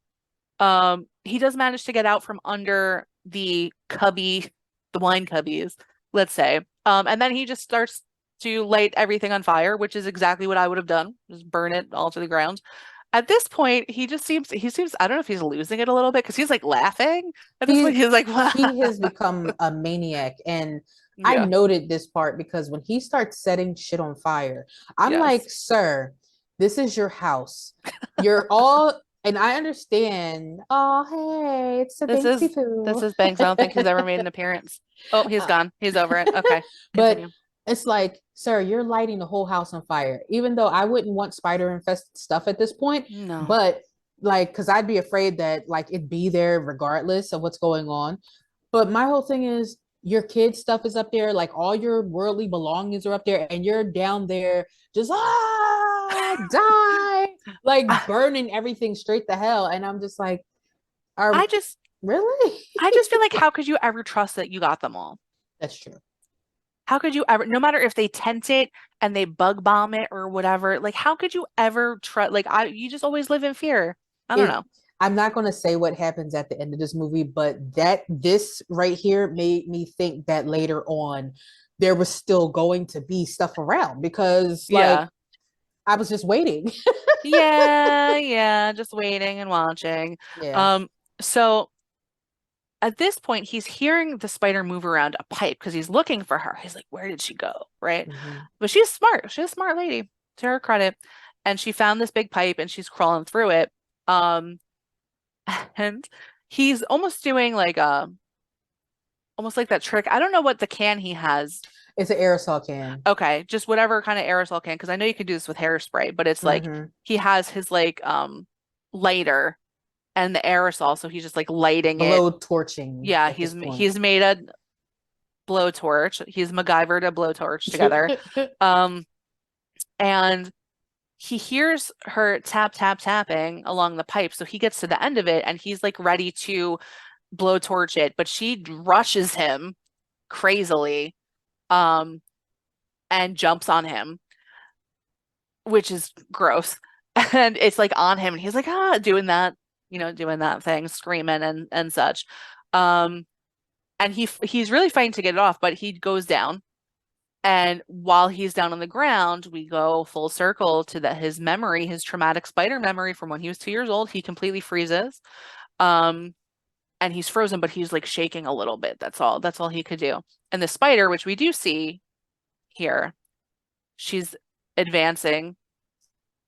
S2: he does manage to get out from under the wine cubbies, let's say. And then he just starts to light everything on fire, which is exactly what I would have done. Just burn it all to the ground. At this point, he seems, I don't know if he's losing it a little bit because he's like laughing. At this point,
S1: He
S2: he's like,
S1: he has become a maniac. And I
S2: yeah,
S1: noted this part because when he starts setting shit on fire, I'm
S2: yes.
S1: like, sir, this is your house. You're all, and I understand. Oh, hey, it's a
S2: This
S1: Banksy
S2: is this
S1: poo.
S2: is Banks. I don't think he's ever made an appearance. Oh, he's gone. He's over it. Okay,
S1: But
S2: continue.
S1: it's like, sir, you're lighting the whole house on fire. Even though I wouldn't want spider infested stuff at this point,
S2: No.
S1: but like, because I'd be afraid that like it'd be there regardless of what's going on. But my whole thing is your kids' stuff is up there, like all your worldly belongings are up there, and you're down there just die, like burning everything straight to hell. And I'm just like,
S2: I
S1: are
S2: just
S1: really?
S2: I just feel like how could you ever trust that you got them all?
S1: That's true.
S2: How could you ever, no matter if they tent it and they bug bomb it or whatever, like how could you ever trust like you just always live in fear. I don't
S1: It
S2: know.
S1: I'm not going to say what happens at the end of this movie, but that this right here made me think that later on there was still going to be stuff around because like
S2: Yeah.
S1: I was just waiting.
S2: Yeah, yeah, just waiting and watching.
S1: Yeah.
S2: Um, so at this point, he's hearing the spider move around a pipe because he's looking for her. He's like, where did she go? Right?
S1: Mhm.
S2: But she's smart. She's a smart lady, to her credit. And she found this big pipe and she's crawling through it. Um, and he's almost doing like almost like that trick. I don't know what the can he has.
S1: It's an aerosol can.
S2: Okay, just whatever kind of aerosol can, because I know you could do this with hairspray, but it's like
S1: Hmm.
S2: he has his like lighter and the aerosol, so he's just like lighting it.
S1: Blow torching
S2: Yeah,
S1: at this
S2: he's
S1: point.
S2: he's made a blowtorch. He's MacGyvered a blowtorch together. Um, and he hears her tap, tap, tapping along the pipe. So he gets to the end of it and he's like ready to blowtorch it, but she rushes him crazily, um, and jumps on him, which is gross. And it's like on him, and he's like, doing that, doing that thing, screaming and such. Um, and he's really fighting to get it off, but he goes down. And while he's down on the ground, we go full circle to his memory, his traumatic spider memory from when he was 2 years old. He completely freezes. Um, and he's frozen, but he's like shaking a little bit. That's all he could do. And the spider, which we do see here, she's advancing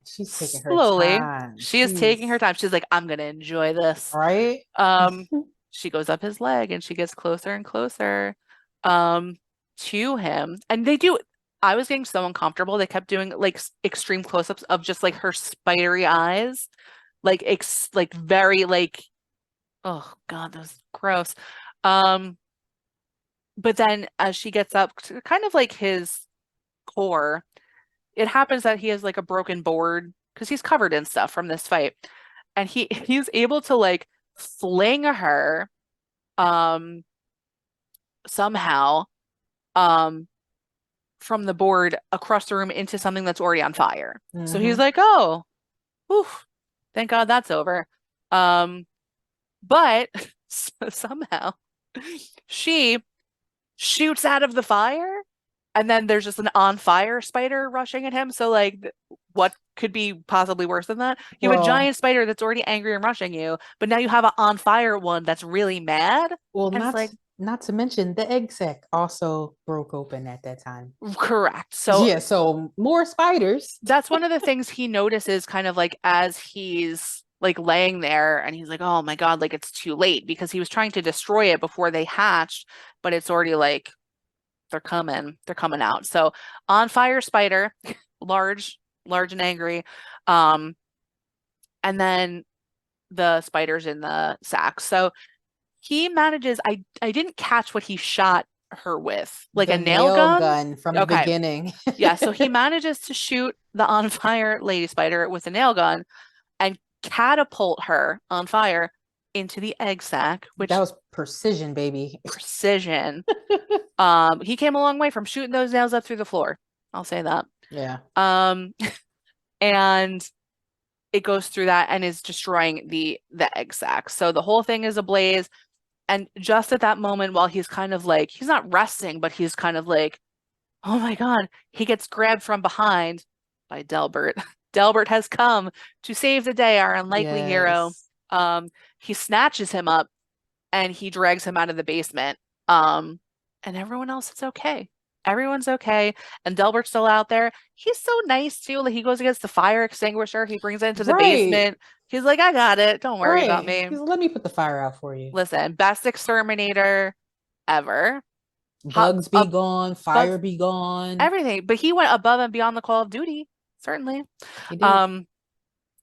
S1: She's taking her
S2: slowly.
S1: time.
S2: She is taking her
S1: She's
S2: time. She's like, I'm gonna enjoy this.
S1: right.
S2: Um, she goes up his leg and she gets closer and closer um to him. And they do I was getting so uncomfortable. They kept doing like extreme close-ups of just like her spidery eyes. Like very like oh God, that was gross. Um, but then as she gets up to kind of like his core, it happens that he has like a broken board because he's covered in stuff from this fight. And he's able to like fling her um somehow um from the board across the room into something that's already on fire. So he's
S1: Hmm.
S2: like, "Oh, whew, thank God that's over." Um, but somehow she shoots out of the fire, and then there's just an on fire spider rushing at him. So like, what could be possibly worse than that? You have a
S1: Well,
S2: giant spider that's already angry and rushing you, but now you have an on fire one that's really mad,
S1: well,
S2: and it's like,
S1: not to mention the egg sac also broke open at that time.
S2: correct. So
S1: Yeah, so more spiders.
S2: that's one of the things he notices kind of like as he's like laying there and he's like, oh my God, like it's too late because he was trying to destroy it before they hatched, but it's already like they're coming out. So on fire spider, large, large and angry. Um, and then the spiders in the sack. So he manages, I didn't catch what he shot her with, like a
S1: The
S2: nail
S1: nail
S2: gun.
S1: gun from the
S2: Okay.
S1: beginning.
S2: Yeah, so he manages to shoot the on fire lady spider with a nail gun and catapult her on fire into the egg sac,
S1: That
S2: which
S1: was precision, baby.
S2: precision. He came a long way from shooting those nails up through the floor. I'll say that.
S1: Yeah.
S2: Um, and it goes through that and is destroying the egg sac. So the whole thing is ablaze. And just at that moment, while he's kind of like, he's not resting, but he's kind of like, oh my God, he gets grabbed from behind by Delbert. Delbert has come to save the day, our unlikely hero.
S1: Yes.
S2: Um, he snatches him up and he drags him out of the basement. Um, and everyone else is okay. Everyone's okay. And Delbert's still out there. He's so nice too. Like he goes against the fire extinguisher. He brings it into the
S1: Right.
S2: basement. He's like, I got it. Don't worry about
S1: Right.
S2: me.
S1: Let me put the fire out for you.
S2: Listen, best exterminator ever. Hot,
S1: Bugs be gone, fire
S2: bugs,
S1: be gone.
S2: everything. But he went above and beyond the call of duty, certainly.
S1: He did.
S2: Um,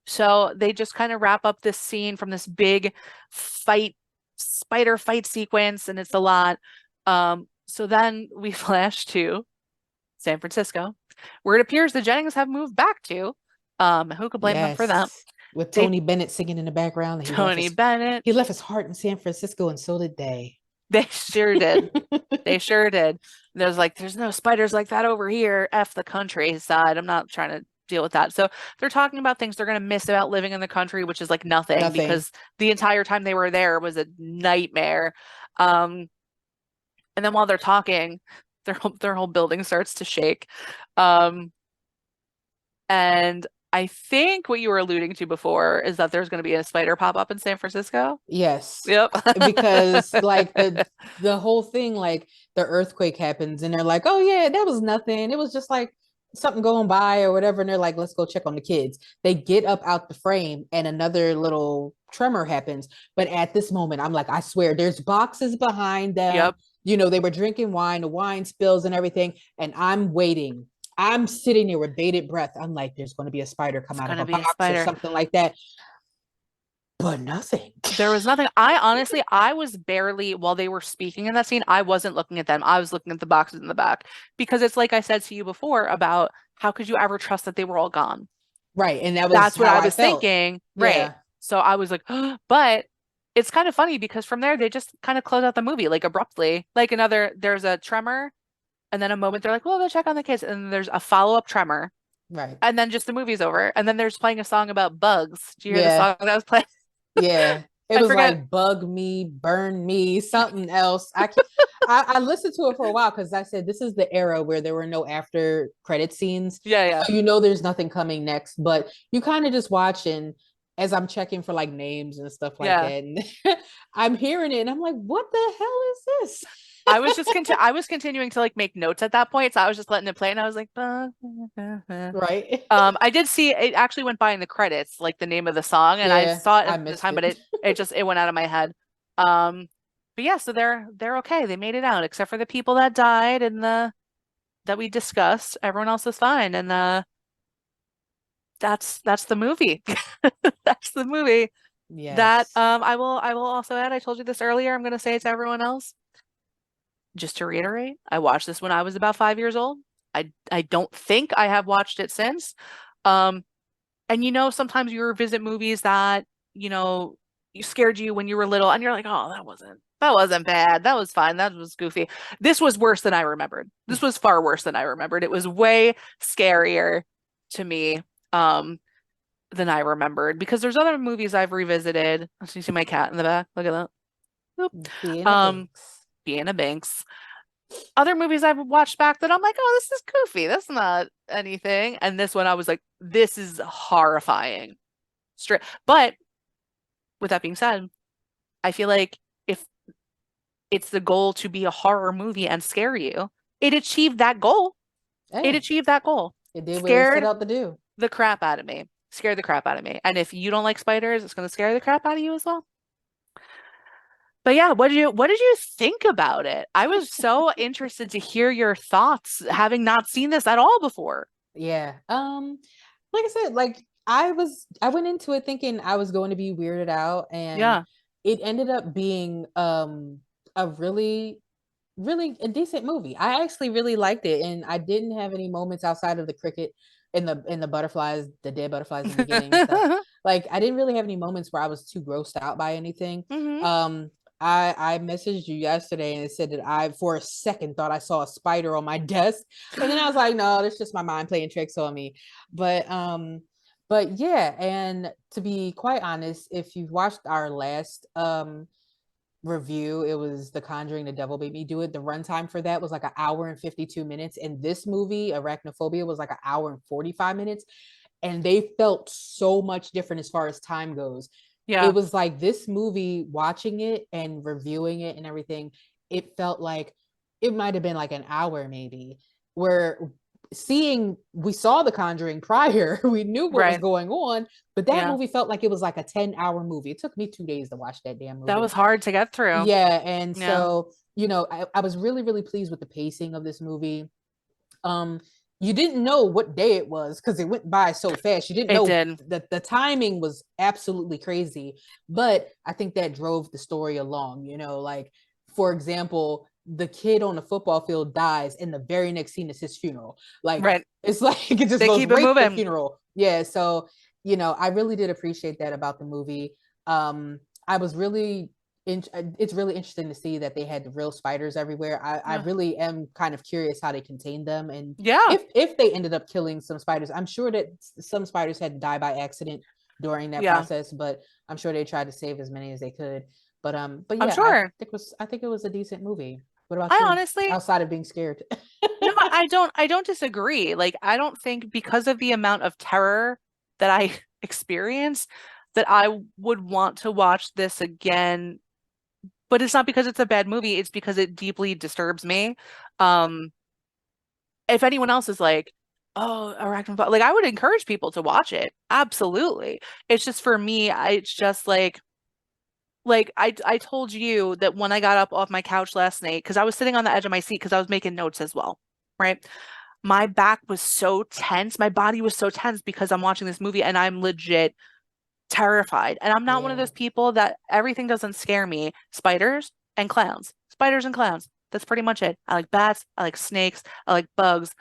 S2: so they just kind of wrap up this scene from this big fight, spider fight sequence, and it's a lot. So then we flash to San Francisco, where it appears the Jennings have moved back to. Who could blame them for that?
S1: Yes. With
S2: They
S1: Tony Bennett singing in the background,
S2: Tony Bennett,
S1: he left his heart in San Francisco, and so did they.
S2: they sure did. They sure did. There's like, there's no spiders like that over here. F the countryside. I'm not trying to deal with that. So they're talking about things they're going to miss about living in the country, which is like nothing
S1: Nothing.
S2: because the entire time they were there was a nightmare. Um, and then while they're talking, their whole building starts to shake. Um, and I think what you were alluding to before is that there's going to be a spider pop up in San Francisco.
S1: Yes.
S2: Yep.
S1: Because like the whole thing, like the earthquake happens and they're like, oh yeah, that was nothing. It was just like something going by or whatever. And they're like, let's go check on the kids. They get up out the frame and another little tremor happens. But at this moment, I'm like, I swear there's boxes behind them.
S2: Yep.
S1: You know, they were drinking wine, the wine spills and everything. And I'm waiting. I'm sitting there with bated breath. I'm like, there's going to be a spider come
S2: It's
S1: out
S2: going
S1: of
S2: to
S1: a
S2: be a
S1: box or
S2: spider.
S1: something like that. But nothing.
S2: There was nothing. I honestly, I was barely, while they were speaking in that scene, I wasn't looking at them. I was looking at the boxes in the back because it's like I said to you before about how could you ever trust that they were all gone?
S1: Right. And that was
S2: That's what
S1: how
S2: I
S1: I
S2: was
S1: felt.
S2: thinking. Right.
S1: Yeah.
S2: So I was like, but it's kind of funny because from there, they just kind of close out the movie like abruptly. Like there's a tremor, and then a moment they're like, well, go check on the kids. And then there's a follow-up tremor,
S1: Right.
S2: and then just the movie's over. And then there's playing a song about bugs. Do you hear the
S1: Yeah.
S2: song that was playing?
S1: Yeah. It
S2: I
S1: was
S2: forget.
S1: like bug me, burn me, something else. I can I listened to it for a while because I said this is the era where there were no after credit scenes.
S2: Yeah, yeah.
S1: So you know there's nothing coming next, but you kind of just watch and as I'm checking for like names and stuff like
S2: Yeah.
S1: that. And I'm hearing it and I'm like, what the hell is this?
S2: I was continuing to like make notes at that point, so I was just letting it play, and I was like,
S1: Right.
S2: I did see it actually went by in the credits, like the name of the song, and I
S1: Yeah,
S2: saw it
S1: I
S2: at the
S1: missed
S2: time, but
S1: it.
S2: it went out of my head. Um, but yeah, so they're okay. They made it out, except for the people that died and the that we discussed. Everyone else is fine, and that's the movie. That's the movie. That
S1: Yes.
S2: I will also add, I told you this earlier, I'm gonna say it to everyone else. Just to reiterate, I watched this when I was about 5 years old. I don't think I have watched it since. Um, and sometimes you revisit movies that, you scared you when you were little and you're like, oh, that wasn't bad. That was fine. That was goofy. This was worse than I remembered. This was far worse than I remembered. It was way scarier to me, than I remembered because there's other movies I've revisited. Oh, so you see my cat in the back. Look at that. Boop.
S1: Being a
S2: Um,
S1: Banks.
S2: Deanna Banks. Other movies I've watched back that I'm like, oh, this is goofy. That's not anything. And this one I was like, this is horrifying. Straight. But with that being said, I feel like if it's the goal to be a horror movie and scare you, it achieved that goal. It
S1: Hey,
S2: achieved that goal.
S1: it did what it set
S2: Scared
S1: out to do.
S2: the crap out of me. Scared the crap out of me. And if you don't like spiders, it's going to scare the crap out of you as well. But yeah, what did you think about it? I was so interested to hear your thoughts, having not seen this at all before.
S1: Yeah. Like I said, I went into it thinking I was going to be weirded out, and
S2: Yeah.
S1: it ended up being a really a decent movie. I actually really liked it, and I didn't have any moments outside of the cricket and the butterflies, the dead butterflies in the beginning and stuff. Like I didn't really have any moments where I was too grossed out by anything.
S2: hmm
S1: Um, I messaged you yesterday and it said that I for a second thought I saw a spider on my desk, and then I was like, no, that's just my mind playing tricks on me. But yeah, and to be quite honest, if you've watched our last review, it was The Conjuring, The Devil Made Me Do It. The runtime for that was like an hour and 52 minutes. And this movie, Arachnophobia, was like an hour and 45 minutes. And they felt so much different as far as time goes. It
S2: Yeah,
S1: was like this movie, watching it and reviewing it and everything, it felt like it might have been like an hour maybe, where we saw The Conjuring prior, we knew what was
S2: right.
S1: going on, but that
S2: Yeah.
S1: movie felt like it was like a 10-hour movie. It took me 2 days to watch that damn
S2: That
S1: movie.
S2: was hard to get through.
S1: Yeah, and
S2: Yeah,
S1: so I was really, really pleased with the pacing of this movie. Um, you didn't know what day it was because it went by so fast. You didn't
S2: it
S1: know
S2: did.
S1: that the timing was absolutely crazy, but I think that drove the story along. Like for example, the kid on the football field dies, and the very next scene is his funeral. Like
S2: Right.
S1: it's like it just
S2: They
S1: goes
S2: keep it
S1: right to the
S2: moving.
S1: funeral. Yeah, so I really did appreciate that about the movie. I was really it's really interesting to see that they had real spiders everywhere. I
S2: Yeah.
S1: really am kind of curious how they contained them, and
S2: Yeah.
S1: if they ended up killing some spiders. I'm sure that some spiders had to die by accident during that
S2: Yeah.
S1: process, but I'm sure they tried to save as many as they could. But
S2: I'm
S1: yeah, I
S2: sure.
S1: think it was a decent movie. What about
S2: I
S1: you?
S2: honestly,
S1: Outside of being scared.
S2: no, I don't disagree. Like, I don't think because of the amount of terror that I experienced that I would want to watch this again. But it's not because it's a bad movie, it's because it deeply disturbs me. Um, if anyone else is like, oh, Arachnophobia, like I would encourage people to watch it. Absolutely. It's just for me, it's just like I told you that when I got up off my couch last night, because I was sitting on the edge of my seat because I was making notes as well, right? My back was so tense, my body was so tense because I'm watching this movie and I'm legit terrified. And I'm not one of
S1: Yeah.
S2: those people that everything doesn't scare me. Spiders and clowns. Spiders and clowns. That's pretty much it. I like bats, I like snakes, I like bugs.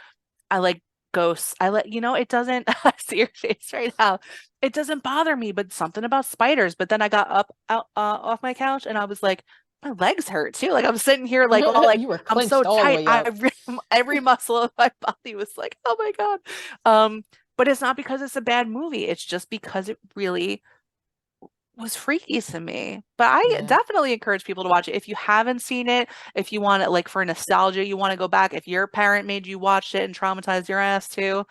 S2: I like ghosts. It doesn't, I see your face right now. It doesn't bother me, but something about spiders. But then I got up out off my couch and I was like, my legs hurt too. Like I'm sitting here like all like
S1: You were
S2: I'm so
S1: clenched all the
S2: tight.
S1: way up.
S2: Every muscle of my body was like, oh my God. Um, but it's not because it's a bad movie. It's just because it really was freaky to me. But I
S1: Yeah.
S2: definitely encourage people to watch it. If you haven't seen it, if you want it like for nostalgia, you want to go back. If your parent made you watch it and traumatized your ass too,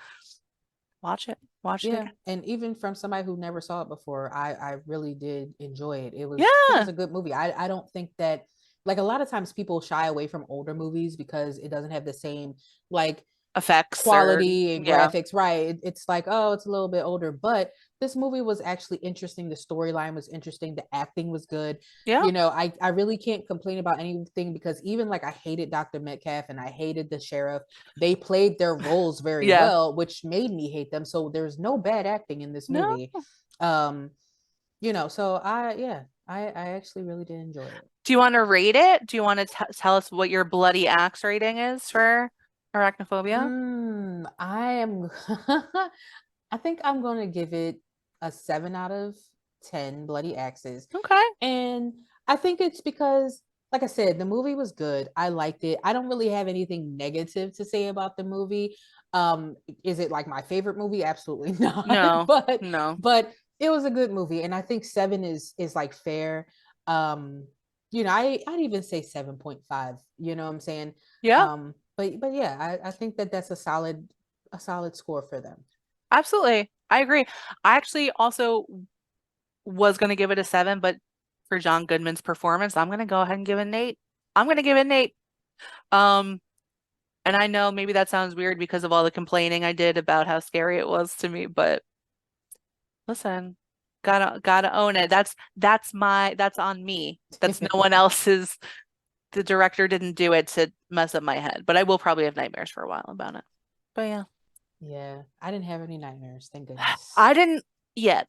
S2: watch it. watch it
S1: Yeah,
S2: again.
S1: and even from somebody who never saw it before, I really did enjoy it. It was
S2: Yeah,
S1: a good movie. I don't think that, like, a lot of times people shy away from older movies because it doesn't have the same, like,
S2: effects or
S1: quality and
S2: yeah,
S1: graphics, right? It's like, oh, it's a little bit older, but this movie was actually interesting. The storyline was interesting. The acting was good.
S2: yeah,
S1: I really can't complain about anything because even like I hated Dr. Metcalf and I hated the sheriff. They played their roles very
S2: yeah.
S1: well, which made me hate them. So there's no bad acting in this
S2: No.
S1: movie. Um, so I actually really did enjoy it.
S2: Do you want to rate it? Do you want to tell us what your bloody axe rating is for Arachnophobia?
S1: I am. I think I'm going to give it a 7 out of 10 bloody axes.
S2: Okay.
S1: And I think it's because, like I said, the movie was good. I liked it. I don't really have anything negative to say about the movie. Is it like my favorite movie? Absolutely not.
S2: No,
S1: but
S2: no.
S1: but it was a good movie, and I think 7 is like fair. Um, I'd even say 7.5. You know what I'm saying?
S2: Yeah,
S1: But yeah, I think that that's a solid score for them.
S2: absolutely. I agree. I actually also was going to give it a 7, but for John Goodman's performance, I'm going to go ahead and give it an 8. I'm going to give it an 8. Um, and I know maybe that sounds weird because of all the complaining I did about how scary it was to me, but listen, gotta own it. That's on me. That's no one else's. The director didn't do it to mess up my head, but I will probably have nightmares for a while about it. But yeah,
S1: Yeah, I didn't have any nightmares, thank goodness.
S2: I didn't yet,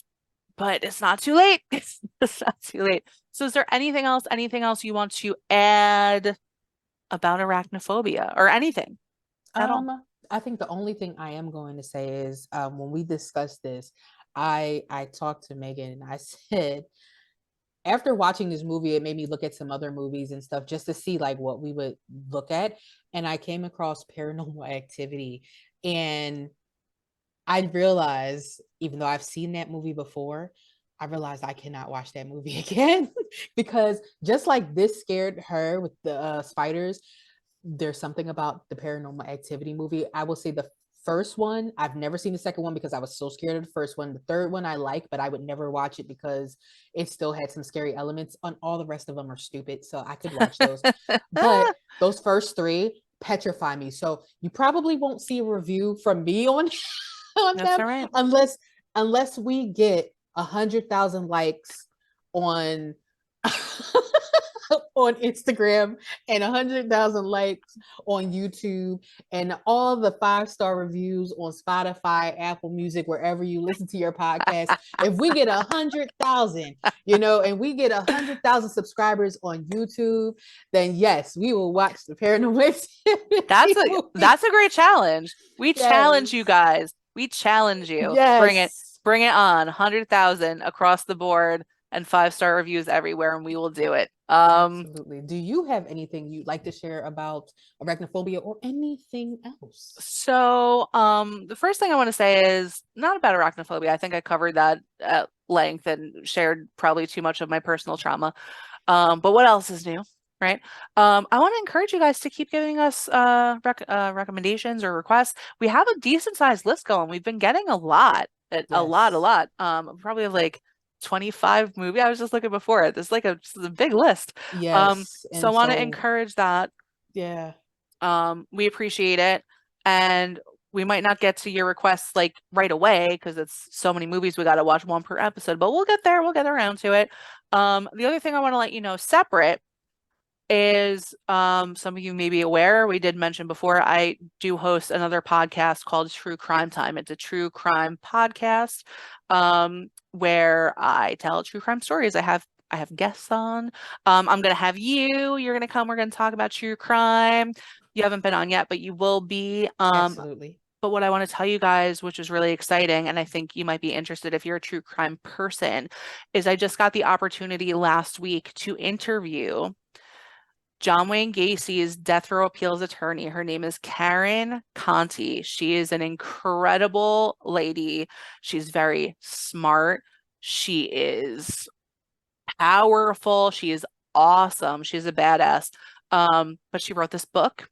S2: but it's not too late. It's not too late. So is there anything else you want to add about arachnophobia or anything at all?
S1: I think the only thing I am going to say is when we discussed this, I talked to Megan and I said after watching this movie, it made me look at some other movies and stuff just to see like what we would look at, and I came across Paranormal Activity, and I realized, even though I've seen that movie before, I realized I cannot watch that movie again because just like this scared her with the spiders, there's something about the Paranormal Activity movie. I will say the first one, I've never seen the second one because I was so scared of the first one. The third one I like, but I would never watch it because it still had some scary elements. On all the rest of them are stupid, so I could watch those. But those first three petrify me. So you probably won't see a review from me on on
S2: That's
S1: them
S2: all right.
S1: unless we get 100,000 likes on on Instagram and 100,000 likes on YouTube and all the 5-star reviews on Spotify, Apple Music, wherever you listen to your podcast. If we get 100,000, and we get 100,000 subscribers on YouTube, then yes, we will watch the Paranormal
S2: That's
S1: Activity
S2: a
S1: movie.
S2: that's a great challenge. We challenge you
S1: Yes,
S2: guys. We challenge you.
S1: yes.
S2: Bring it on. 100,000 across the board and 5-star reviews everywhere, and we will do it.
S1: Absolutely. Do you have anything you'd like to share about arachnophobia or anything else?
S2: So, the first thing I want to say is not about arachnophobia. I think I covered that at length and shared probably too much of my personal trauma. But what else is new, right? I want to encourage you guys to keep giving us recommendations or requests. We have a decent sized list going. We've been getting a lot, a
S1: Yes.
S2: lot. Probably have like 25 movie. I was just looking before it. This is like this is a big list.
S1: Yes.
S2: So I
S1: And
S2: want to
S1: so,
S2: encourage that.
S1: yeah.
S2: We appreciate it. And we might not get to your requests like right away because it's so many movies we got to watch one per episode, but we'll get there. We'll get around to it. The other thing I want to let you know separate is some of you may be aware, we did mention before, I do host another podcast called True Crime Time. It's a true crime podcast where I tell true crime stories. I have guests on. I'm gonna have you. You're gonna come. We're gonna talk about true crime. You haven't been on yet, but you will be.
S1: Absolutely.
S2: But what I want to tell you guys, which is really exciting, and I think you might be interested if you're a true crime person, is I just got the opportunity last week to interview John Wayne Gacy's death row appeals attorney. Her name is Karen Conti. She is an incredible lady. She's very smart. She is powerful. She is awesome. She's a badass. But she wrote this book.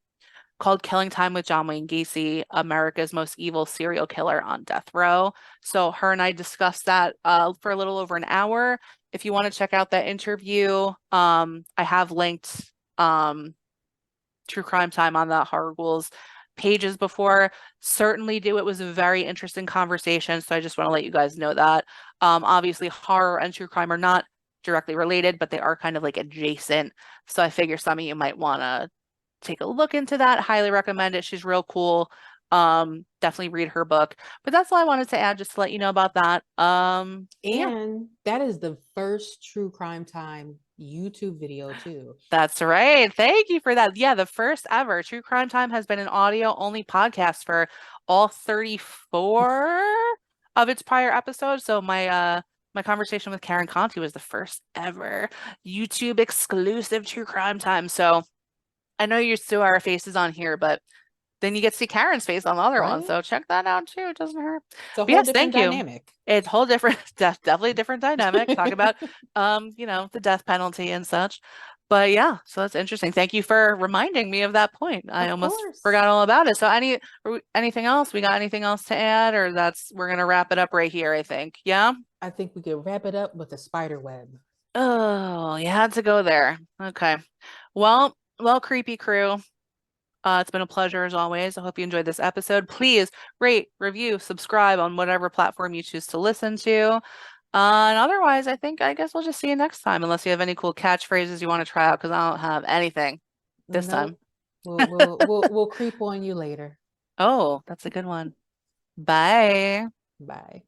S2: called Killing Time with John Wayne Gacy, America's Most Evil Serial Killer on Death Row. So her and I discussed that for a little over an hour. If you want to check out that interview, I have linked True Crime Time on the Horror Ghouls pages before. Certainly do. It was a very interesting conversation. So I just want to let you guys know that. Obviously, horror and true crime are not directly related, but they are kind of like adjacent. So I figure some of you might want to take a look into that. Highly recommend it. She's real cool. Definitely read her book. But that's all I wanted to add, just to let you know about that. Yeah,
S1: And that is the first True Crime Time YouTube video too.
S2: that's right. Thank you for that. Yeah, the first ever True Crime Time has been an audio only podcast for all 34 of its prior episodes. So my conversation with Karen Conti was the first ever YouTube exclusive True Crime Time. So I know you still our faces on here, but then you get to see Karen's face on the other one.
S1: Right?
S2: So check that out too. It doesn't hurt.
S1: It's a
S2: But
S1: whole
S2: yes,
S1: different
S2: thank you.
S1: dynamic.
S2: It's a whole different, definitely a different dynamic. Talk about, the death penalty and such. But yeah, so that's interesting. Thank you for reminding me of that point. I
S1: Of
S2: almost
S1: course.
S2: forgot all about it. So anything else? We got anything else to add, or we're gonna wrap it up right here, I think. Yeah.
S1: I think we could wrap it up with a spider web.
S2: Oh, you had to go there. Okay. Well, creepy crew. It's been a pleasure as always. I hope you enjoyed this episode. Please rate, review, subscribe on whatever platform you choose to listen to. And otherwise, I guess we'll just see you next time, unless you have any cool catchphrases you want to try out, because I don't have anything this time.
S1: Nope. We'll creep on you later.
S2: Oh, that's a good one. Bye.
S1: Bye.